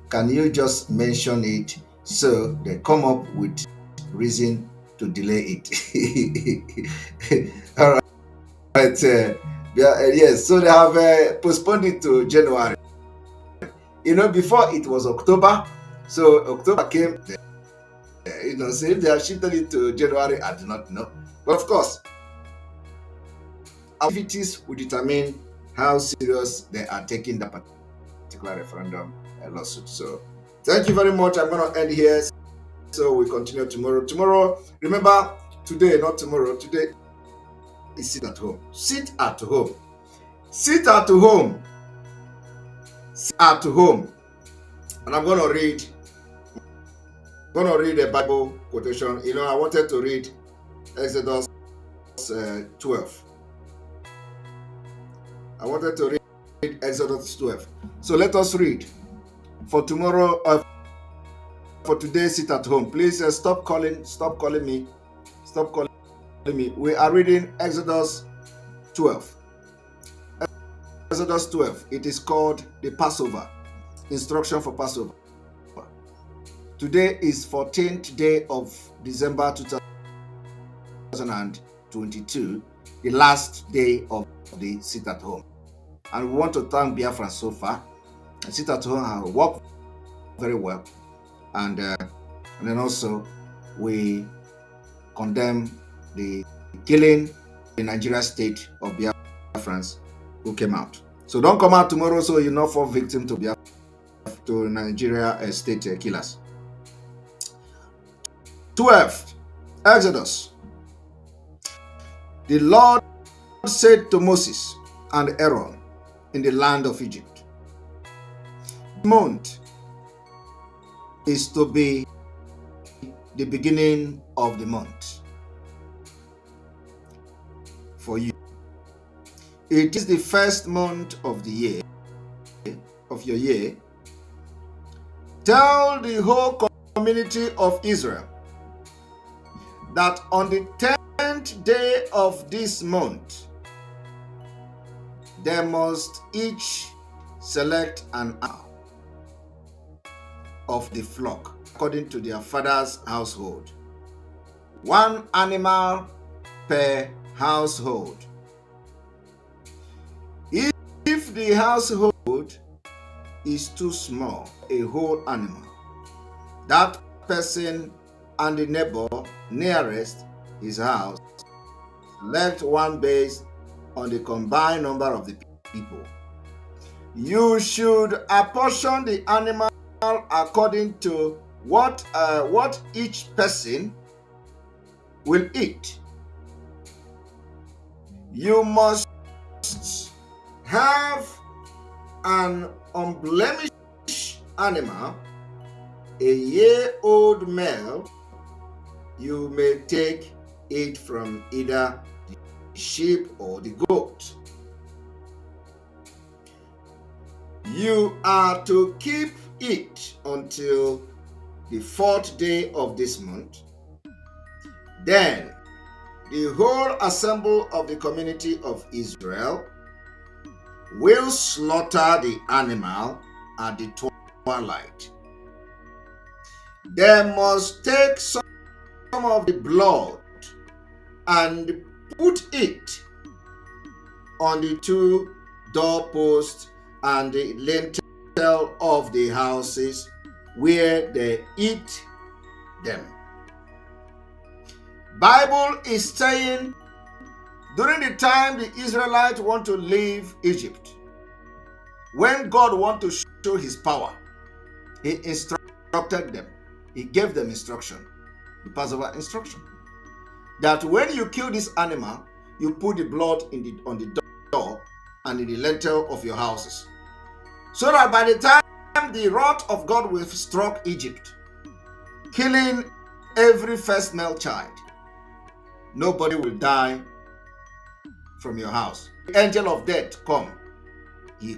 can you just mention it so they come up with reason to delay it? All right. Yes, so they have postponed it to January. You know, before it was October, so October came. So if they have shifted it to January, I do not know. But of course, activities will determine how serious they are taking that particular referendum lawsuit. So thank you very much. I'm going to end here. So we continue tomorrow. Tomorrow, remember, today, not tomorrow. Today is sit at home. Sit at home. Sit at home. Sit at home. And I'm going to read a Bible quotation. You know, I wanted to read Exodus 12. I wanted to read Exodus 12. So let us read. For tomorrow, for today, sit at home. Please stop calling me. Stop calling me. We are reading Exodus 12. Exodus 12. It is called the Passover. Instruction for Passover. Today is 14th day of December 2022, the last day of the sit at home. And we want to thank Biafra so far. Sit at home has worked very well. And then also we condemn the killing in Nigeria state of Biafrans who came out. So don't come out tomorrow so you're not fall victim to Nigeria state killers. 12. Exodus. The Lord said to Moses and Aaron in the land of Egypt, the month is to be the beginning of the month for you. It is the first month of the year, of your year. Tell the whole community of Israel that on the 10th day of this month, they must each select an hour of the flock according to their father's household. One animal per household. If the household is too small, a whole animal, that person and the neighbor nearest his house left one based on the combined number of the people. You should apportion the animal according to what each person will eat. You must have an unblemished animal, a year-old male. You may take it from either the sheep or the goat. You are to keep it until the 4th day of this month. Then the whole assembly of the community of Israel will slaughter the animal at the twilight. They must take some of the blood and put it on the 2 doorposts and the lintel of the houses where they eat them. Bible is saying during the time the Israelites want to leave Egypt, when God wanted to show his power, he instructed them. He gave them instruction, the Passover instruction, that when you kill this animal, you put the blood on the door and in the lintel of your houses, so that by the time the wrath of God will struck Egypt, killing every first male child, nobody will die from your house. The angel of death come. He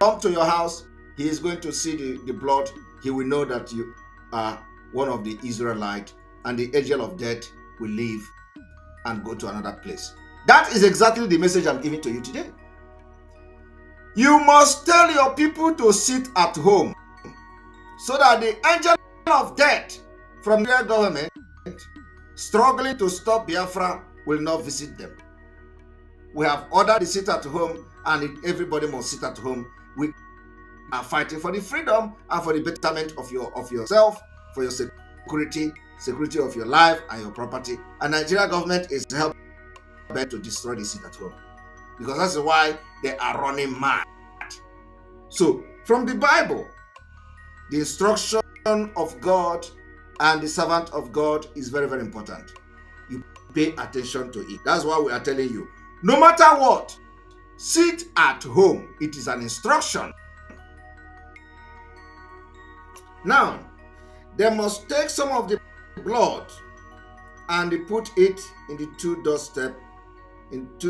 come to your house. He is going to see the blood. He will know that you are one of the Israelites, and the angel of death will leave and go to another place. That is exactly the message I'm giving to you today. You must tell your people to sit at home so that the angel of death from their government struggling to stop Biafra will not visit them. We have ordered the sit at home, and everybody must sit at home. We are fighting for the freedom and for the betterment of yourself, for your security of your life and your property. And Nigeria government is helping to destroy the sit at home, because that's why they are running mad. So from the Bible, the instruction of God and the servant of God is very, very important. You pay attention to it. That's why we are telling you, no matter what, sit at home. It is an instruction. Now, they must take some of the blood and they put it in the two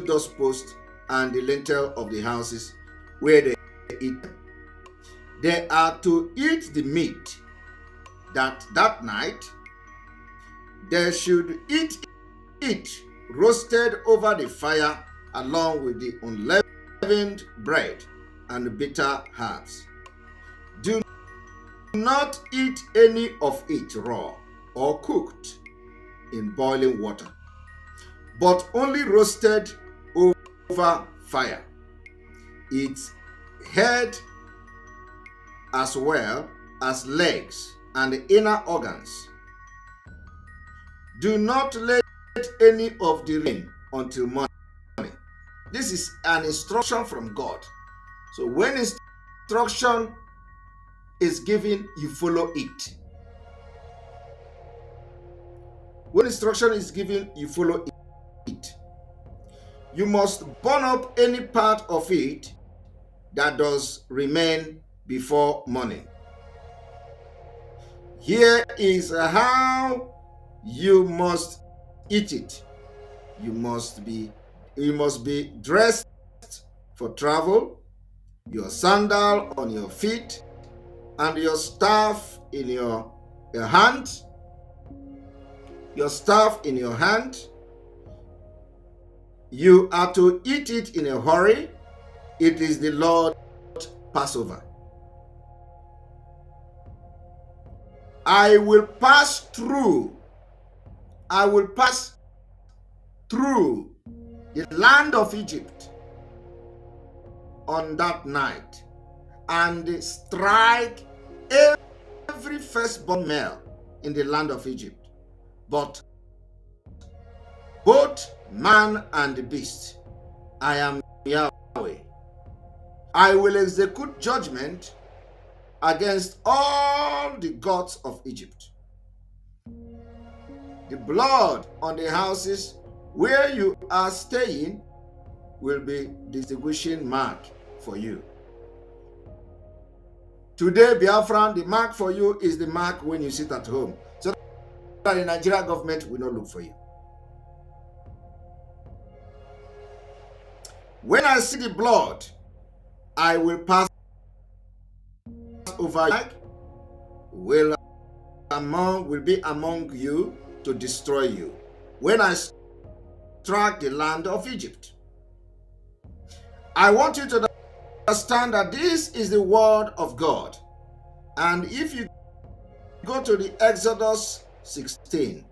doorposts and the lintel of the houses where they eat them. They are to eat the meat that night. They should eat it roasted over the fire along with the unleavened bread and bitter herbs. Do not eat any of it raw or cooked in boiling water, but only roasted over fire. Its head as well as legs and the inner organs. Do not let any of the rain until morning. This is an instruction from God. So when instruction is given, you follow it. When instruction is given, you follow it. You must burn up any part of it that does remain before morning. Here is how you must eat it. You must be dressed for travel, your sandal on your feet, and your staff in your hand. Your staff in your hand. You are to eat it in a hurry. It is the Lord's Passover. I will pass through the land of Egypt on that night and strike every firstborn male in the land of Egypt, but both man and beast. I am Yahweh. I will execute judgment against all the gods of Egypt. The blood on the houses where you are staying will be distinguishing mark for you. Today, Biafran, the mark for you is the mark when you sit at home, so that the Nigerian government will not look for you. When I see the blood, I will pass over you, will be among you to destroy you. When I strike the land of Egypt, I want you to understand that this is the word of God. And if you go to the Exodus 16,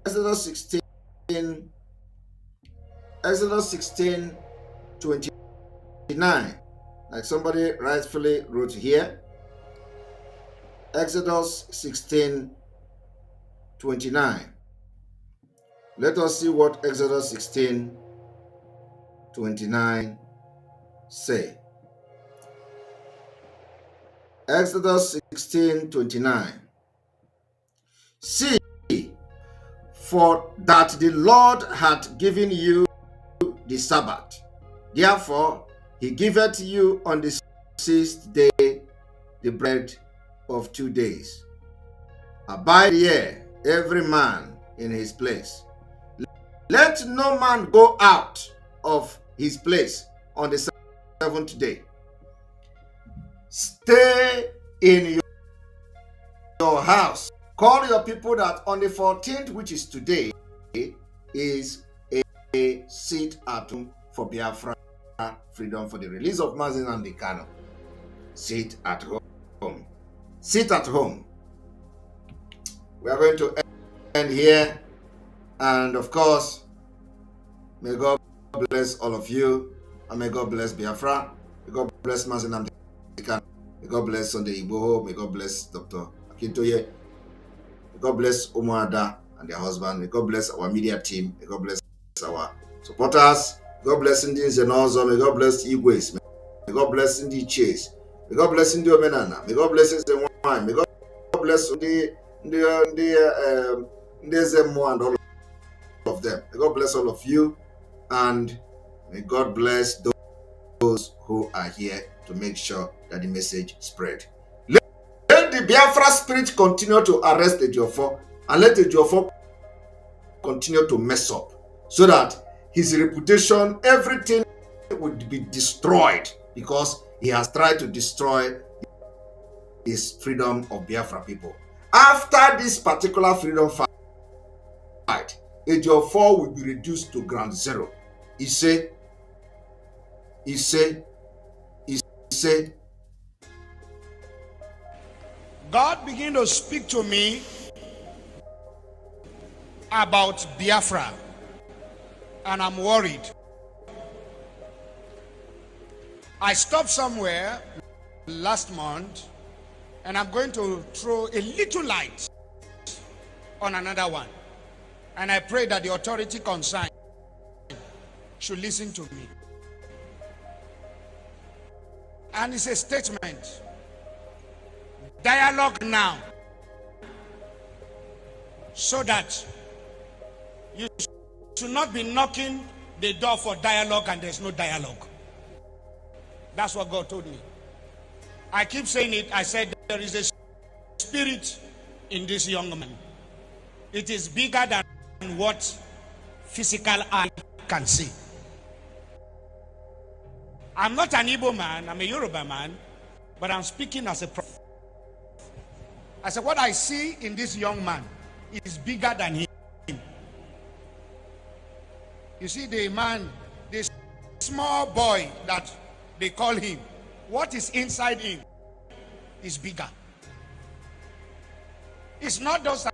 Exodus 16:29, like somebody rightfully wrote here, Exodus 16:29. Let us see what Exodus 16:29 say. Exodus 16:29. See, for that the Lord hath given you the Sabbath. Therefore, he giveth you on the 6th day the bread of 2 days. Abide here, every man in his place. Let no man go out of his place on the 7th day. Stay in your house. Call your people that on the 14th, which is today, is a sit at home for Biafra freedom, for the release of Mnk'S Kidnapp. Sit at home. Sit at home. We are going to end here. And of course, may God bless all of you. And may God bless Biafra. May God bless Mnk'S Kidnapp. May God bless Sunday Igboho. May God bless Dr. Akintoye. May God bless Umuada and their husband. May God bless our media team. May God bless our supporters. May God bless Indians and also. May God bless Igwes. May God bless Indi Chase. May God bless Indi Omenana. May God bless the wine. May God bless the Zemo and all of them. May God bless all of you. And may God bless those who are here to make sure that the message spread. Let the Biafra spirit continue to arrest Ejiofor, and let Ejiofor continue to mess up, so that his reputation, everything would be destroyed, because he has tried to destroy his freedom of Biafra people. After this particular freedom fight, Ejiofor will be reduced to ground zero. He said, God began to speak to me about Biafra, and I'm worried. I stopped somewhere last month, and I'm going to throw a little light on another one. And I pray that the authority concerned should listen to me. And it's a statement. Dialogue now, so that you should not be knocking the door for dialogue and there's no dialogue. That's what God told me. I keep saying it. I said there is a spirit in this young man. It is bigger than what physical eye can see. I'm not an Igbo man, I'm a Yoruba man, but I'm speaking as a prophet. I said, what I see in this young man is bigger than him. You see, the man, this small boy that they call him, what is inside him is bigger. It's not just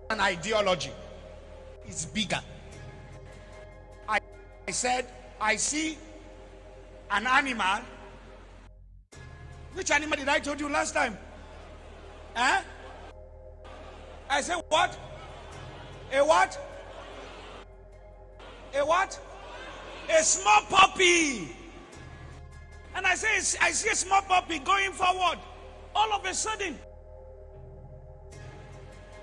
an ideology, it's bigger. I said, I see an animal. Which animal did I told you last time? Huh? I said what? A what? A what? A small puppy. And I say, I see a small puppy going forward. All of a sudden,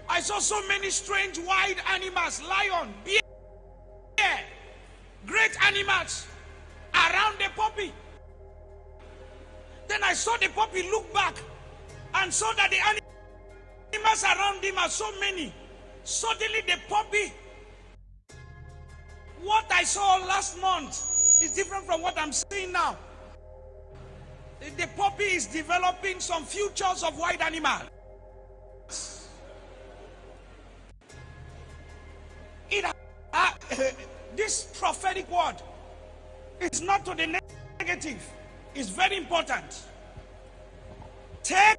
I saw so many strange wild animals, lion, bear, great animals around the puppy. Then I saw the puppy look back and saw that the animals around him are so many. Suddenly the puppy, what I saw last month is different from what I'm seeing now. The puppy is developing some futures of wild animals. This prophetic word is not to the negative. It's very important. Take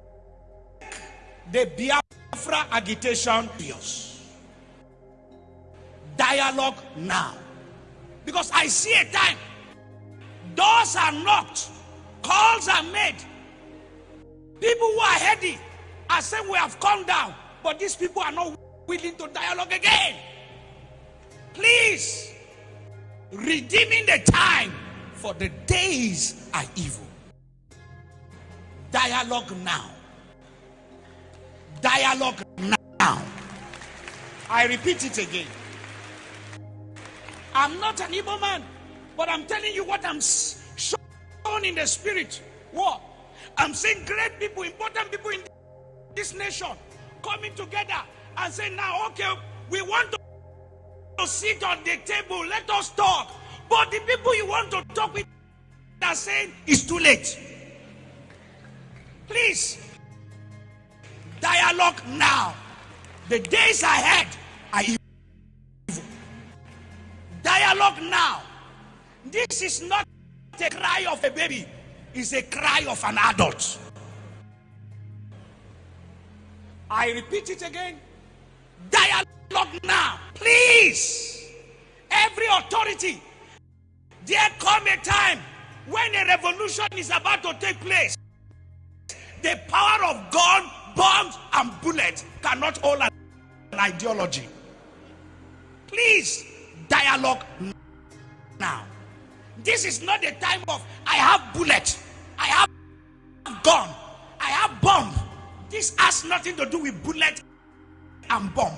the Biafra agitation serious. Dialogue now. Because I see a time. Doors are knocked. Calls are made. People who are heady are saying we have come down. But these people are not willing to dialogue again. Please, redeeming the time, for the days are evil. Dialogue now. Dialogue now. I repeat it again. I'm not an evil man, but I'm telling you what I'm shown in the spirit. What? I'm seeing great people, important people in this nation coming together and saying, now, okay, we want to sit on the table, let us talk. But the people you want to talk with are saying it's too late. Please, dialogue now. The days ahead are evil. Dialogue now. This is not a cry of a baby, it's a cry of an adult. I repeat it again. Dialogue now. Please, every authority, there come a time when a revolution is about to take place. The power of gun, bombs, and bullets cannot hold an ideology. Please, dialogue now. This is not the time of I have bullet, I have gun, I have bomb. This has nothing to do with bullet and bomb.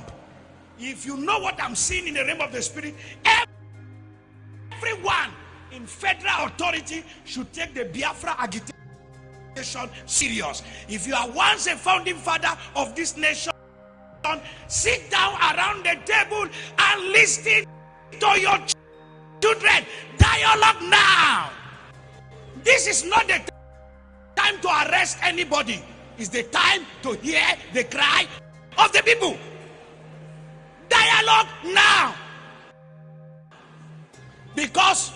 If you know what I'm seeing in the realm of the spirit, everyone in federal authority should take the Biafra agitation serious. If you are once a founding father of this nation, sit down around the table and listen to your children. Dialogue now. This is not the time to arrest anybody. It's the time to hear the cry of the people. Dialogue now. Because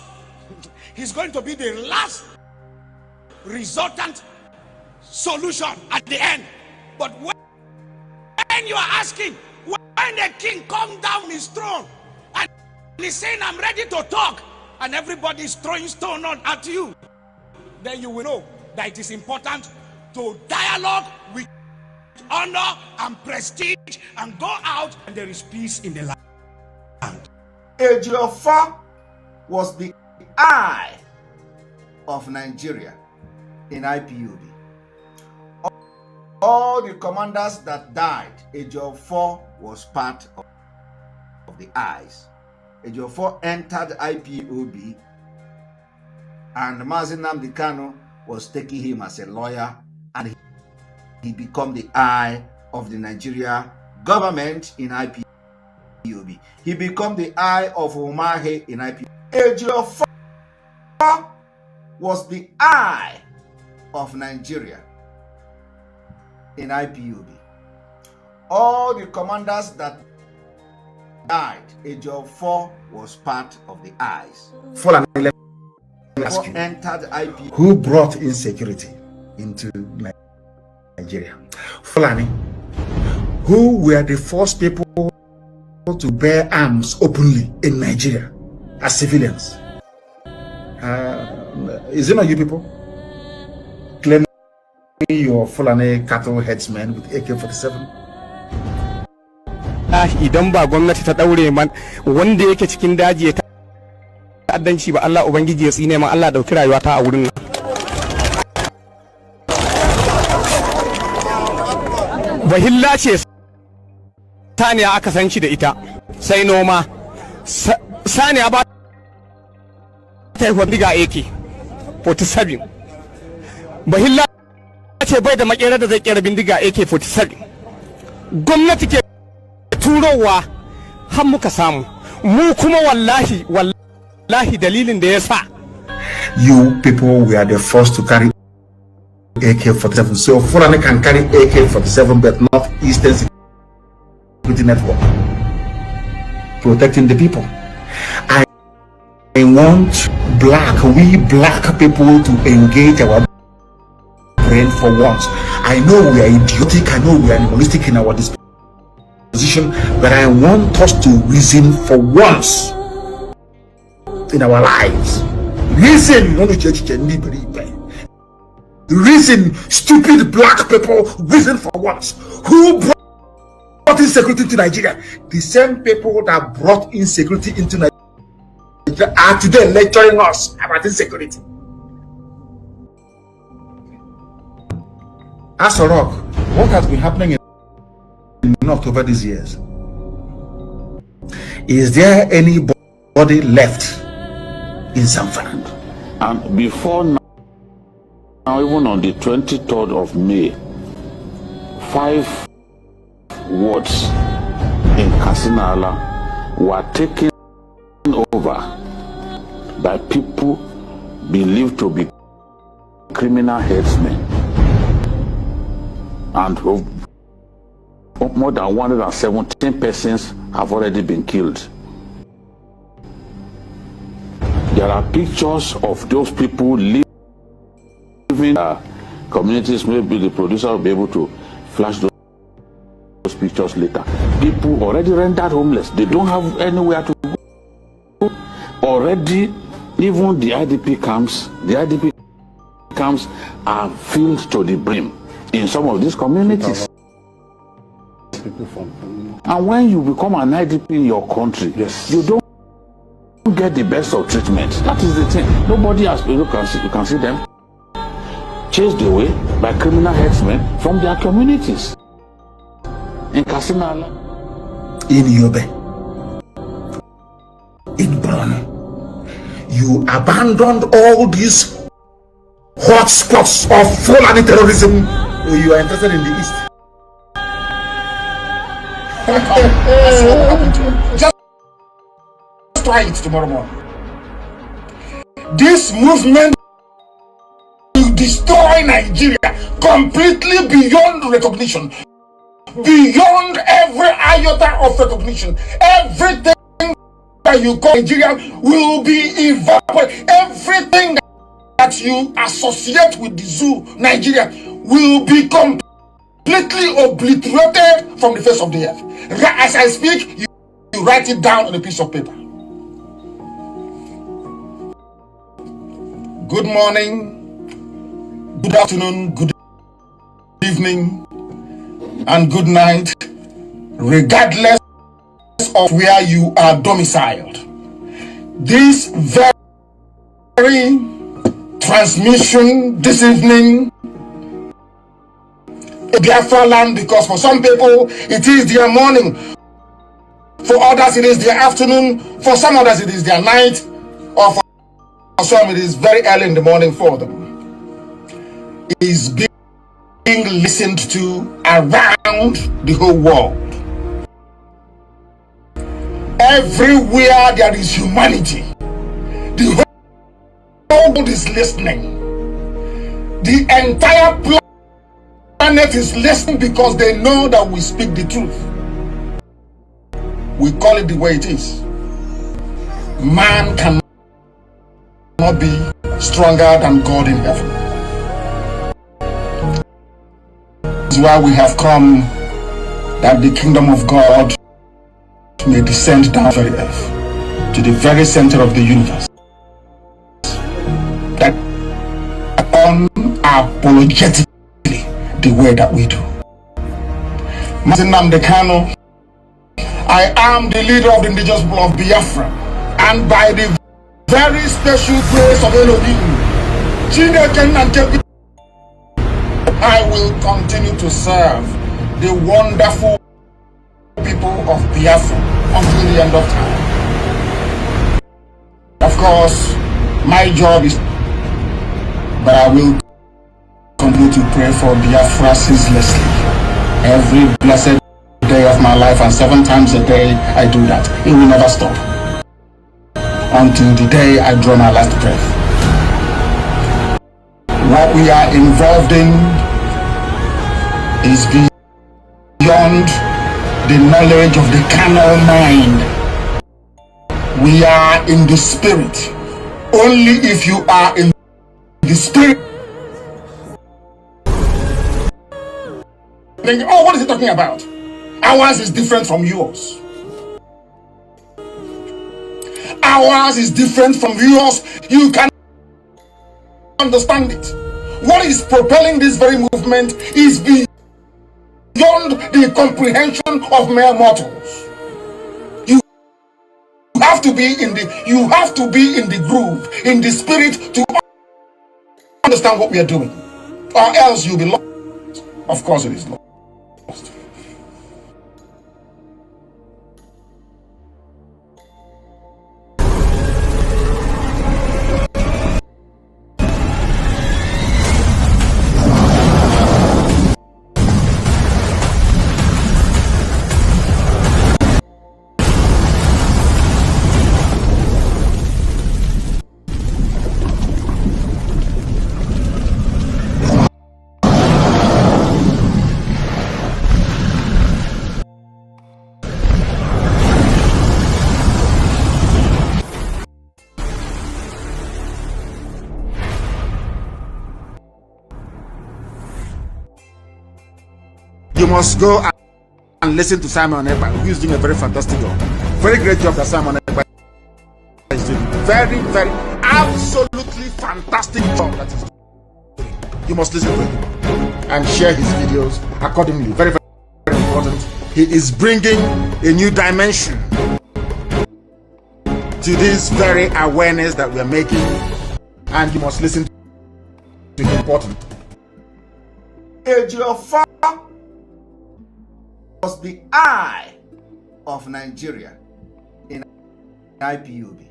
he's going to be the last resultant solution at the end. But when you are asking, when the king come down his throne and he's saying, I'm ready to talk, and everybody is throwing stone at you, then you will know that it is important to dialogue with honor and prestige and go out and there is peace in the land. Ejiofor was the eye of Nigeria in IPOB. All the commanders that died, Ejiofor was part of the eyes. Ejiofor entered IPOB and Nnamdi Kanu was taking him as a lawyer, and he became the eye of the Nigeria government in IPOB. He became the eye of Umahi in IPOB. Ejiofor was the eye of Nigeria in IPOB. All the commanders that died, Ejiofor was part of the eyes. Entered IPOB. Who brought insecurity into Nigeria? Fulani. Who were the first people to bear arms openly in Nigeria as civilians? Is it not you people claiming your Fulani cattle headsmen with AK-47? Idan ba gwamnati ta daure man wanda yake cikin daji ya ta'addanci ba, Allah ubangiji ya tsine man, Allah dauki rayuwata a wurin nan. Bahilla ce saniya aka san shi da ita, sai noma. Saniya ba ta yi bindiga AK-47. Bahilla ce bai da makera da zai kera bindiga AK-47. Gwamnati ke turowa har muka samu, mu kuma wallahi dalilin da ya sa. You people were the first to carry AK-47, so Fulani can carry AK-47 but not Eastern Security Network protecting the people. I want we black people to engage our brain for once. I know we are idiotic, I know we are animalistic in our disposition, but I want us to reason for once in our lives. Reason, stupid black people, reason for once. Who brought insecurity into Nigeria? The same people that brought insecurity into Nigeria are today lecturing us about insecurity. As a rock, what has been happening in North over these years? Is there anybody left in Zamfara? And before now, even on the 23rd of May, 5 wards in Kasinala were taken over by people believed to be criminal headsmen, and more than 117 persons have already been killed. There are pictures of those people living communities. Maybe the producer will be able to flash those pictures later. People already rendered homeless. They don't have anywhere to go. Already, even the IDP camps are filled to the brim in some of these communities. And when you become an IDP in your country, you don't get the best of treatment. That is the thing. Nobody has, you can see them chased away by criminal headsmen from their communities. In Kasinala, in Yobe, in Borno, you abandoned all these hotspots of Fulani terrorism. You are interested in the East. That's what happened to you. Just try it tomorrow morning. This movement will destroy Nigeria completely beyond recognition, beyond every iota of recognition. Everything that you call Nigeria will be evaporated. Everything that you associate with the zoo Nigeria will be completely obliterated from the face of the earth. As I speak, you write it down on a piece of paper. Good morning, good afternoon, good evening, and good night, regardless of where you are domiciled. This very transmission this evening in Biafra land, because for some people it is their morning, for others it is their afternoon, for some others it is their night, or for some it is very early in the morning for them, is being listened to around the whole world. Everywhere there is humanity, the whole world is listening. The entire planet is listening because they know that we speak the truth. We call it the way it is. Man cannot be stronger than God in heaven. This is why we have come, that the kingdom of God may descend down to the earth, to the very center of the universe. That unapologetically the way that we do. Mnk'S Kidnapp, I am the leader of the indigenous people of Biafra, and by the very special grace of Elohim, I will continue to serve the wonderful people of Biafra until the end of time. Of course, my job is, but I will continue to pray for Biafra ceaselessly every blessed day of my life, and 7 times a day I do that. It will never stop until the day I draw my last breath. What we are involved in is beyond the knowledge of the carnal mind. We are in the spirit. Only if you are in the spirit. Oh, what is he talking about? Ours is different from yours. Ours is different from yours. You can understand it. What is propelling this very movement is beyond the comprehension of mere mortals. You have to be in the groove, in the spirit, to understand what we are doing, or else you'll be lost. Of course it is lost. You must go and listen to Simon Ekpa, who is doing a very fantastic job. Very great job that Simon Ekpa is doing. Very, very, absolutely fantastic job that he's doing. You must listen to him and share his videos accordingly. Very, very, very important. He is bringing a new dimension to this very awareness that we are making, and you must listen to him. Important. Ejiofor was the eye of Nigeria in IPOB.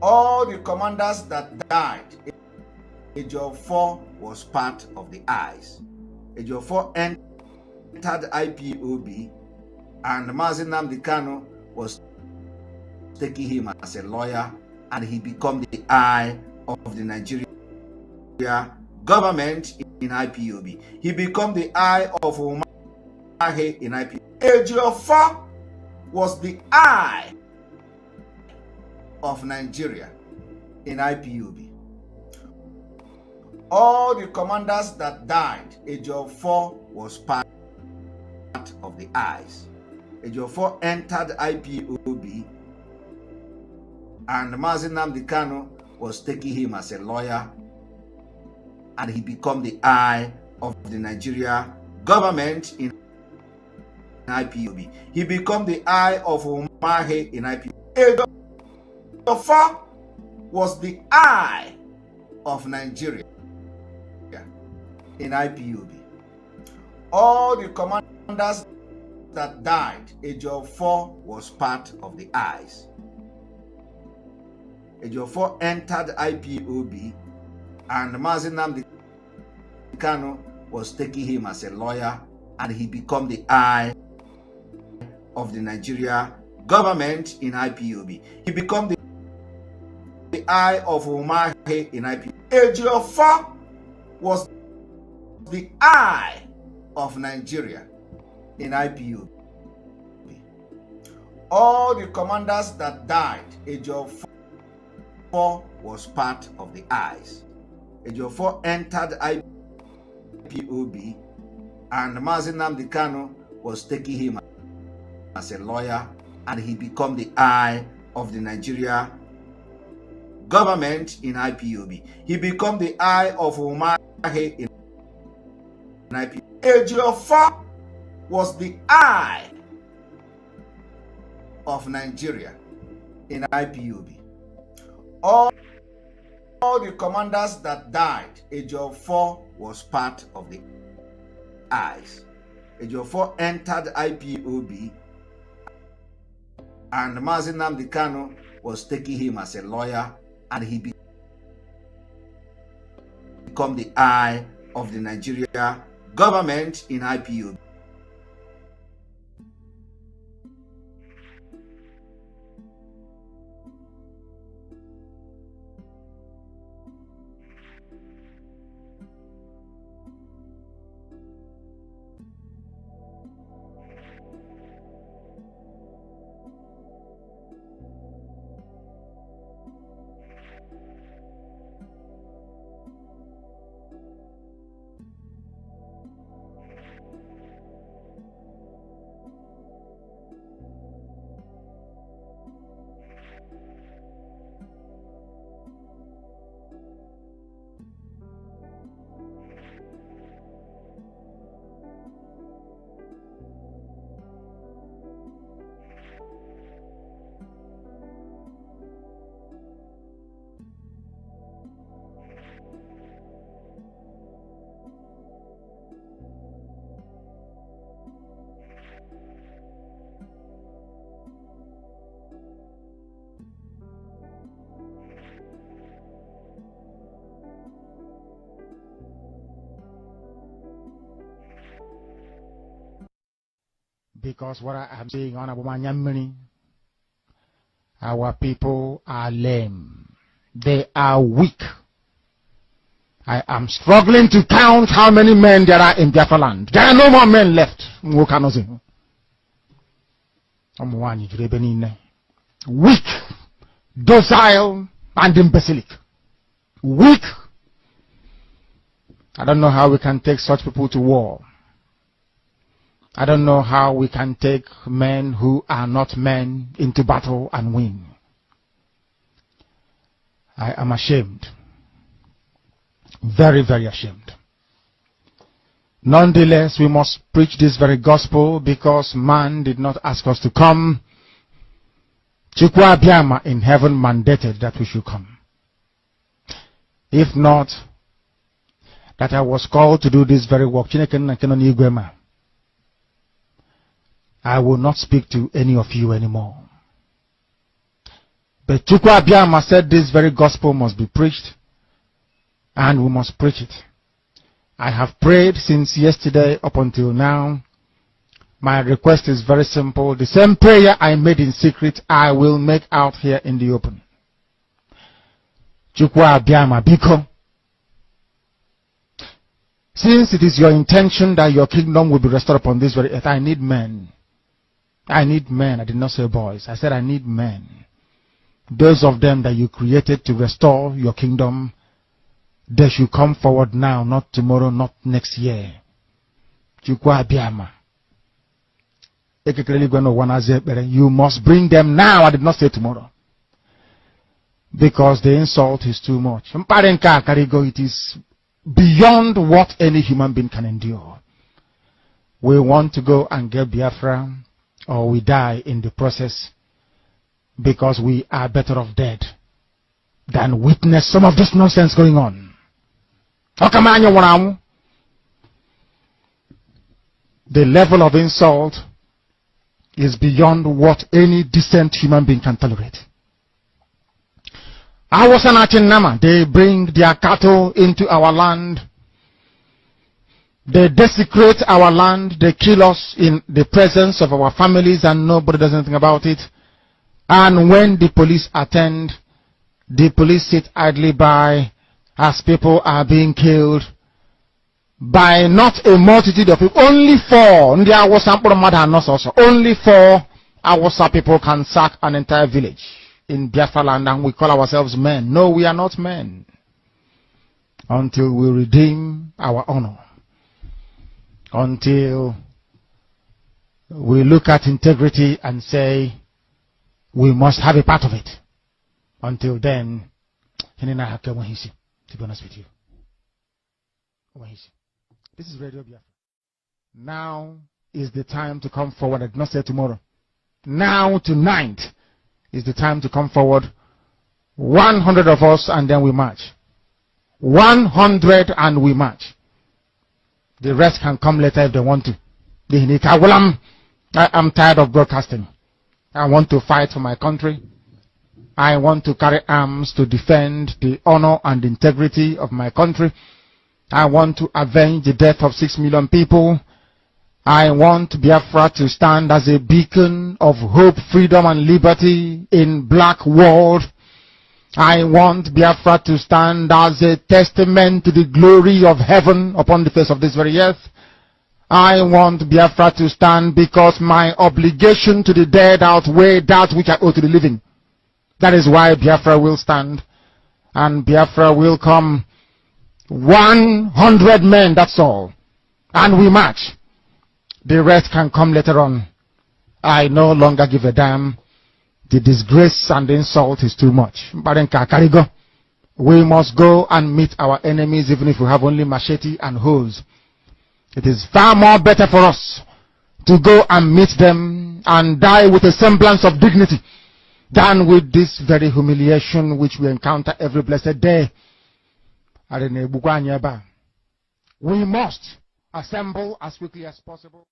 All the commanders that died, Ejiofor was part of the eyes. Ejiofor entered IPOB, and Mazi Nnamdi Kanu was taking him as a lawyer, and he became the eye of the Nigeria government in IPOB. He became the eye of in IPOB. Ejiofor was the eye of Nigeria in IPOB. All the commanders that died, Ejiofor was part of the eyes. Ejiofor entered IPOB, and Mazi Nnamdi Kanu was taking him as a lawyer, and he became the eye of the Nigeria government in IPOB. He became the eye of Umahi in IPOB. Ejiofor was the eye of Nigeria in IPOB. All the commanders that died, Ejiofor was part of the eyes. Ejiofor entered IPOB, and Mazi Nnamdi Kanu was taking him as a lawyer, and he became the eye of the Nigeria government in IPOB. He became the eye of Umahi in IPOB. Ejiofor was the eye of Nigeria in IPOB. All the commanders that died, Ejiofor was part of the eyes. Ejiofor entered IPOB, and Mazi Nnamdi Kanu was taking him as a lawyer, and he became the eye of the Nigeria government in IPOB. He became the eye of Umahi in IPOB. Ejiofor was the eye of Nigeria in IPOB. All the commanders that died, Ejiofor was part of the eyes. Ejiofor entered IPOB, and Mazi Nnamdi Kanu was taking him as a lawyer, and he became the eye of the Nigeria government in IPOB. Because what I am saying on Abumanyamini, our people are lame. They are weak. I am struggling to count how many men there are in Biafra land. There are no more men left. Weak, docile, and imbecilic. Weak. I don't know how we can take such people to war. I don't know how we can take men who are not men into battle and win. I am ashamed. Very, very ashamed. Nonetheless, we must preach this very gospel because man did not ask us to come. Chukwu Abịama in heaven mandated that we should come. If not, that I was called to do this very work, I will not speak to any of you anymore. But Chukwu Abịama said this very gospel must be preached, and we must preach it. I have prayed since yesterday up until now. My request is very simple. The same prayer I made in secret, I will make out here in the open. Chukwu Abịama biko. Since it is your intention that your kingdom will be restored upon this very earth, I need men. I need men. I did not say boys. I said I need men. Those of them that you created to restore your kingdom, they should come forward now, not tomorrow, not next year. Chukwu Abịama. You must bring them now. I did not say tomorrow. Because the insult is too much. It is beyond what any human being can endure. We want to go and get Biafra, or we die in the process, because we are better off dead than witness some of this nonsense going on. The level of insult is beyond what any decent human being can tolerate. They bring their cattle into our land. They desecrate our land. They kill us in the presence of our families and nobody does anything about it. And when the police attend, the police sit idly by as people are being killed by not a multitude of people. Only 4. Only 4 Awasa people can sack an entire village in Biafra land, and we call ourselves men. No, we are not men. Until we redeem our honor. Until we look at integrity and say, we must have a part of it. Until then, to be honest with you. This is Radio Biafra. Now is the time to come forward. I did not say tomorrow. Now, tonight, is the time to come forward. 100 of us, and then we march. 100 and we march. The rest can come later if they want to. I am tired of broadcasting. I want to fight for my country. I want to carry arms to defend the honor and integrity of my country. I want to avenge the death of 6 million people. I want Biafra to stand as a beacon of hope, freedom, and liberty in black world. I want Biafra to stand as a testament to the glory of heaven upon the face of this very earth. I want Biafra to stand because my obligation to the dead outweigh that which I owe to the living. That is why Biafra will stand, and Biafra will come. 100 men, that's all. And we march. The rest can come later on. I no longer give a damn. The disgrace and the insult is too much. We must go and meet our enemies even if we have only machete and hoes. It is far more better for us to go and meet them and die with a semblance of dignity than with this very humiliation which we encounter every blessed day. We must assemble as quickly as possible.